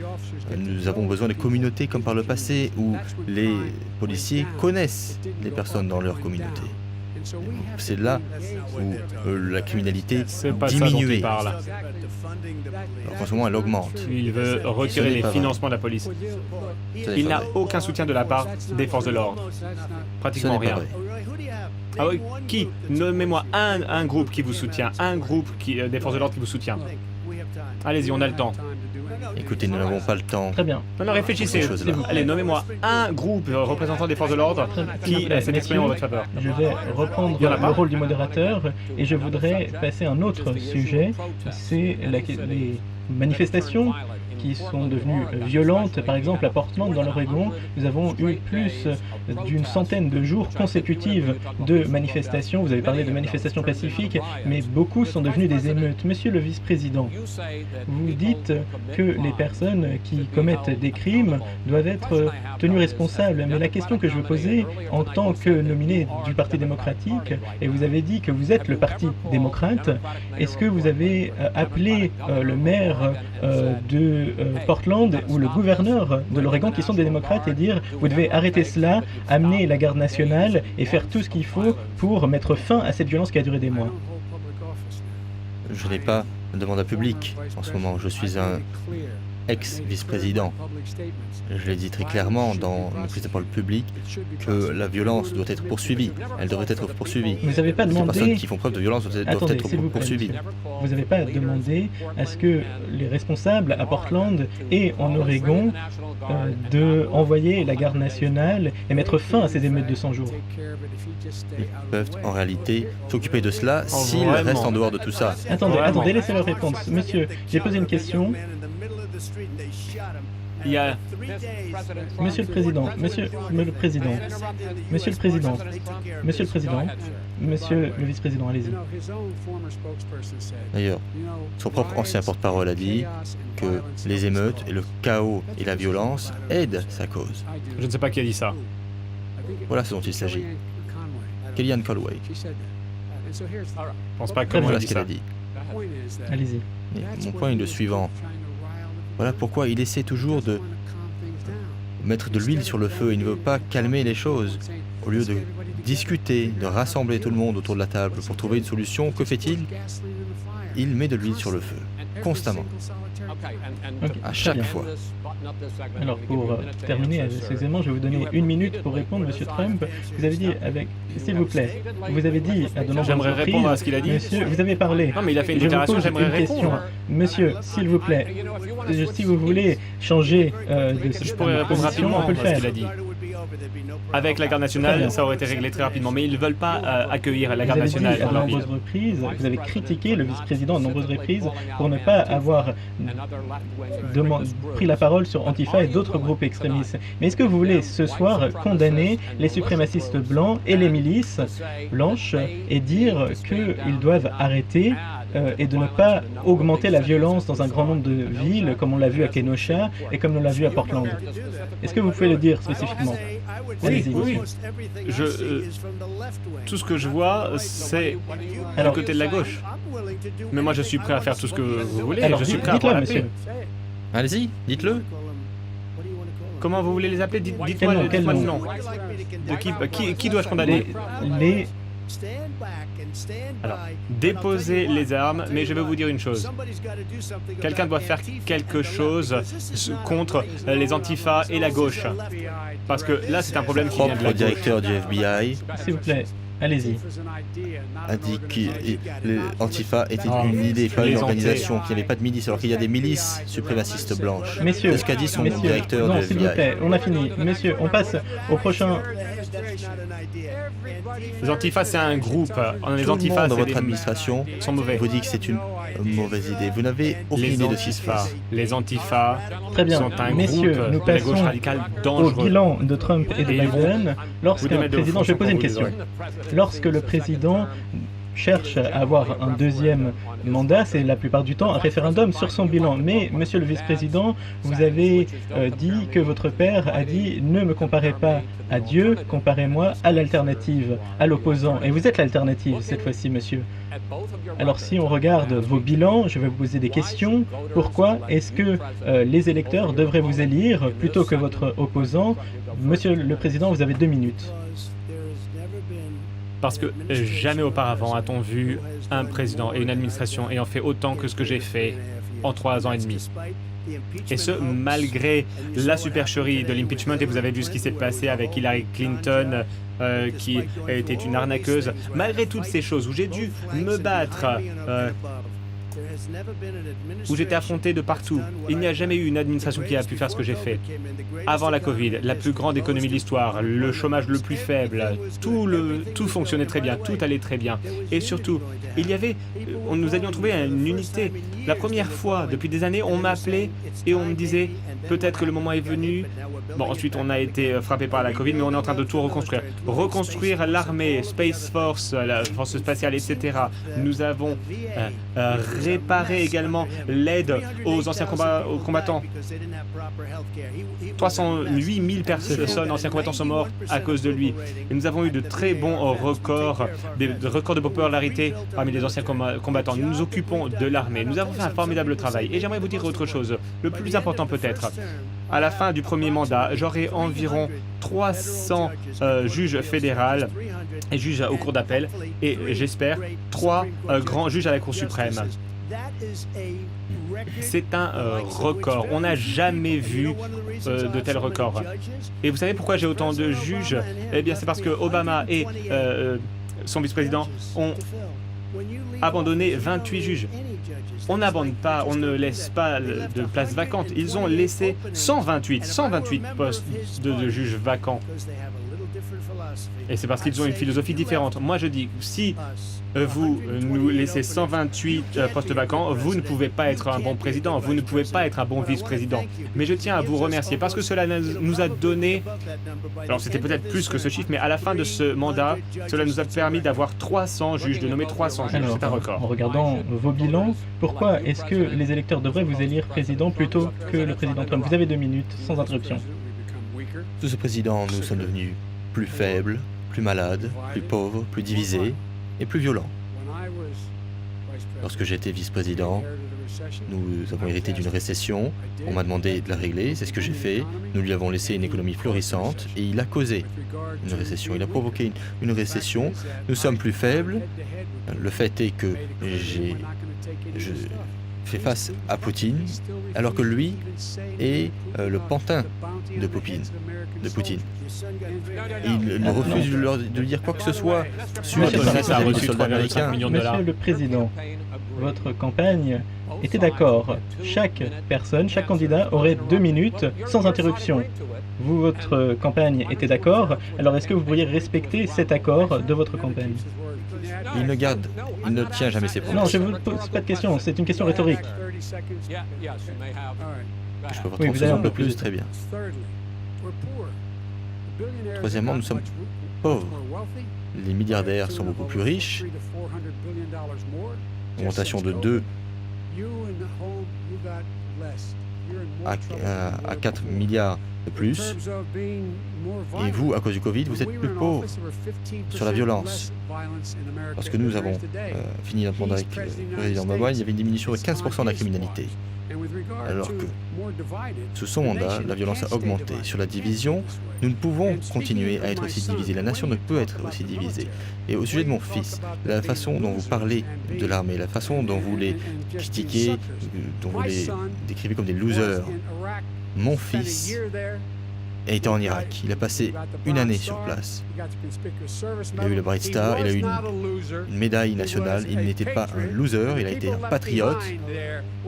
Nous avons besoin de communautés comme par le passé où les policiers connaissent les personnes dans leur communauté. C'est là où la criminalité diminue. parle. En ce moment, elle augmente. Il veut retirer les financements de la police. Il n'a aucun soutien de la part des forces de l'ordre. Ce Pratiquement n'est pas rien. vrai. Ah oui, qui? Nommez-moi un groupe qui vous soutient, un groupe des forces de l'ordre qui vous soutient. Allez-y, on a le temps. Écoutez, nous n'avons pas le temps. Très bien. Non, réfléchissez. Ces choses-là. Allez, nommez-moi un groupe représentant des forces de l'ordre qui s'est exprimé en votre faveur. Je vais reprendre Il y en a pas. le rôle du modérateur et je voudrais passer à un autre sujet. C'est les manifestations qui sont devenues violentes. Par exemple, à Portland, dans l'Oregon, nous avons eu plus d'une centaine de jours consécutifs de manifestations. Vous avez parlé de manifestations pacifiques, mais beaucoup sont devenues des émeutes. Monsieur le vice-président, vous dites que les personnes qui commettent des crimes doivent être tenues responsables. Mais la question que je veux poser, en tant que nominé du Parti démocratique, et vous avez dit que vous êtes le Parti démocrate, est-ce que vous avez appelé le maire de Portland ou le gouverneur de l'Oregon qui sont des démocrates et dire vous devez arrêter cela, amener la garde nationale et faire tout ce qu'il faut pour mettre fin à cette violence qui a duré des mois? Je n'ai pas de mandat public en ce moment. Je suis un ex-vice-président. Je l'ai dit très clairement dans une prise de parole publique que la violence doit être poursuivie. Elle devrait être poursuivie. Vous n'avez pas Les personnes demandé... qui font preuve de violence doivent Attendez, être s'il vous plaît, poursuivies. monsieur. Vous n'avez pas demandé à ce que les responsables à Portland et en Oregon de envoyer la garde nationale et mettre fin à ces émeutes de 100 jours? Ils peuvent en réalité s'occuper de cela s'ils vraiment restent en dehors de tout ça. Attendez, laissez-leur répondre. Monsieur, j'ai posé une question. Il y a... Monsieur le Président, Monsieur le Président, Monsieur le Président, Monsieur le Président, Monsieur le Vice-président, allez-y. D'ailleurs, son propre ancien porte-parole a dit que les émeutes et le chaos et la violence aident sa cause. Je ne sais pas qui a dit ça. Voilà ce dont il s'agit. Kellyanne Conway. Je ne pense pas comment Voilà il ce a dit qu'elle ça. a dit. Allez-y. Et mon point est le suivant. Voilà pourquoi il essaie toujours de mettre de l'huile sur le feu. Il ne veut pas calmer les choses. Au lieu de discuter, de rassembler tout le monde autour de la table pour trouver une solution, que fait-il? Il met de l'huile sur le feu, constamment, Ok, à très chaque bien. fois. Alors pour terminer ces éléments, je vais vous donner 1 minute pour répondre, Monsieur Trump. Vous avez dit s'il vous plaît, vous avez dit à de nombreuses J'aimerais reprises, répondre à ce qu'il a dit. Monsieur, vous avez parlé. Non, mais il a fait une Je vous déclaration, pose j'aimerais une répondre. question. Monsieur, s'il vous plaît, si vous voulez changer de Je système pourrais de répondre position, rapidement on peut le à ce qu'il faire. a dit. Avec la garde Très bien. nationale, ça aurait été réglé très rapidement. Mais ils ne veulent pas accueillir la Vous garde avez dit nationale à dans de leur ville. nombreuses reprises, vous avez critiqué le vice-président à de nombreuses reprises pour ne pas avoir pris la parole sur Antifa et d'autres groupes extrémistes. Mais est-ce que vous voulez ce soir condamner les suprémacistes blancs et les milices blanches et dire qu'ils doivent arrêter et de ne pas augmenter la violence dans un grand nombre de villes, comme on l'a vu à Kenosha et comme on l'a vu à Portland? Est-ce que vous pouvez le dire spécifiquement? Allez-y, oui. monsieur. Tout ce que je vois, c'est du Alors- côté de la gauche. Mais moi, je suis prêt à faire tout ce que vous voulez. Alors, je suis prêt à dites-le, avoir la paix. monsieur. Allez-y, dites-le. Comment vous voulez les appeler? Dites-moi Quel nom, dites-moi quel le nom? nom. De qui dois-je condamner? Les Alors, déposez les armes, mais je vais vous dire une chose. Quelqu'un doit faire quelque chose contre les antifas et la gauche. Parce que là, c'est un problème qui vient de Propre la gauche. directeur du FBI S'il vous plaît, allez-y. a dit que Antifa était une idée, pas une plaisantais. organisation, qu'il n'y avait pas de milice, alors qu'il y a des milices suprémacistes blanches. Messieurs, C'est ce qu'a dit son messieurs, directeur non, du s'il vous FBI. plaît, on a fini. Messieurs, on passe au prochain. Les antifas, c'est un groupe. Les Tout le antifas, monde dans c'est votre administration sont mauvais. vous dit que c'est une mauvaise idée. Vous n'avez aucune Les idée de ce qui se antifas, passe. les antifas Très bien. sont un Messieurs, groupe nous de la gauche passons radicale au dangereux. bilan de Trump et de Et ils vont Biden. Lorsqu'un mettre de président, je vais poser une fonction question. pour vous Lorsque le président cherche à avoir un deuxième mandat, c'est la plupart du temps un référendum sur son bilan. Mais, monsieur le vice-président, vous avez dit que votre père a dit « Ne me comparez pas à Dieu, comparez-moi à l'alternative, à l'opposant ». Et vous êtes l'alternative cette fois-ci, monsieur. Alors si on regarde vos bilans, je vais vous poser des questions. Pourquoi est-ce que les électeurs devraient vous élire plutôt que votre opposant? Monsieur le Président, vous avez 2 minutes. Parce que jamais auparavant a-t-on vu un président et une administration ayant fait autant que ce que j'ai fait en 3 ans et demi. Et ce, malgré la supercherie de l'impeachment, et vous avez vu ce qui s'est passé avec Hillary Clinton, qui était une arnaqueuse. Malgré toutes ces choses où j'ai dû me battre où j'étais affronté de partout. Il n'y a jamais eu une administration qui a pu faire ce que j'ai fait. Avant la Covid, la plus grande économie de l'histoire, le chômage le plus faible, tout fonctionnait très bien, tout allait très bien. Et surtout, nous allions trouver une unité. La première fois, depuis des années, on m'appelait et on me disait « peut-être que le moment est venu ». Bon, ensuite, on a été frappé par la Covid, mais on est en train de tout reconstruire. Reconstruire l'armée, Space Force, la force spatiale, etc. Nous avons réparé également l'aide aux anciens combattants. 308 000 personnes, anciens combattants, sont morts à cause de lui. Et nous avons eu de très bons records, des records de popularité parmi les anciens combattants. Nous nous occupons de l'armée. Nous avons fait un formidable travail. Et j'aimerais vous dire autre chose, le plus important peut-être. À la fin du premier mandat, j'aurai environ 300 juges fédéraux et juges au cours d'appel et j'espère 3 grands juges à la Cour suprême. C'est un record. On n'a jamais vu de tels records. Et vous savez pourquoi j'ai autant de juges? Eh bien, c'est parce que Obama et son vice-président ont abandonné 28 juges. On n'abandonne pas, on ne laisse pas de places vacantes. Ils ont laissé 128 postes de juges vacants. Et c'est parce qu'ils ont une philosophie différente. Moi, je dis, si vous nous laissez 128 postes vacants, vous ne pouvez pas être un bon président, vous ne pouvez pas être un bon vice-président. Mais je tiens à vous remercier parce que cela nous a donné, alors c'était peut-être plus que ce chiffre, mais à la fin de ce mandat, cela nous a permis d'avoir 300 juges, de nommer 300 juges. C'est un record. En regardant vos bilans, pourquoi est-ce que les électeurs devraient vous élire président plutôt que le président Trump? Vous avez 2 minutes, sans interruption. Sous ce président, nous sommes devenus plus faibles, plus malades, plus pauvres, plus divisés et plus violents. Lorsque j'étais vice-président, nous avons hérité d'une récession, on m'a demandé de la régler, c'est ce que j'ai fait, nous lui avons laissé une économie florissante et il a causé une récession, il a provoqué une récession, nous sommes plus faibles, le fait est que je fais face à Poutine, alors que lui est le pantin de Poutine. Il refuse de dire quoi que ce soit sur Monsieur les Ça a reçu soldats 3,5 américains. millions de dollars. Monsieur le Président, votre campagne était d'accord. Chaque personne, chaque candidat aurait 2 minutes sans interruption. Vous, votre campagne était d'accord, alors est-ce que vous pourriez respecter cet accord de votre campagne? Il ne tient jamais ses Non, promesses. je ne vous pose pas de question, c'est une question rhétorique. Je peux avoir Oui, 30 vous avez secondes un de peu plus, très bien. Troisièmement, nous sommes pauvres. Les milliardaires sont beaucoup plus riches. Augmentation de 2 à 4 milliards de plus. Et vous, à cause du Covid, vous êtes plus pauvres sur la violence. Lorsque nous avons fini notre mandat avec le président Obama, il y avait une diminution de 15% de la criminalité. Alors que sous son mandat, la violence a augmenté. Sur la division, nous ne pouvons continuer à être aussi divisés. La nation ne peut être aussi divisée. Et au sujet de mon fils, la façon dont vous parlez de l'armée, la façon dont vous les critiquez, dont vous les décrivez comme des losers, mon fils a été en Irak. Il a passé une année sur place. Il a eu le Bright Star, il a eu une médaille nationale. Il n'était pas un loser, il a été un patriote.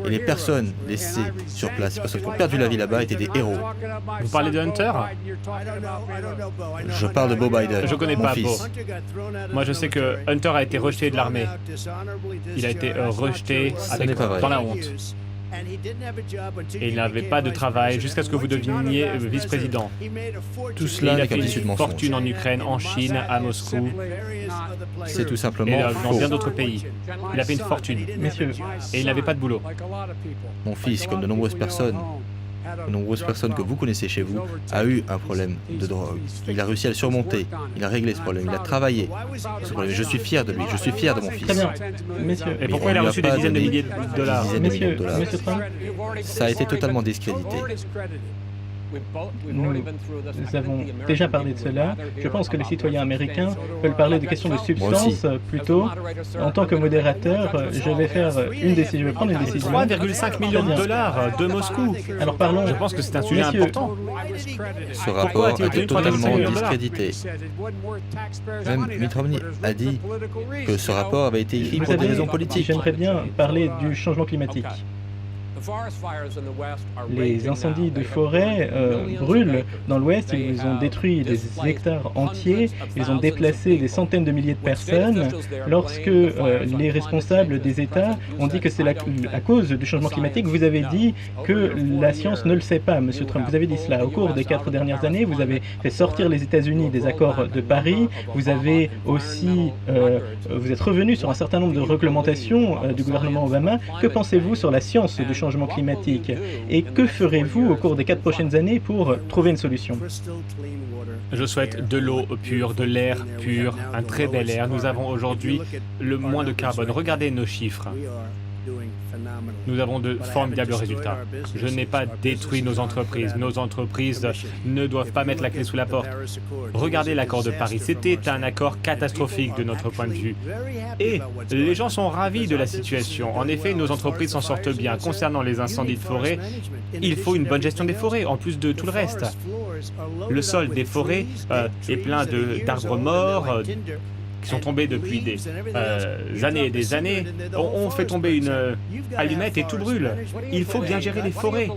Et les personnes laissées sur place, les personnes qui ont perdu la vie là-bas, étaient des héros. Vous parlez de Hunter? Je parle de Beau Biden, Je connais mon pas fils. Beau. Moi, je sais que Hunter a été rejeté de l'armée. Il a été rejeté n'est pas vrai. dans la honte. Et il n'avait pas de travail jusqu'à ce que vous deveniez vice-président. Tout Et cela il a n'est qu'un fait tissu de une mensonges. fortune en Ukraine, en Chine, à Moscou C'est tout et simplement dans bien faux. d'autres pays. Il a fait une fortune. Messieurs, Et il n'avait pas de boulot. Mon fils, comme de nombreuses personnes que vous connaissez chez vous, a eu un problème de drogue. Il a réussi à le surmonter. Il a réglé ce problème. Il a travaillé ce problème. Je suis fier de lui. Je suis fier de mon fils. très bien. Messieurs, Et pourquoi il a on lui a reçu des pas dizaines de donné milliers de dollars? des dizaines de millions de dollars. Monsieur Trump, Ça a été totalement discrédité. Nous avons déjà parlé de cela. Je pense que les citoyens américains veulent parler de questions de substance plutôt. En tant que modérateur, je vais prendre une décision. 3,5 millions de dollars de Moscou. Alors parlons. Je pense que c'est un sujet Messieurs, important. Ce rapport a été totalement discrédité. Même Mitt Romney a dit que ce rapport avait été écrit pour des raisons politiques. J'aimerais bien parler du changement climatique. Les incendies de forêt brûlent dans l'Ouest, ils ont détruit des hectares entiers, ils ont déplacé des centaines de milliers de personnes. Lorsque les responsables des États ont dit que c'est à cause du changement climatique, vous avez dit que la science ne le sait pas, Monsieur Trump. Vous avez dit cela. Au cours des 4 dernières années, vous avez fait sortir les États-Unis des accords de Paris. Vous avez aussi, vous êtes revenu sur un certain nombre de réglementations du gouvernement Obama. Que pensez-vous sur la science du changement climatique et que ferez-vous au cours des 4 prochaines années pour trouver une solution? Je souhaite de l'eau pure, de l'air pur, un très bel air. Nous avons aujourd'hui le moins de carbone. Regardez nos chiffres. Nous avons de formidables résultats. Je n'ai pas détruit nos entreprises. Nos entreprises ne doivent pas mettre la clé sous la porte. Regardez l'accord de Paris. C'était un accord catastrophique de notre point de vue. Et les gens sont ravis de la situation. En effet, nos entreprises s'en sortent bien. Concernant les incendies de forêt, il faut une bonne gestion des forêts, en plus de tout le reste. Le sol des forêts est plein d'arbres morts, qui sont tombés depuis des années et des années. On fait tomber une allumette et tout brûle. Il faut bien gérer les forêts.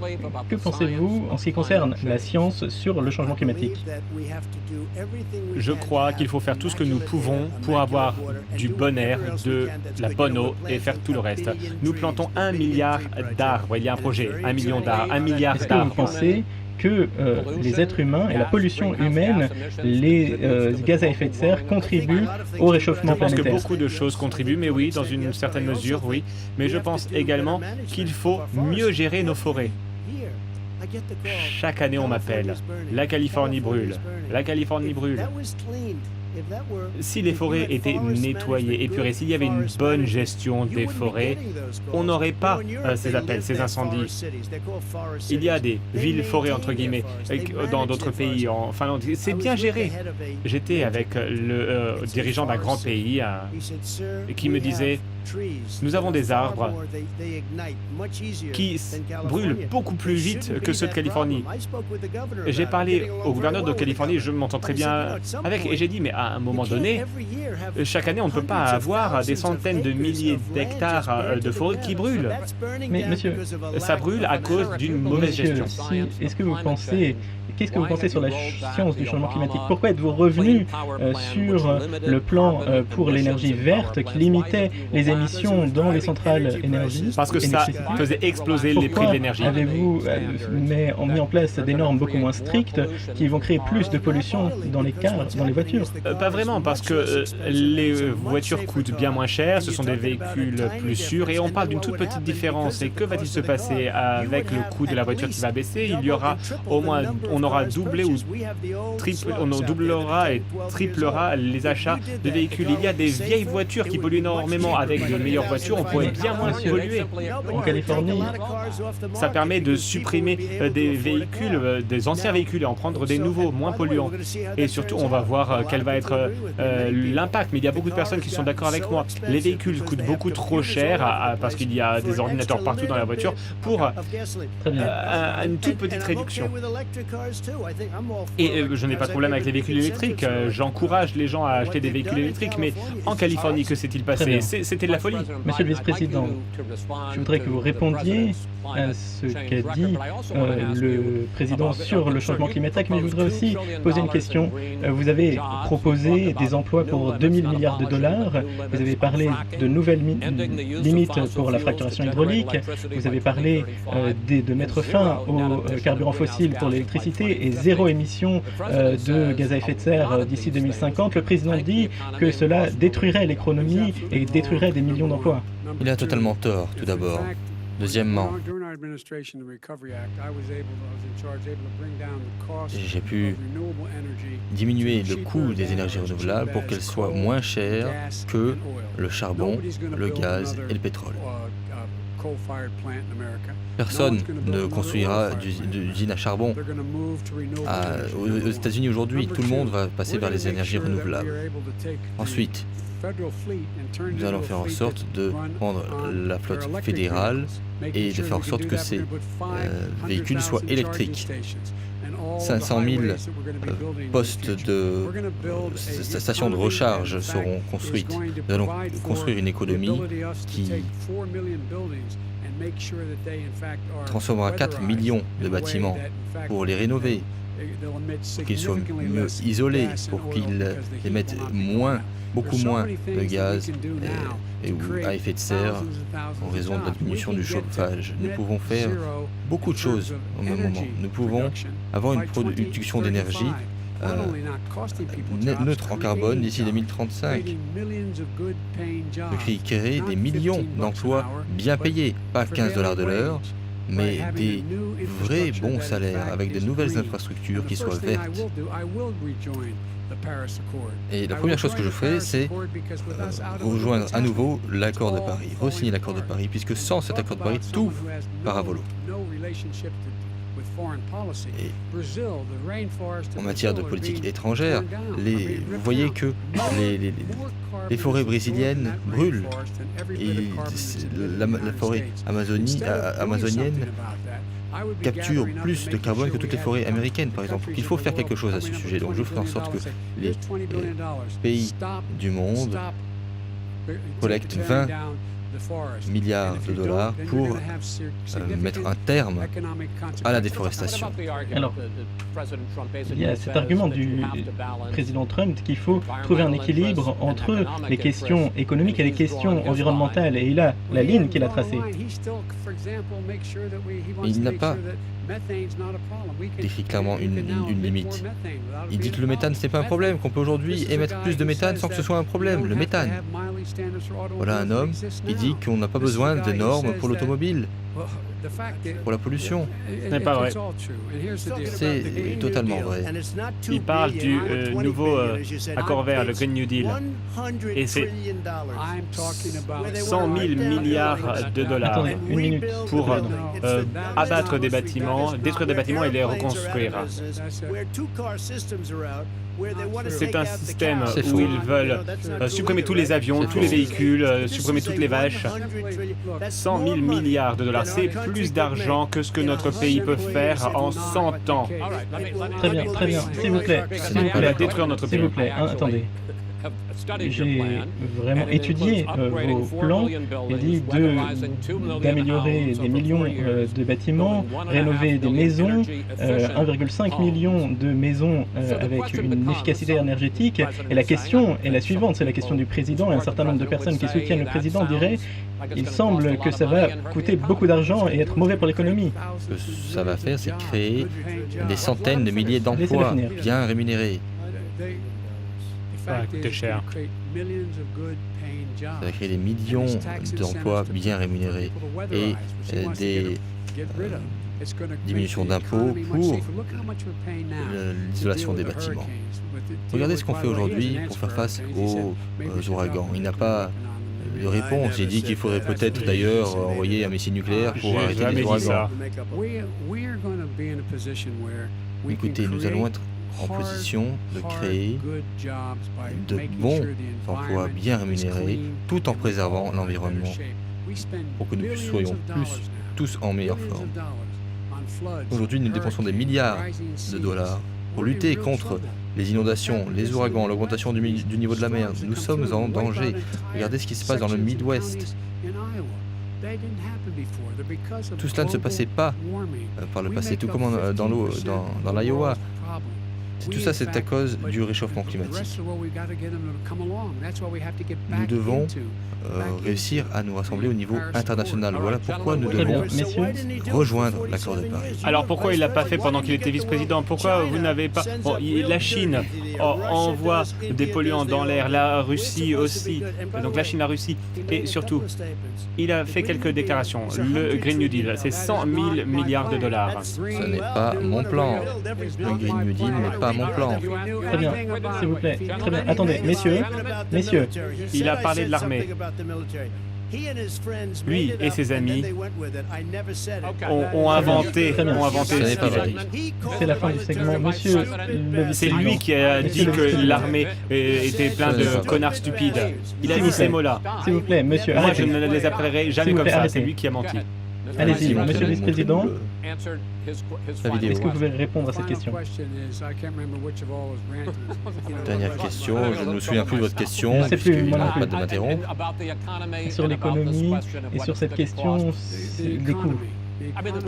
Que pensez-vous en ce qui concerne la science sur le changement climatique? Je crois qu'il faut faire tout ce que nous pouvons pour avoir du bon air, de la bonne eau et faire tout le reste. Nous plantons 1 milliard d'arbres. Il y a un projet, 1 million d'arbres, 1 milliard Est-ce que vous d'arbres. pensez que les êtres humains et la pollution humaine, les gaz à effet de serre contribuent au réchauffement Je pense que planétaire? beaucoup de choses contribuent, mais oui, dans une certaine mesure, oui. Mais je pense également qu'il faut mieux gérer nos forêts. Chaque année, on m'appelle. La Californie brûle. La Californie brûle. Si les forêts étaient nettoyées, épurées, s'il y avait une bonne gestion des forêts, on n'aurait pas ces appels, ces incendies. Il y a des villes-forêts, entre guillemets, dans d'autres pays, en Finlande. C'est bien géré. J'étais avec le dirigeant d'un grand pays qui me disait « Nous avons des arbres qui brûlent beaucoup plus vite que ceux de Californie. » J'ai parlé au gouverneur de Californie, je m'entends très bien avec, et j'ai dit « Mais à un moment donné, chaque année, on ne peut pas avoir des centaines de milliers d'hectares de forêt qui brûlent. » Mais monsieur, Ça brûle à cause d'une mauvaise gestion. est-ce que vous pensez, qu'est-ce que vous pensez sur la science du changement climatique? Pourquoi êtes-vous revenu sur le plan pour l'énergie verte qui limitait les émissions dans les centrales énergie? Parce que ça faisait exploser les prix de l'énergie. Avez-vous mis en place des normes beaucoup moins strictes qui vont créer plus de pollution dans les cars, dans les voitures? Pas vraiment, parce que les voitures coûtent bien moins cher, ce sont des véhicules plus sûrs, et on parle d'une toute petite différence. Et que va-t-il se passer avec le coût de la voiture qui va baisser? Il y aura au moins, on aura doublé ou on doublera et triplera les achats de véhicules. Il y a des vieilles voitures qui polluent énormément. Avec de meilleures voitures, on pourrait bien moins polluer. En Californie, Ça permet de supprimer des véhicules, des anciens véhicules, et en prendre des nouveaux, moins polluants. Et surtout, on va voir quel va être l'impact. Mais il y a beaucoup de personnes qui sont d'accord avec moi. Les véhicules coûtent beaucoup trop cher parce qu'il y a des ordinateurs partout dans la voiture pour une toute petite réduction. Et je n'ai pas de problème avec les véhicules électriques. J'encourage les gens à acheter des véhicules électriques. Mais en Californie, que s'est-il passé? C'était de la folie. Monsieur le vice-président, je voudrais que vous répondiez à ce qu'a dit le président sur le changement climatique, mais je voudrais aussi poser une question. Vous avez proposé des emplois pour 2000 milliards de dollars, vous avez parlé de nouvelles limites pour la fracturation hydraulique, vous avez parlé de mettre fin aux carburants fossiles pour l'électricité et zéro émission de gaz à effet de serre d'ici 2050. Le président dit que cela détruirait l'économie et détruirait des millions d'emplois. Il a totalement tort, tout d'abord. Deuxièmement, j'ai pu diminuer le coût des énergies renouvelables pour qu'elles soient moins chères que le charbon, le gaz et le pétrole. Personne ne construira d'usine à charbon. Aux États-Unis aujourd'hui, tout le monde va passer vers les énergies renouvelables. Ensuite, nous allons faire en sorte de prendre la flotte fédérale et de faire en sorte que ces véhicules soient électriques. 500 000 postes de stations de recharge seront construites. Nous allons construire une économie qui transformera 4 millions de bâtiments pour les rénover, pour qu'ils soient mieux isolés, pour qu'ils émettent beaucoup moins de gaz à effet de serre en raison de la diminution du chauffage. Nous pouvons faire beaucoup de choses au même moment. Nous pouvons avoir une production d'énergie neutre en carbone d'ici 2035. Créer des millions d'emplois bien payés, pas 15 $ de l'heure, mais des vrais bons salaires avec de nouvelles infrastructures qui soient vertes. Et la première chose que je ferai, c'est rejoindre à nouveau l'accord de Paris, re-signer l'accord de Paris, puisque sans cet accord de Paris, tout part à volo. Et en matière de politique étrangère, vous voyez que les forêts brésiliennes brûlent et la forêt amazonienne capture plus de carbone que toutes les forêts américaines, par exemple. Il faut faire quelque chose à ce sujet. Donc je ferai en sorte que les pays du monde collectent 20 milliards de dollars pour mettre un terme à la déforestation. Alors, il y a cet argument du président Trump qu'il faut trouver un équilibre entre les questions économiques et les questions environnementales. Et il a la ligne qu'il a tracée. Il n'a pas décrit clairement une limite. Il dit que le méthane, ce n'est pas un problème, qu'on peut aujourd'hui émettre plus de méthane sans que ce soit un problème, le méthane. Voilà un homme qui dit qu'on n'a pas besoin de normes pour l'automobile, pour la pollution. Ce n'est pas vrai. C'est totalement vrai. Il parle du nouveau accord vert, le Green New Deal. Et c'est 100 000 milliards de dollars. Attendez, une minute. Pour abattre des bâtiments, détruire des bâtiments et les reconstruire. C'est un système où ils veulent supprimer tous les avions, tous les véhicules, supprimer toutes les vaches. 100 000 milliards de dollars, c'est plus d'argent que ce que notre pays peut faire en 100 ans. Très bien, s'il vous plaît. S'il vous plaît, détruire notre pays. S'il vous plaît, attendez. J'ai vraiment étudié vos plans et dit d'améliorer des millions de bâtiments, rénover des maisons, 1,5 million de maisons avec une efficacité énergétique. Et la question est la suivante, c'est la question du président et un certain nombre de personnes qui soutiennent le président diraient il semble que ça va coûter beaucoup d'argent et être mauvais pour l'économie. Ce que ça va faire, c'est créer des centaines de milliers d'emplois bien rémunérés. Ça va coûter cher. Ça va créer des millions d'emplois bien rémunérés et des diminutions d'impôts pour l'isolation des bâtiments. Regardez ce qu'on fait aujourd'hui pour faire face aux ouragans. Il n'a pas de réponse. Il dit qu'il faudrait peut-être d'ailleurs envoyer un missile nucléaire pour arrêter les ouragans. Écoutez, nous allons être en position de créer de bons emplois bien rémunérés tout en préservant l'environnement pour que nous soyons tous en meilleure forme. Aujourd'hui, nous dépensons des milliards de dollars pour lutter contre les inondations, les ouragans, l'augmentation du niveau de la mer. Nous sommes en danger. Regardez ce qui se passe dans le Midwest. Tout cela ne se passait pas par le passé, tout comme dans l'Iowa. Tout ça, c'est à cause du réchauffement climatique. Nous devons réussir à nous rassembler au niveau international. Voilà pourquoi nous devons rejoindre l'accord de Paris. Alors pourquoi il ne l'a pas fait pendant qu'il était vice-président? Pourquoi vous n'avez pas... Bon, la Chine envoie des polluants dans l'air, la Russie aussi, donc la Chine, la Russie, et surtout, il a fait quelques déclarations. Le Green New Deal, c'est 100 000 milliards de dollars. Ce n'est pas mon plan. Le Green New Deal n'est pas mon plan. Très bien, s'il vous plaît. Très bien. Attendez, messieurs. Il a parlé de l'armée. Lui et ses amis ont inventé Très bien. Ce n'est pas vrai. C'est la fin du segment. Monsieur le C'est vice-président. lui qui a dit que l'armée était plein de connards stupides. Il a dit ces mots-là. S'il vous plaît, monsieur, Moi, je arrêtez. ne les appellerai jamais S'il vous comme plaît, ça. arrêtez. C'est lui qui a menti. Allez-y, Montrez-nous monsieur le vice-président, la vidéo. est-ce que vous pouvez répondre à cette question? Dernière question, je ne me souviens plus de votre question, Je ne sais plus, puisqu'il moi non n'arrête pas plus. de m'interrompre. Sur l'économie et sur cette question des coûts. Et le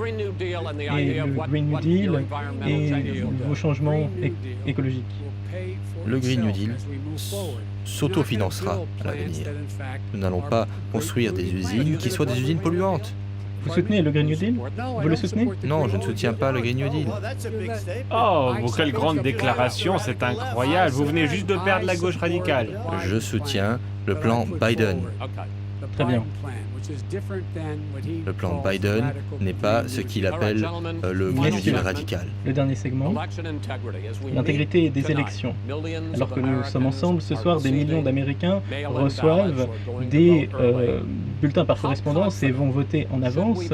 Green New Deal et vos changements écologiques. Le Green New Deal s'autofinancera à l'avenir. Nous n'allons pas construire des usines qui soient des usines polluantes. Vous soutenez le Green New Deal? Vous le soutenez? Non, je ne soutiens pas le Green New Deal. Oh, quelle grande déclaration, c'est incroyable. Vous venez juste de perdre la gauche radicale. Je soutiens le plan Biden. Très bien. Le plan Biden n'est pas ce qu'il appelle le Green New Deal radical. Le dernier segment, l'intégrité des élections. Alors que nous sommes ensemble ce soir, des millions d'Américains reçoivent des bulletins par correspondance et vont voter en avance.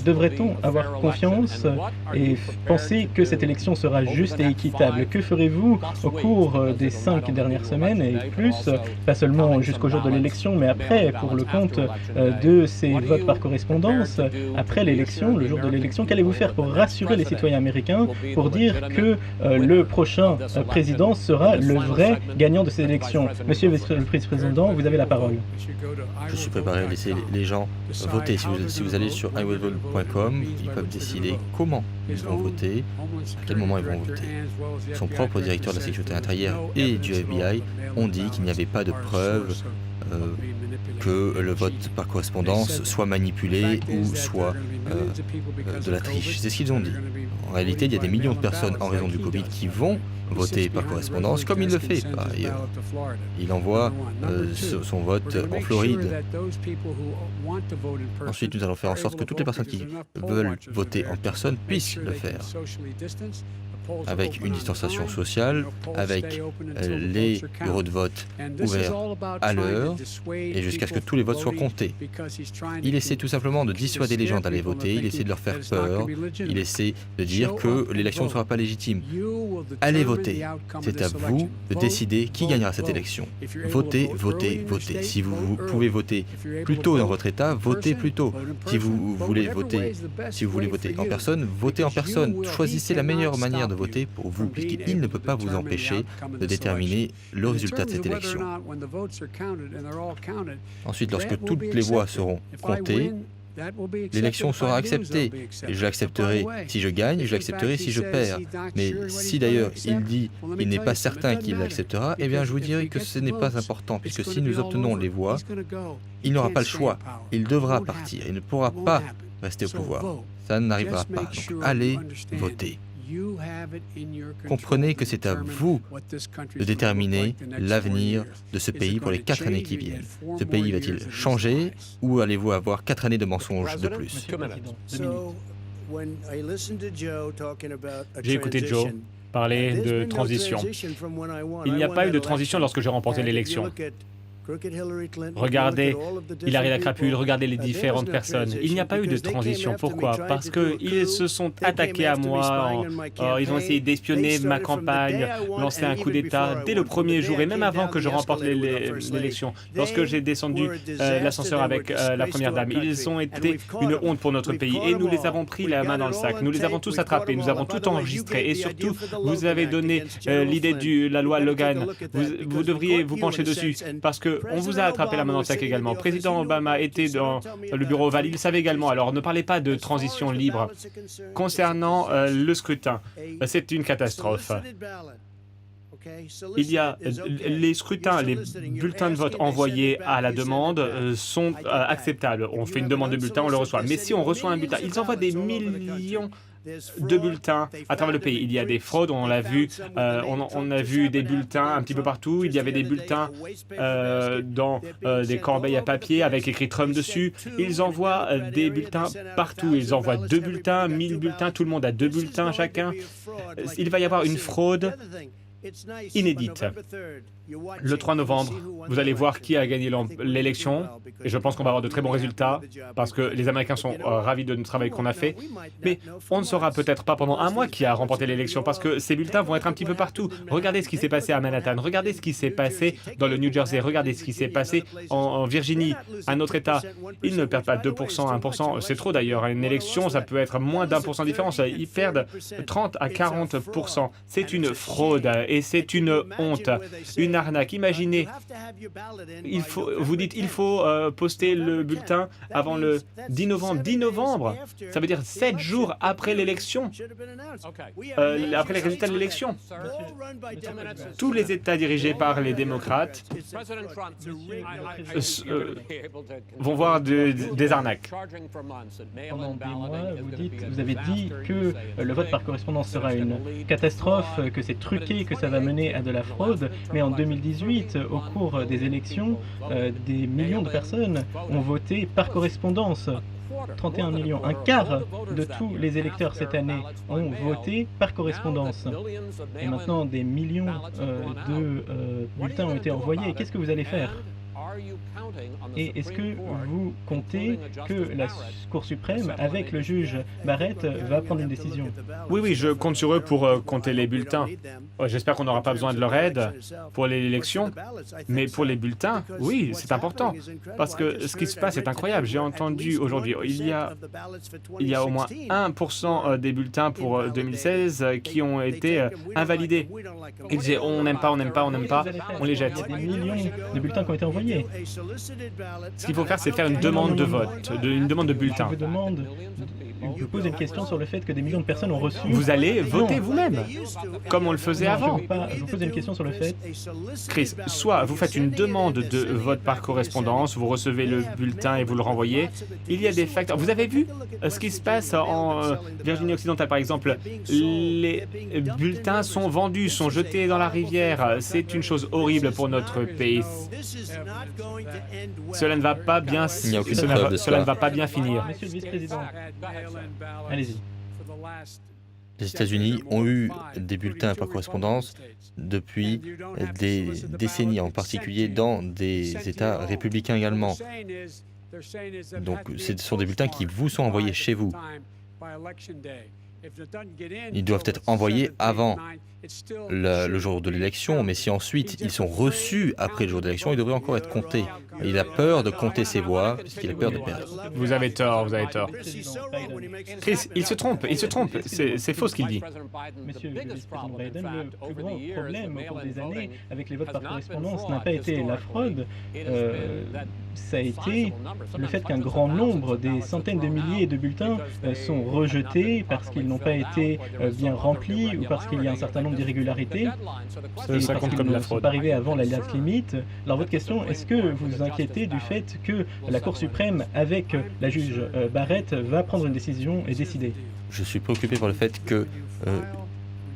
Devrait-on avoir confiance et penser que cette élection sera juste et équitable? Que ferez-vous au cours des 5 dernières semaines et plus, pas seulement jusqu'au jour de l'élection, mais après, pour le compte de ces votes par correspondance, après l'élection, le jour de l'élection, qu'allez-vous faire pour rassurer les citoyens américains, pour dire que le prochain président sera le vrai gagnant de ces élections? Monsieur le vice-président, vous avez la parole. Je suis préparé à laisser les gens voter. Si vous allez sur iwillvote.com, ils peuvent décider comment ils vont voter, à quel moment ils vont voter. Son propre directeur de la sécurité intérieure et du FBI ont dit qu'il n'y avait pas de preuves que le vote par correspondance soit manipulé ou soit de la triche. C'est ce qu'ils ont dit. En réalité, il y a des millions de personnes en raison du Covid qui vont voter par correspondance, comme il le fait par ailleurs. Il envoie son vote en Floride. Ensuite, nous allons faire en sorte que toutes les personnes qui veulent voter en personne puissent le faire, avec une distanciation sociale, avec les bureaux de vote ouverts à l'heure et jusqu'à ce que tous les votes soient comptés. Il essaie tout simplement de dissuader les gens d'aller voter, il essaie de leur faire peur, il essaie de dire que l'élection ne sera pas légitime. Allez voter. C'est à vous de décider qui gagnera cette élection. Votez, votez, votez. Si vous pouvez voter plus tôt dans votre État, votez plus tôt. Si vous voulez voter en personne, votez en personne. Choisissez la meilleure manière de voter pour vous, puisqu'il ne peut pas vous empêcher de déterminer le résultat de cette élection. Ensuite, lorsque toutes les voix seront comptées, l'élection sera acceptée. Et je l'accepterai si je gagne, je l'accepterai si je perds. Mais si d'ailleurs il dit qu'il n'est pas certain qu'il l'acceptera, eh bien je vous dirai que ce n'est pas important, puisque si nous obtenons les voix, il n'aura pas le choix. Il devra partir. Il ne pourra pas rester au pouvoir. Ça n'arrivera pas. Donc allez voter. Comprenez que c'est à vous de déterminer l'avenir de ce pays pour les 4 années qui viennent. Ce pays va-t-il changer ou allez-vous avoir 4 années de mensonges de plus? J'ai écouté Joe parler de transition. Il n'y a pas eu de transition lorsque j'ai remporté l'élection. Regardez Hillary la crapule, regardez les différentes personnes. Il n'y a pas eu de transition. Pourquoi? Parce qu'ils se sont attaqués à moi, ils ont essayé d'espionner ma campagne, lancer un coup d'État dès le premier jour et même avant que je remporte l'élection. Lorsque j'ai descendu l'ascenseur avec la première dame, ils ont été une honte pour notre pays et nous les avons pris la main dans le sac. Nous les avons tous attrapés, nous avons tout enregistré et surtout, vous avez donné l'idée de la loi Logan. Vous devriez vous pencher dessus parce que on vous a attrapé la main dans le sac également. Président Obama était dans le bureau ovale, il le savait également. Alors ne parlez pas de transition libre. Concernant le scrutin, c'est une catastrophe. Il y a les scrutins, les bulletins de vote envoyés à la demande sont acceptables. On fait une demande de bulletin, on le reçoit. Mais si on reçoit un bulletin, ils envoient des millions de bulletins à travers le pays. Il y a des fraudes, on l'a vu, on a vu des bulletins un petit peu partout. Il y avait des bulletins dans des corbeilles à papier avec écrit Trump dessus. Ils envoient des bulletins partout. Ils envoient 2 bulletins, 1000 bulletins, tout le monde a 2 bulletins chacun. Il va y avoir une fraude inédite. Le 3 novembre, vous allez voir qui a gagné l'élection, et je pense qu'on va avoir de très bons résultats, parce que les Américains sont ravis de notre travail qu'on a fait, mais on ne saura peut-être pas pendant un mois qui a remporté l'élection, parce que ces bulletins vont être un petit peu partout. Regardez ce qui s'est passé à Manhattan, regardez ce qui s'est passé dans le New Jersey, regardez ce qui s'est passé en Virginie, un autre État. Ils ne perdent pas 2%, 1%, c'est trop d'ailleurs. Une élection, ça peut être moins d'1% de différence. Ils perdent 30 à 40%. C'est une fraude et c'est une honte, une arnaque. Imaginez, vous dites il faut poster le bulletin avant le 10 novembre. 10 novembre, ça veut dire 7 jours après l'élection, après les résultats de l'élection. Tous les États dirigés par les démocrates vont voir des arnaques. Pendant des mois, vous avez dit que le vote par correspondance sera une catastrophe, que c'est truqué, que ça va mener à de la fraude. Mais en 2018, au cours des élections, des millions de personnes ont voté par correspondance. 31 millions, un quart de tous les électeurs cette année ont voté par correspondance. Et maintenant, des millions de bulletins ont été envoyés. Qu'est-ce que vous allez faire ? Et est-ce que vous comptez que la Cour suprême, avec le juge Barrett, va prendre une décision? Oui, je compte sur eux pour compter les bulletins. J'espère qu'on n'aura pas besoin de leur aide pour l'élection, mais pour les bulletins, oui, c'est important. Parce que ce qui se passe est incroyable. J'ai entendu aujourd'hui, il y a au moins 1% des bulletins pour 2016 qui ont été invalidés. Ils disaient on n'aime pas, on les jette. Il y a des millions de bulletins qui ont été envoyés. Ce qu'il faut faire, c'est faire une demande de vote, une demande de bulletin. Je pose une question sur le fait que des millions de personnes ont reçu... Vous allez voter vous-même, comme on le faisait avant. Je vous pose une question sur le fait... Chris, soit vous faites une demande de vote par correspondance, vous recevez le bulletin et vous le renvoyez. Il y a des facteurs. Vous avez vu ce qui se passe en Virginie occidentale, par exemple. Les bulletins sont vendus, sont jetés dans la rivière. C'est une chose horrible pour notre pays. Cela ne va pas bien, cela ne va pas bien finir. Monsieur le vice-président, allez-y. Les États-Unis ont eu des bulletins par correspondance depuis des décennies, en particulier dans des États républicains également. Donc, ce sont des bulletins qui vous sont envoyés chez vous. Ils doivent être envoyés avant le jour de l'élection, mais si ensuite ils sont reçus après le jour de l'élection, ils devraient encore être comptés. Il a peur de compter ses voix, puisqu'il a peur de perdre. Vous avez tort. Chris, il se trompe, c'est faux ce qu'il dit. Monsieur le vice-président Biden, le plus grand problème au cours des années avec les votes par correspondance n'a pas été la fraude, ça a été le fait qu'un grand nombre, des centaines de milliers de bulletins sont rejetés parce qu'ils n'ont pas été bien remplis ou parce qu'il y a un certain nombre d'irrégularités. Ça compte comme de la fraude. Ils ne sont pas arrivés avant la date limite. Alors votre question, est-ce que vous vous inquiétez du fait que la Cour suprême, avec la juge Barrett, va prendre une décision et décider? Je suis préoccupé par le fait que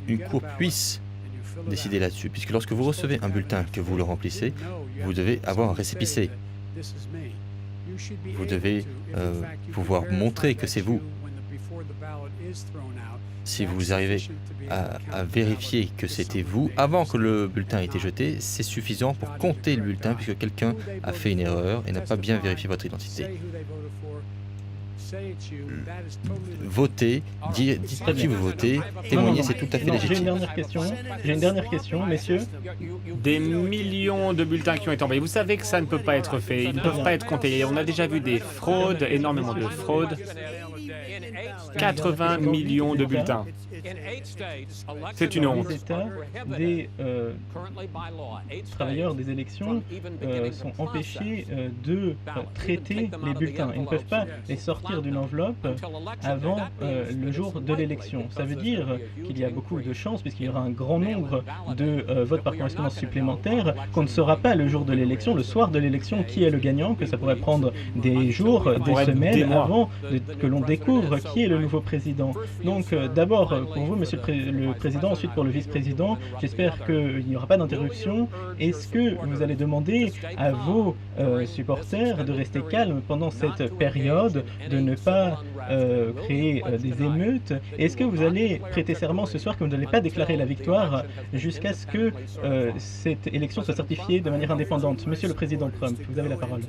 une cour puisse décider là-dessus, puisque lorsque vous recevez un bulletin que vous le remplissez, vous devez avoir un récépissé. Vous devez pouvoir montrer que c'est vous. Si vous arrivez à vérifier que c'était vous avant que le bulletin ait été jeté, c'est suffisant pour compter le bulletin puisque quelqu'un a fait une erreur et n'a pas bien vérifié votre identité. Votez, dites qui vous votez, témoignez, c'est tout à fait légitime. J'ai une dernière question, messieurs. Des millions de bulletins qui ont été envoyés. Vous savez que ça ne peut pas être fait, ils ne peuvent pas être comptés. On a déjà vu des fraudes, énormément de fraudes. 80 millions de bulletins. C'est une honte. Les États, des travailleurs des élections sont empêchés de traiter les bulletins. Ils ne peuvent pas les sortir d'une enveloppe avant le jour de l'élection. Ça veut dire qu'il y a beaucoup de chances, puisqu'il y aura un grand nombre de votes par correspondance supplémentaires, qu'on ne saura pas le jour de l'élection, le soir de l'élection, qui est le gagnant, que ça pourrait prendre des jours, des semaines avant que l'on découvre qui est le nouveau président. Donc d'abord pour vous, Monsieur le Président, ensuite pour le vice-président, j'espère qu'il n'y aura pas d'interruption. Est-ce que vous allez demander à vos supporters de rester calmes pendant cette période, de de ne pas créer des émeutes. Est-ce que vous allez prêter serment ce soir que vous n'allez pas déclarer la victoire jusqu'à ce que cette élection soit certifiée de manière indépendante? Monsieur le Président Trump, vous avez la parole.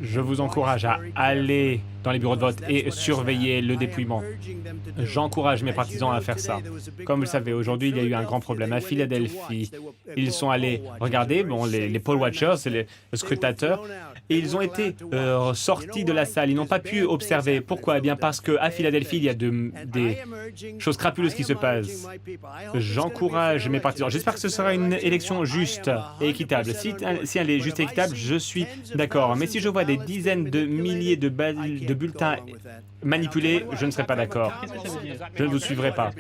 Je vous encourage à aller dans les bureaux de vote et surveiller le dépouillement. J'encourage mes partisans à faire ça. Comme vous le savez, aujourd'hui, il y a eu un grand problème à Philadelphie. Ils sont allés regarder, les poll watchers, les scrutateurs, et ils ont été sortis de la salle. Ils n'ont pas pu observer. Pourquoi? Eh bien, parce qu'à Philadelphie, il y a des choses crapuleuses qui se passent. J'encourage mes partisans. J'espère que ce sera une élection juste et équitable. Si elle est juste et équitable, je suis d'accord. Mais si je vois des dizaines de milliers de bulletins manipulés, je ne serai pas d'accord. Je ne vous suivrai pas.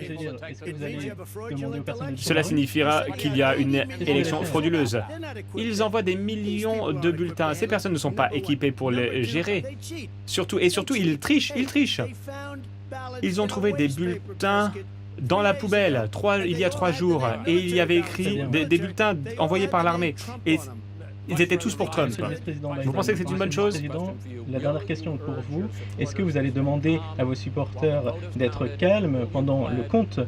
Cela signifiera qu'il y a une élection frauduleuse. Ils envoient des millions de bulletins. Ces personnes ne sont pas équipées pour les gérer. Surtout, ils trichent. Ils ont trouvé des bulletins dans la poubelle il y a 3 jours. Et il y avait écrit des bulletins envoyés par l'armée. Et ils étaient tous pour Trump. Vous pensez que c'est une bonne chose? La dernière question pour vous. Est-ce que vous allez demander à vos supporters d'être calmes pendant le compte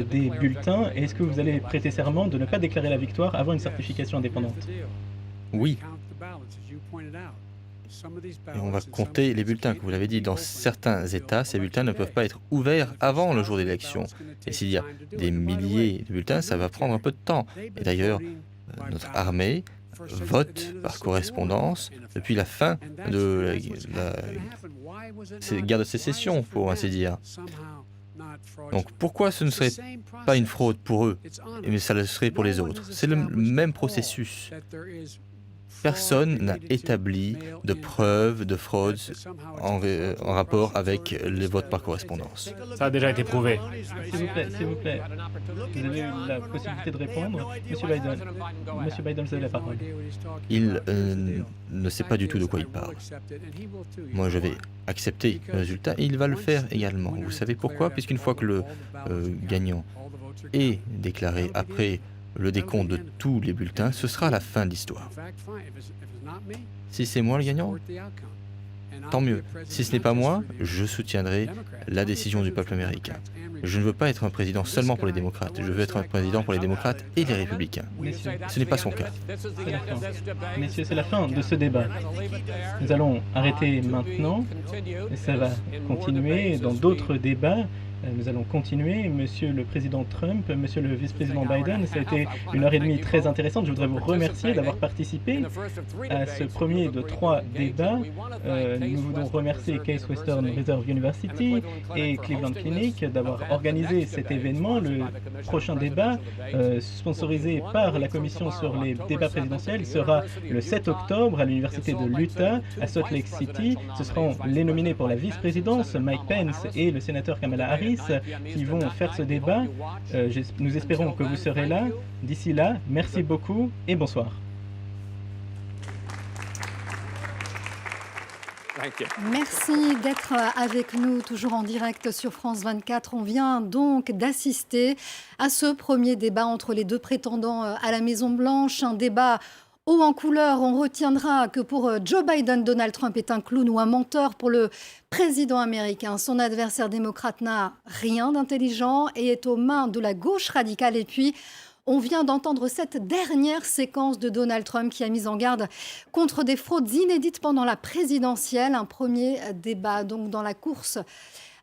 des bulletins? Et est-ce que vous allez prêter serment de ne pas déclarer la victoire avant une certification indépendante? Oui. Et on va compter les bulletins, comme vous l'avez dit. Dans certains États, ces bulletins ne peuvent pas être ouverts avant le jour d'élection. Et s'il y a des milliers de bulletins, ça va prendre un peu de temps. Et d'ailleurs, notre armée vote par correspondance depuis la fin de la guerre de sécession, pour ainsi dire. Donc pourquoi ce ne serait pas une fraude pour eux, mais ça le serait pour les autres? C'est le même processus. Personne n'a établi de preuves de fraude en rapport avec les votes par correspondance. Ça a déjà été prouvé. S'il vous plaît. Vous avez eu la possibilité de répondre. Monsieur Biden, vous avez la parole. Il ne sait pas du tout de quoi il parle. Moi, je vais accepter le résultat et il va le faire également. Vous savez pourquoi? Puisqu'une fois que le gagnant est déclaré après le décompte de tous les bulletins, ce sera la fin de l'histoire. Si c'est moi le gagnant, tant mieux. Si ce n'est pas moi, je soutiendrai la décision du peuple américain. Je ne veux pas être un président seulement pour les démocrates, je veux être un président pour les démocrates et les républicains. Ce n'est pas son cas. Messieurs, c'est la fin de ce débat. Nous allons arrêter maintenant et ça va continuer dans d'autres débats. Nous allons continuer. Monsieur le Président Trump, Monsieur le Vice-président Biden, ça a été 1h30 très intéressante. Je voudrais vous remercier d'avoir participé à ce premier de 3 débats. Nous voulons remercier Case Western Reserve University et Cleveland Clinic d'avoir organisé cet événement. Le prochain débat, sponsorisé par la Commission sur les débats présidentiels, sera le 7 octobre à l'Université de l'Utah, à Salt Lake City. Ce seront les nominés pour la vice-présidence, Mike Pence et le sénateur Kamala Harris, qui vont faire ce débat. Nous espérons que vous serez là. D'ici là, merci beaucoup et bonsoir. Merci d'être avec nous, toujours en direct sur France 24. On vient donc d'assister à ce premier débat entre les 2 prétendants à la Maison-Blanche, un débat haut en couleur. On retiendra que pour Joe Biden, Donald Trump est un clown ou un menteur. Pour le président américain, son adversaire démocrate n'a rien d'intelligent et est aux mains de la gauche radicale. Et puis, on vient d'entendre cette dernière séquence de Donald Trump qui a mis en garde contre des fraudes inédites pendant la présidentielle. Un premier débat donc dans la course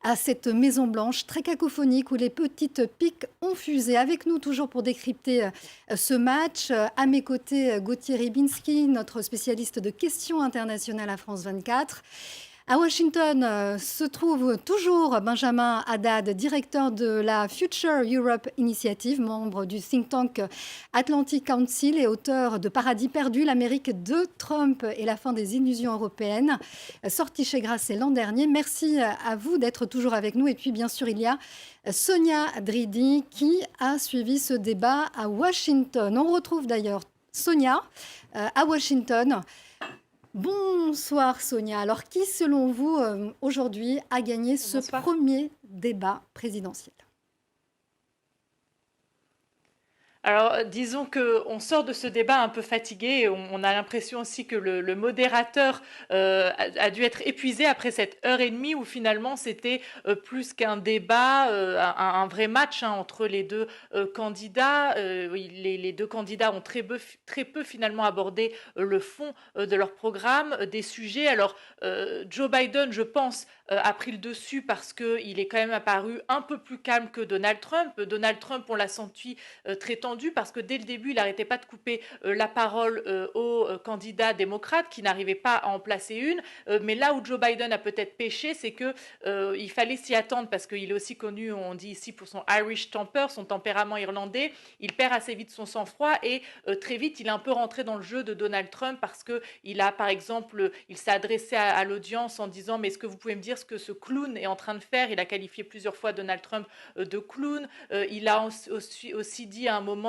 à cette Maison-Blanche très cacophonique où les petites piques ont fusé. Avec nous toujours pour décrypter ce match, à mes côtés, Gauthier Rybinski, notre spécialiste de questions internationales à France 24. À Washington se trouve toujours Benjamin Haddad, directeur de la Future Europe Initiative, membre du think tank Atlantic Council et auteur de Paradis perdu, l'Amérique de Trump et la fin des illusions européennes, sorti chez Grasset l'an dernier. Merci à vous d'être toujours avec nous. Et puis, bien sûr, il y a Sonia Dridi qui a suivi ce débat à Washington. On retrouve d'ailleurs Sonia à Washington. Bonsoir Sonia. Alors qui, selon vous, aujourd'hui, a gagné ce premier débat présidentiel? Alors, disons qu'on sort de ce débat un peu fatigué. On a l'impression aussi que le modérateur a dû être épuisé après cette heure et demie où finalement c'était plus qu'un débat, un vrai match entre les deux candidats. Oui, les deux candidats ont très peu finalement abordé le fond de leur programme, des sujets. Alors, Joe Biden, je pense, a pris le dessus parce qu'il est quand même apparu un peu plus calme que Donald Trump. Donald Trump, on l'a senti très tendu parce que dès le début, il n'arrêtait pas de couper la parole aux candidats démocrates qui n'arrivaient pas à en placer une. Mais là où Joe Biden a peut-être péché, c'est qu'il fallait s'y attendre parce qu'il est aussi connu, on dit ici, pour son Irish temper, son tempérament irlandais. Il perd assez vite son sang-froid et très vite, il est un peu rentré dans le jeu de Donald Trump parce qu'il a, par exemple, il s'est adressé à l'audience en disant « Mais est-ce que vous pouvez me dire ce que ce clown est en train de faire ?» Il a qualifié plusieurs fois Donald Trump de clown. Il a aussi dit à un moment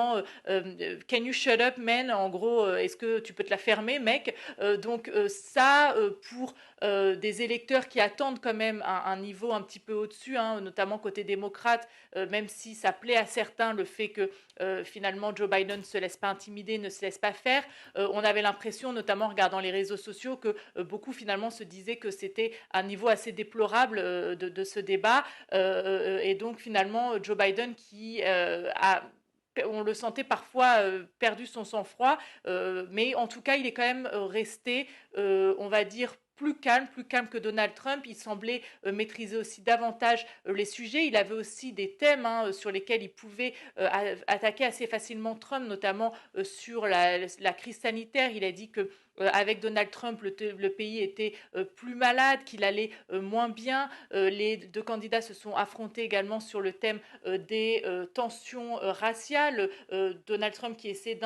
Can you shut up, man? En gros, est-ce que tu peux te la fermer, mec? Donc ça, pour des électeurs qui attendent quand même un niveau un petit peu au-dessus, notamment côté démocrate, même si ça plaît à certains le fait que finalement Joe Biden ne se laisse pas intimider, ne se laisse pas faire, on avait l'impression, notamment en regardant les réseaux sociaux, que beaucoup finalement se disaient que c'était un niveau assez déplorable de ce débat, et donc finalement Joe Biden qui on le sentait parfois perdu son sang-froid, mais en tout cas, il est quand même resté, on va dire, plus calme que Donald Trump. Il semblait maîtriser aussi davantage les sujets. Il avait aussi des thèmes sur lesquels il pouvait attaquer assez facilement Trump, notamment sur la crise sanitaire. Il a dit que avec Donald Trump, le pays était plus malade, qu'il allait moins bien. Les deux candidats se sont affrontés également sur le thème des tensions raciales. Donald Trump, qui essaie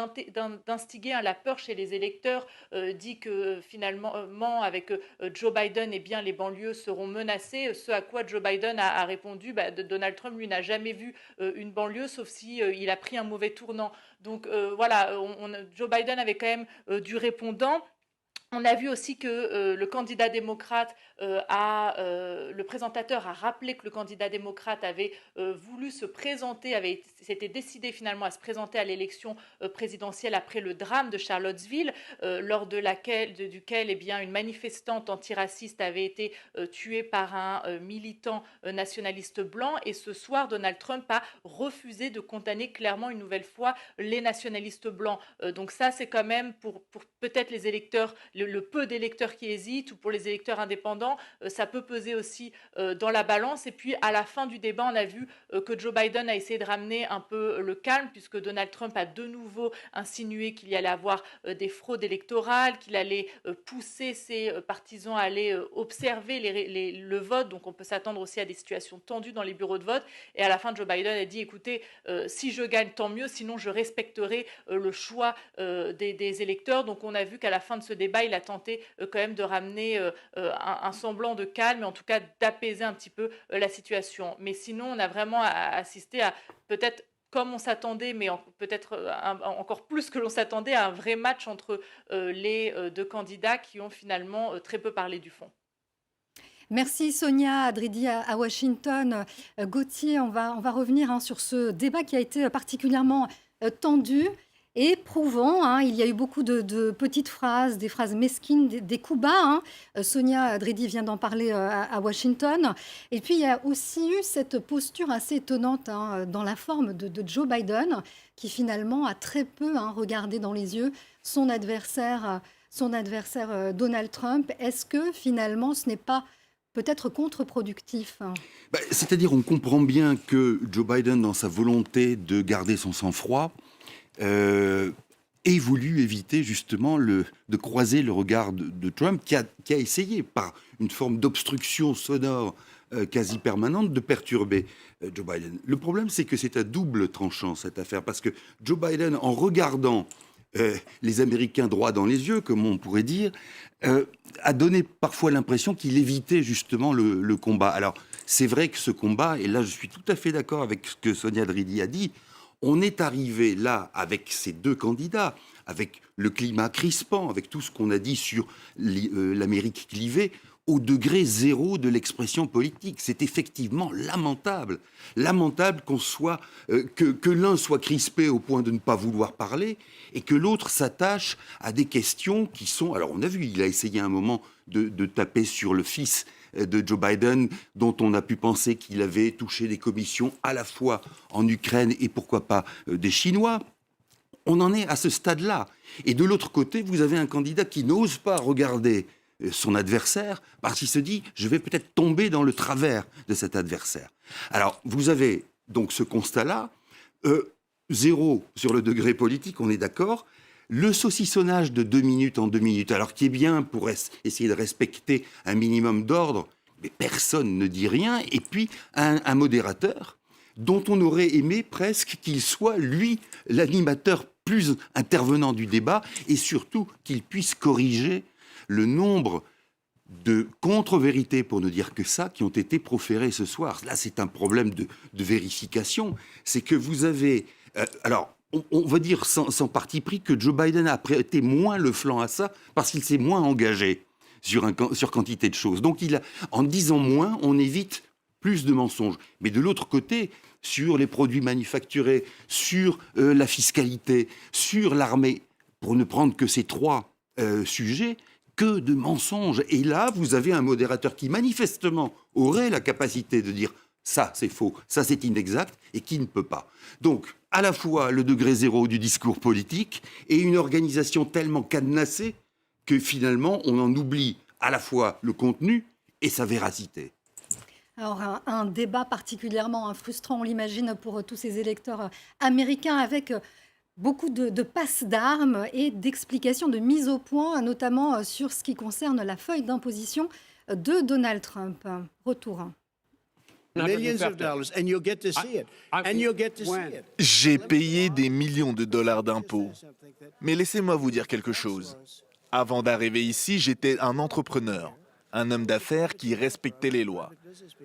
d'instiguer la peur chez les électeurs, dit que finalement, avec Joe Biden, eh bien, les banlieues seront menacées. Ce à quoi Joe Biden a répondu, Donald Trump, lui, n'a jamais vu une banlieue, sauf si il a pris un mauvais tournant. Donc voilà, Joe Biden avait quand même du répondant. On a vu aussi que le candidat démocrate le présentateur a rappelé que le candidat démocrate avait voulu se présenter, s'était décidé finalement à se présenter à l'élection présidentielle après le drame de Charlottesville, lors duquel eh bien, une manifestante antiraciste avait été tuée par un militant nationaliste blanc. Et ce soir, Donald Trump a refusé de condamner clairement une nouvelle fois les nationalistes blancs. Donc ça, c'est quand même pour peut-être les électeurs, le peu d'électeurs qui hésitent, ou pour les électeurs indépendants, ça peut peser aussi dans la balance. Et puis à la fin du débat, on a vu que Joe Biden a essayé de ramener un peu le calme, puisque Donald Trump a de nouveau insinué qu'il y allait avoir des fraudes électorales, qu'il allait pousser ses partisans à aller observer le vote. Donc on peut s'attendre aussi à des situations tendues dans les bureaux de vote. Et à la fin, Joe Biden a dit, écoutez, si je gagne, tant mieux, sinon je respecterai le choix des électeurs. Donc on a vu qu'à la fin de ce débat, il a tenté quand même de ramener un semblant de calme, et en tout cas d'apaiser un petit peu la situation. Mais sinon, on a vraiment assisté à peut-être, comme on s'attendait, mais peut-être encore plus que l'on s'attendait, à un vrai match entre les deux candidats qui ont finalement très peu parlé du fond. Merci Sonia Adridi à Washington. Gauthier, on va revenir sur ce débat qui a été particulièrement tendu et éprouvant. Il y a eu beaucoup de petites phrases, des phrases mesquines, des coups bas. Sonia Adridi vient d'en parler à Washington. Et puis, il y a aussi eu cette posture assez étonnante dans la forme de Joe Biden, qui finalement a très peu regardé dans les yeux son adversaire Donald Trump. Est-ce que finalement, ce n'est pas peut-être contre-productif? C'est-à-dire, on comprend bien que Joe Biden, dans sa volonté de garder son sang-froid, ait voulu éviter justement de croiser le regard de Trump, qui a essayé, par une forme d'obstruction sonore quasi permanente, de perturber Joe Biden. Le problème, c'est que c'est à double tranchant, cette affaire, parce que Joe Biden, en regardant les Américains droit dans les yeux, comme on pourrait dire, a donné parfois l'impression qu'il évitait justement le combat. Alors, c'est vrai que ce combat, et là je suis tout à fait d'accord avec ce que Sonia Adridi a dit, on est arrivé là avec ces deux candidats, avec le climat crispant, avec tout ce qu'on a dit sur l'Amérique clivée, au degré zéro de l'expression politique. C'est effectivement lamentable. Lamentable qu'on soit, que l'un soit crispé au point de ne pas vouloir parler et que l'autre s'attache à des questions qui sont... Alors on a vu, il a essayé à un moment de taper sur le fils de Joe Biden, dont on a pu penser qu'il avait touché des commissions à la fois en Ukraine et pourquoi pas des Chinois. On en est à ce stade-là. Et de l'autre côté, vous avez un candidat qui n'ose pas regarder son adversaire parce qu'il se dit « je vais peut-être tomber dans le travers de cet adversaire ». Alors, vous avez donc ce constat-là, zéro sur le degré politique, on est d'accord. Le saucissonnage de 2 minutes en 2 minutes, alors qui est bien pour essayer de respecter un minimum d'ordre, mais personne ne dit rien. Et puis, un modérateur dont on aurait aimé presque qu'il soit, lui, l'animateur plus intervenant du débat et surtout qu'il puisse corriger le nombre de contre-vérités, pour ne dire que ça, qui ont été proférées ce soir. Là, c'est un problème de vérification. C'est que vous avez... alors, on va dire sans parti pris que Joe Biden a prêté moins le flanc à ça parce qu'il s'est moins engagé sur quantité de choses. Donc, en disant moins, on évite plus de mensonges. Mais de l'autre côté, sur les produits manufacturés, sur la fiscalité, sur l'armée, pour ne prendre que ces 3 sujets, que de mensonges. Et là, vous avez un modérateur qui manifestement aurait la capacité de dire ça c'est faux, ça c'est inexact, et qui ne peut pas. Donc, à la fois le degré zéro du discours politique et une organisation tellement cadenassée que finalement on en oublie à la fois le contenu et sa véracité. Alors, un débat particulièrement frustrant, on l'imagine, pour tous ces électeurs américains, avec beaucoup de passes d'armes et d'explications, de mise au point, notamment sur ce qui concerne la feuille d'imposition de Donald Trump. Retour. J'ai payé des millions de dollars d'impôts. Mais laissez-moi vous dire quelque chose. Avant d'arriver ici, j'étais un entrepreneur, un homme d'affaires qui respectait les lois.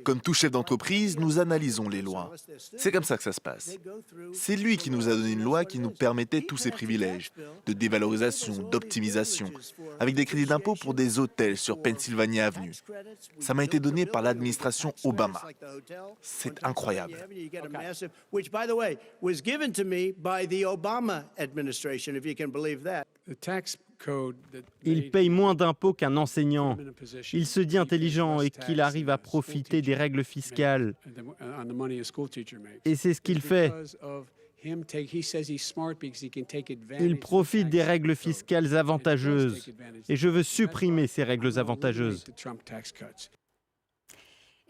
Comme tout chef d'entreprise, nous analysons les lois. C'est comme ça que ça se passe. C'est lui qui nous a donné une loi qui nous permettait tous ces privilèges, de dévalorisation, d'optimisation, avec des crédits d'impôt pour des hôtels sur Pennsylvania Avenue. Ça m'a été donné par l'administration Obama. C'est incroyable. Il paye moins d'impôts qu'un enseignant. Il se dit intelligent et qu'il arrive à profiter des règles fiscales. Et c'est ce qu'il fait. Il profite des règles fiscales avantageuses. Et je veux supprimer ces règles avantageuses.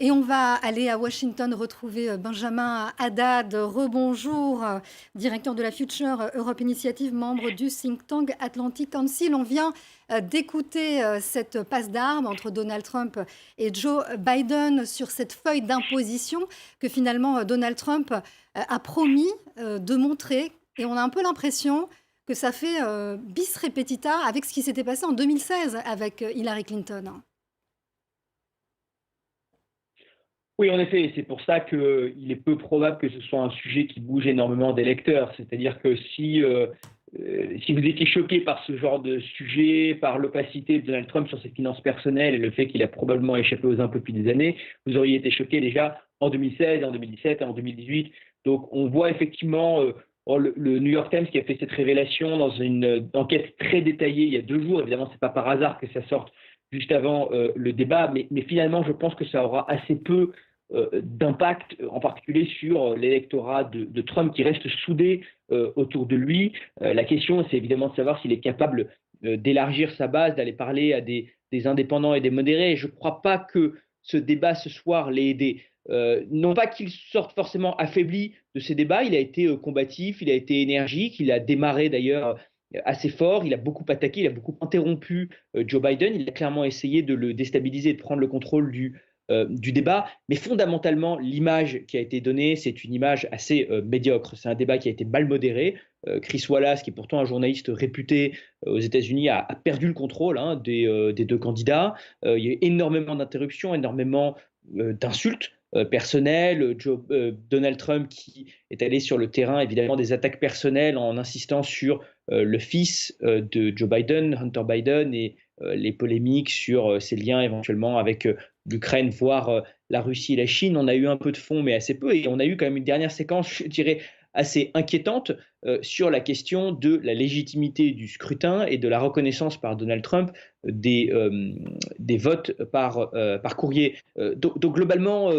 Et on va aller à Washington retrouver Benjamin Haddad. Rebonjour, directeur de la Future Europe Initiative, membre du think tank Atlantic Council. On vient d'écouter cette passe d'armes entre Donald Trump et Joe Biden sur cette feuille d'imposition que finalement Donald Trump a promis de montrer. Et on a un peu l'impression que ça fait bis repetita avec ce qui s'était passé en 2016 avec Hillary Clinton. Oui, en effet, c'est pour ça qu'il est peu probable que ce soit un sujet qui bouge énormément d'électeurs. C'est-à-dire que si vous étiez choqué par ce genre de sujet, par l'opacité de Donald Trump sur ses finances personnelles et le fait qu'il a probablement échappé aux impôts depuis des années, vous auriez été choqué déjà en 2016, en 2017, en 2018. Donc on voit effectivement le New York Times qui a fait cette révélation dans une enquête très détaillée il y a 2 jours. Évidemment, ce n'est pas par hasard que ça sorte juste avant le débat, mais finalement, je pense que ça aura assez peu d'impact, en particulier sur l'électorat de Trump qui reste soudé autour de lui. La question, c'est évidemment de savoir s'il est capable d'élargir sa base, d'aller parler à des indépendants et des modérés. Je ne crois pas que ce débat ce soir l'ait aidé. Non pas qu'il sorte forcément affaibli de ces débats, il a été combatif, il a été énergique, il a démarré d'ailleurs assez fort, il a beaucoup attaqué, il a beaucoup interrompu Joe Biden, il a clairement essayé de le déstabiliser, de prendre le contrôle du débat, mais fondamentalement, l'image qui a été donnée, c'est une image assez médiocre. C'est un débat qui a été mal modéré. Chris Wallace, qui est pourtant un journaliste réputé aux États-Unis, a perdu le contrôle des 2 candidats. Il y a eu énormément d'interruptions, énormément d'insultes personnelles. Donald Trump qui est allé sur le terrain, évidemment, des attaques personnelles en insistant sur le fils de Joe Biden, Hunter Biden, et les polémiques sur ses liens éventuellement avec l'Ukraine, voire la Russie et la Chine. On a eu un peu de fond, mais assez peu. Et on a eu quand même une dernière séquence, je dirais, assez inquiétante sur la question de la légitimité du scrutin et de la reconnaissance par Donald Trump des votes par courrier. Donc globalement,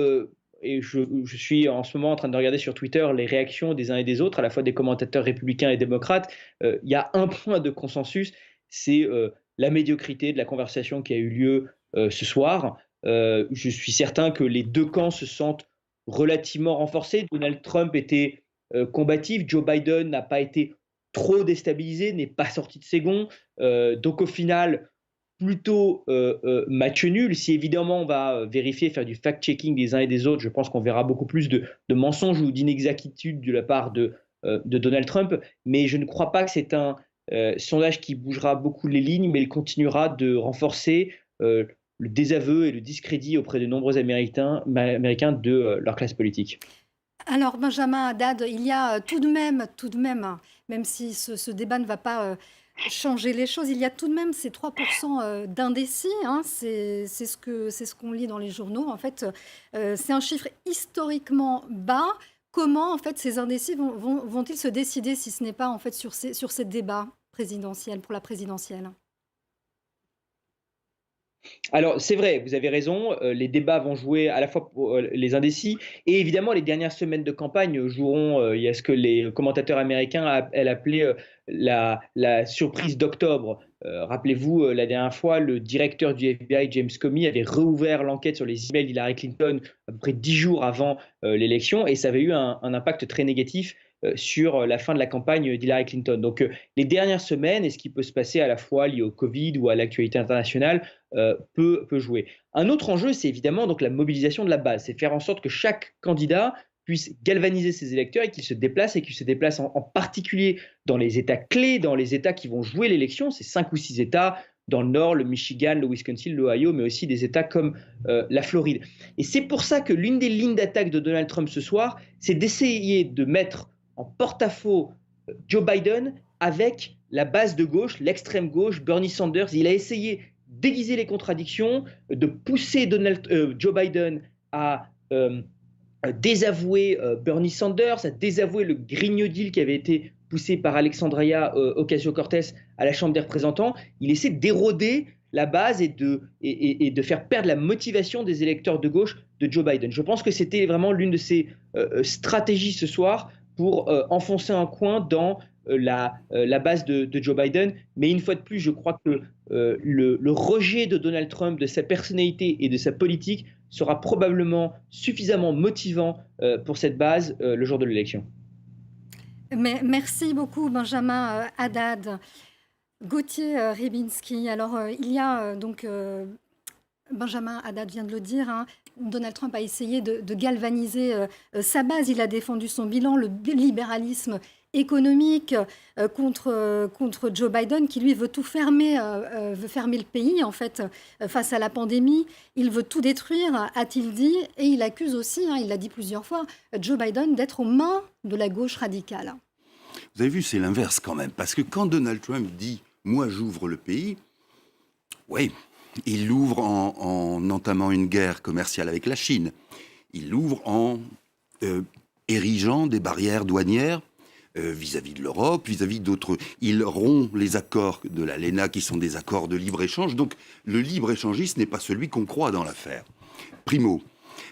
et je suis en ce moment en train de regarder sur Twitter les réactions des uns et des autres, à la fois des commentateurs républicains et démocrates, il y a un point de consensus, c'est la médiocrité de la conversation qui a eu lieu ce soir. Je suis certain que les deux camps se sentent relativement renforcés. Donald Trump était combatif, Joe Biden n'a pas été trop déstabilisé, n'est pas sorti de ses gonds. Donc au final, plutôt match nul. Si évidemment on va vérifier, faire du fact-checking des uns et des autres, je pense qu'on verra beaucoup plus de mensonges ou d'inexactitudes de la part de Donald Trump. Mais je ne crois pas que c'est un sondage qui bougera beaucoup les lignes, mais il continuera de renforcer le désaveu et le discrédit auprès de nombreux Américains de leur classe politique. Alors, Benjamin Haddad, il y a tout de même, même si ce débat ne va pas changer les choses, il y a tout de même ces 3% d'indécis, hein, c'est ce qu'on lit dans les journaux. En fait, c'est un chiffre historiquement bas. Comment, en fait, ces indécis vont-ils se décider si ce n'est pas, en fait, sur ces débats présidentiels, pour la présidentielle? Alors, c'est vrai, vous avez raison, les débats vont jouer à la fois pour les indécis et évidemment les dernières semaines de campagne joueront, il y a ce que les commentateurs américains appelaient la surprise d'octobre. Rappelez-vous, la dernière fois, le directeur du FBI, James Comey, avait rouvert l'enquête sur les emails d'Hillary Clinton à peu près 10 jours avant l'élection et ça avait eu un impact très négatif sur la fin de la campagne d'Hillary Clinton. Donc les dernières semaines, et ce qui peut se passer à la fois lié au Covid ou à l'actualité internationale, peut jouer. Un autre enjeu, c'est évidemment donc la mobilisation de la base, c'est faire en sorte que chaque candidat puisse galvaniser ses électeurs et qu'ils se déplacent en particulier dans les États clés, dans les États qui vont jouer l'élection, c'est 5 ou 6 États dans le Nord, le Michigan, le Wisconsin, l'Ohio, mais aussi des États comme la Floride. Et c'est pour ça que l'une des lignes d'attaque de Donald Trump ce soir, c'est d'essayer de mettre en porte-à-faux Joe Biden avec la base de gauche, l'extrême gauche, Bernie Sanders. Il a essayé d'aiguiser les contradictions, de pousser Joe Biden à désavouer Bernie Sanders, à désavouer le Green New Deal qui avait été poussé par Alexandria Ocasio-Cortez à la Chambre des représentants. Il essaie d'éroder la base et de faire perdre la motivation des électeurs de gauche de Joe Biden. Je pense que c'était vraiment l'une de ses stratégies ce soir pour enfoncer un coin dans la base de Joe Biden. Mais une fois de plus, je crois que le rejet de Donald Trump, de sa personnalité et de sa politique sera probablement suffisamment motivant pour cette base le jour de l'élection. Merci beaucoup, Benjamin Haddad. Gauthier Rybinski, alors il y a donc... Benjamin Haddad vient de le dire, hein, Donald Trump a essayé de galvaniser sa base. Il a défendu son bilan, le libéralisme économique contre Joe Biden qui, lui, veut tout fermer, veut fermer le pays, en fait, face à la pandémie. Il veut tout détruire, a-t-il dit, et il accuse aussi, hein, il l'a dit plusieurs fois, Joe Biden d'être aux mains de la gauche radicale. Vous avez vu, c'est l'inverse quand même, parce que quand Donald Trump dit « moi, j'ouvre le pays », oui, il l'ouvre en entamant une guerre commerciale avec la Chine. Il l'ouvre en érigeant des barrières douanières vis-à-vis de l'Europe, vis-à-vis d'autres. Il rompt les accords de l'ALENA qui sont des accords de libre-échange. Donc le libre-échangiste n'est pas celui qu'on croit dans l'affaire. Primo.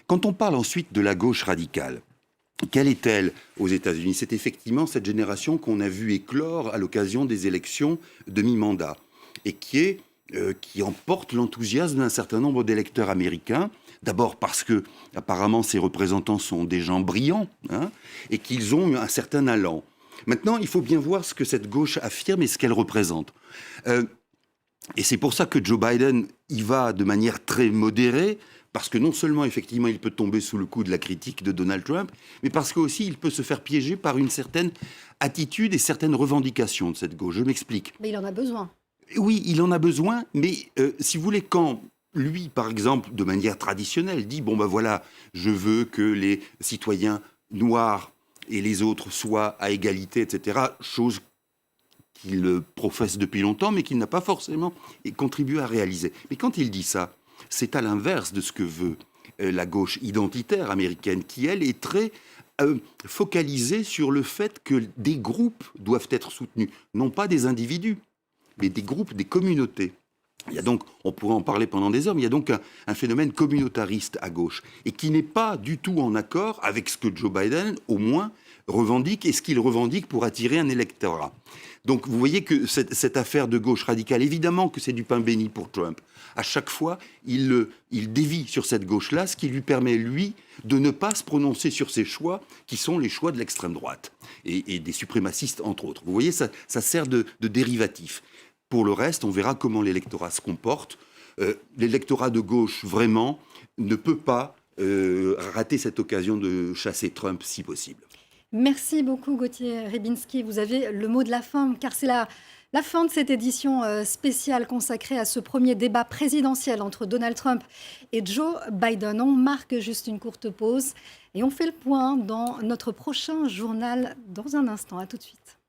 Quand on parle ensuite de la gauche radicale, quelle est-elle aux États-Unis? C'est effectivement cette génération qu'on a vue éclore à l'occasion des élections de mi-mandat et qui emporte l'enthousiasme d'un certain nombre d'électeurs américains. D'abord parce que, apparemment, ces représentants sont des gens brillants, hein, et qu'ils ont un certain allant. Maintenant, il faut bien voir ce que cette gauche affirme et ce qu'elle représente. Et c'est pour ça que Joe Biden y va de manière très modérée, parce que non seulement, effectivement, il peut tomber sous le coup de la critique de Donald Trump, mais parce qu'aussi, il peut se faire piéger par une certaine attitude et certaines revendications de cette gauche. Je m'explique. Mais il en a besoin. Oui, il en a besoin, mais si vous voulez, quand lui, par exemple, de manière traditionnelle, dit « bon ben voilà, je veux que les citoyens noirs et les autres soient à égalité, etc. » chose qu'il professe depuis longtemps, mais qu'il n'a pas forcément contribué à réaliser. Mais quand il dit ça, c'est à l'inverse de ce que veut la gauche identitaire américaine, qui, elle, est très focalisée sur le fait que des groupes doivent être soutenus, non pas des individus, mais des groupes, des communautés. Il y a donc, on pourrait en parler pendant des heures, mais il y a donc un phénomène communautariste à gauche, et qui n'est pas du tout en accord avec ce que Joe Biden, au moins, revendique, et ce qu'il revendique pour attirer un électorat. Donc vous voyez que cette affaire de gauche radicale, évidemment que c'est du pain béni pour Trump. À chaque fois, il dévie sur cette gauche-là, ce qui lui permet, lui, de ne pas se prononcer sur ses choix, qui sont les choix de l'extrême droite, et des suprémacistes, entre autres. Vous voyez, ça sert de dérivatif. Pour le reste, on verra comment l'électorat se comporte. L'électorat de gauche, vraiment, ne peut pas rater cette occasion de chasser Trump, si possible. Merci beaucoup Gauthier Rybinski. Vous avez le mot de la fin, car c'est la fin de cette édition spéciale consacrée à ce premier débat présidentiel entre Donald Trump et Joe Biden. On marque juste une courte pause et on fait le point dans notre prochain journal dans un instant. À tout de suite.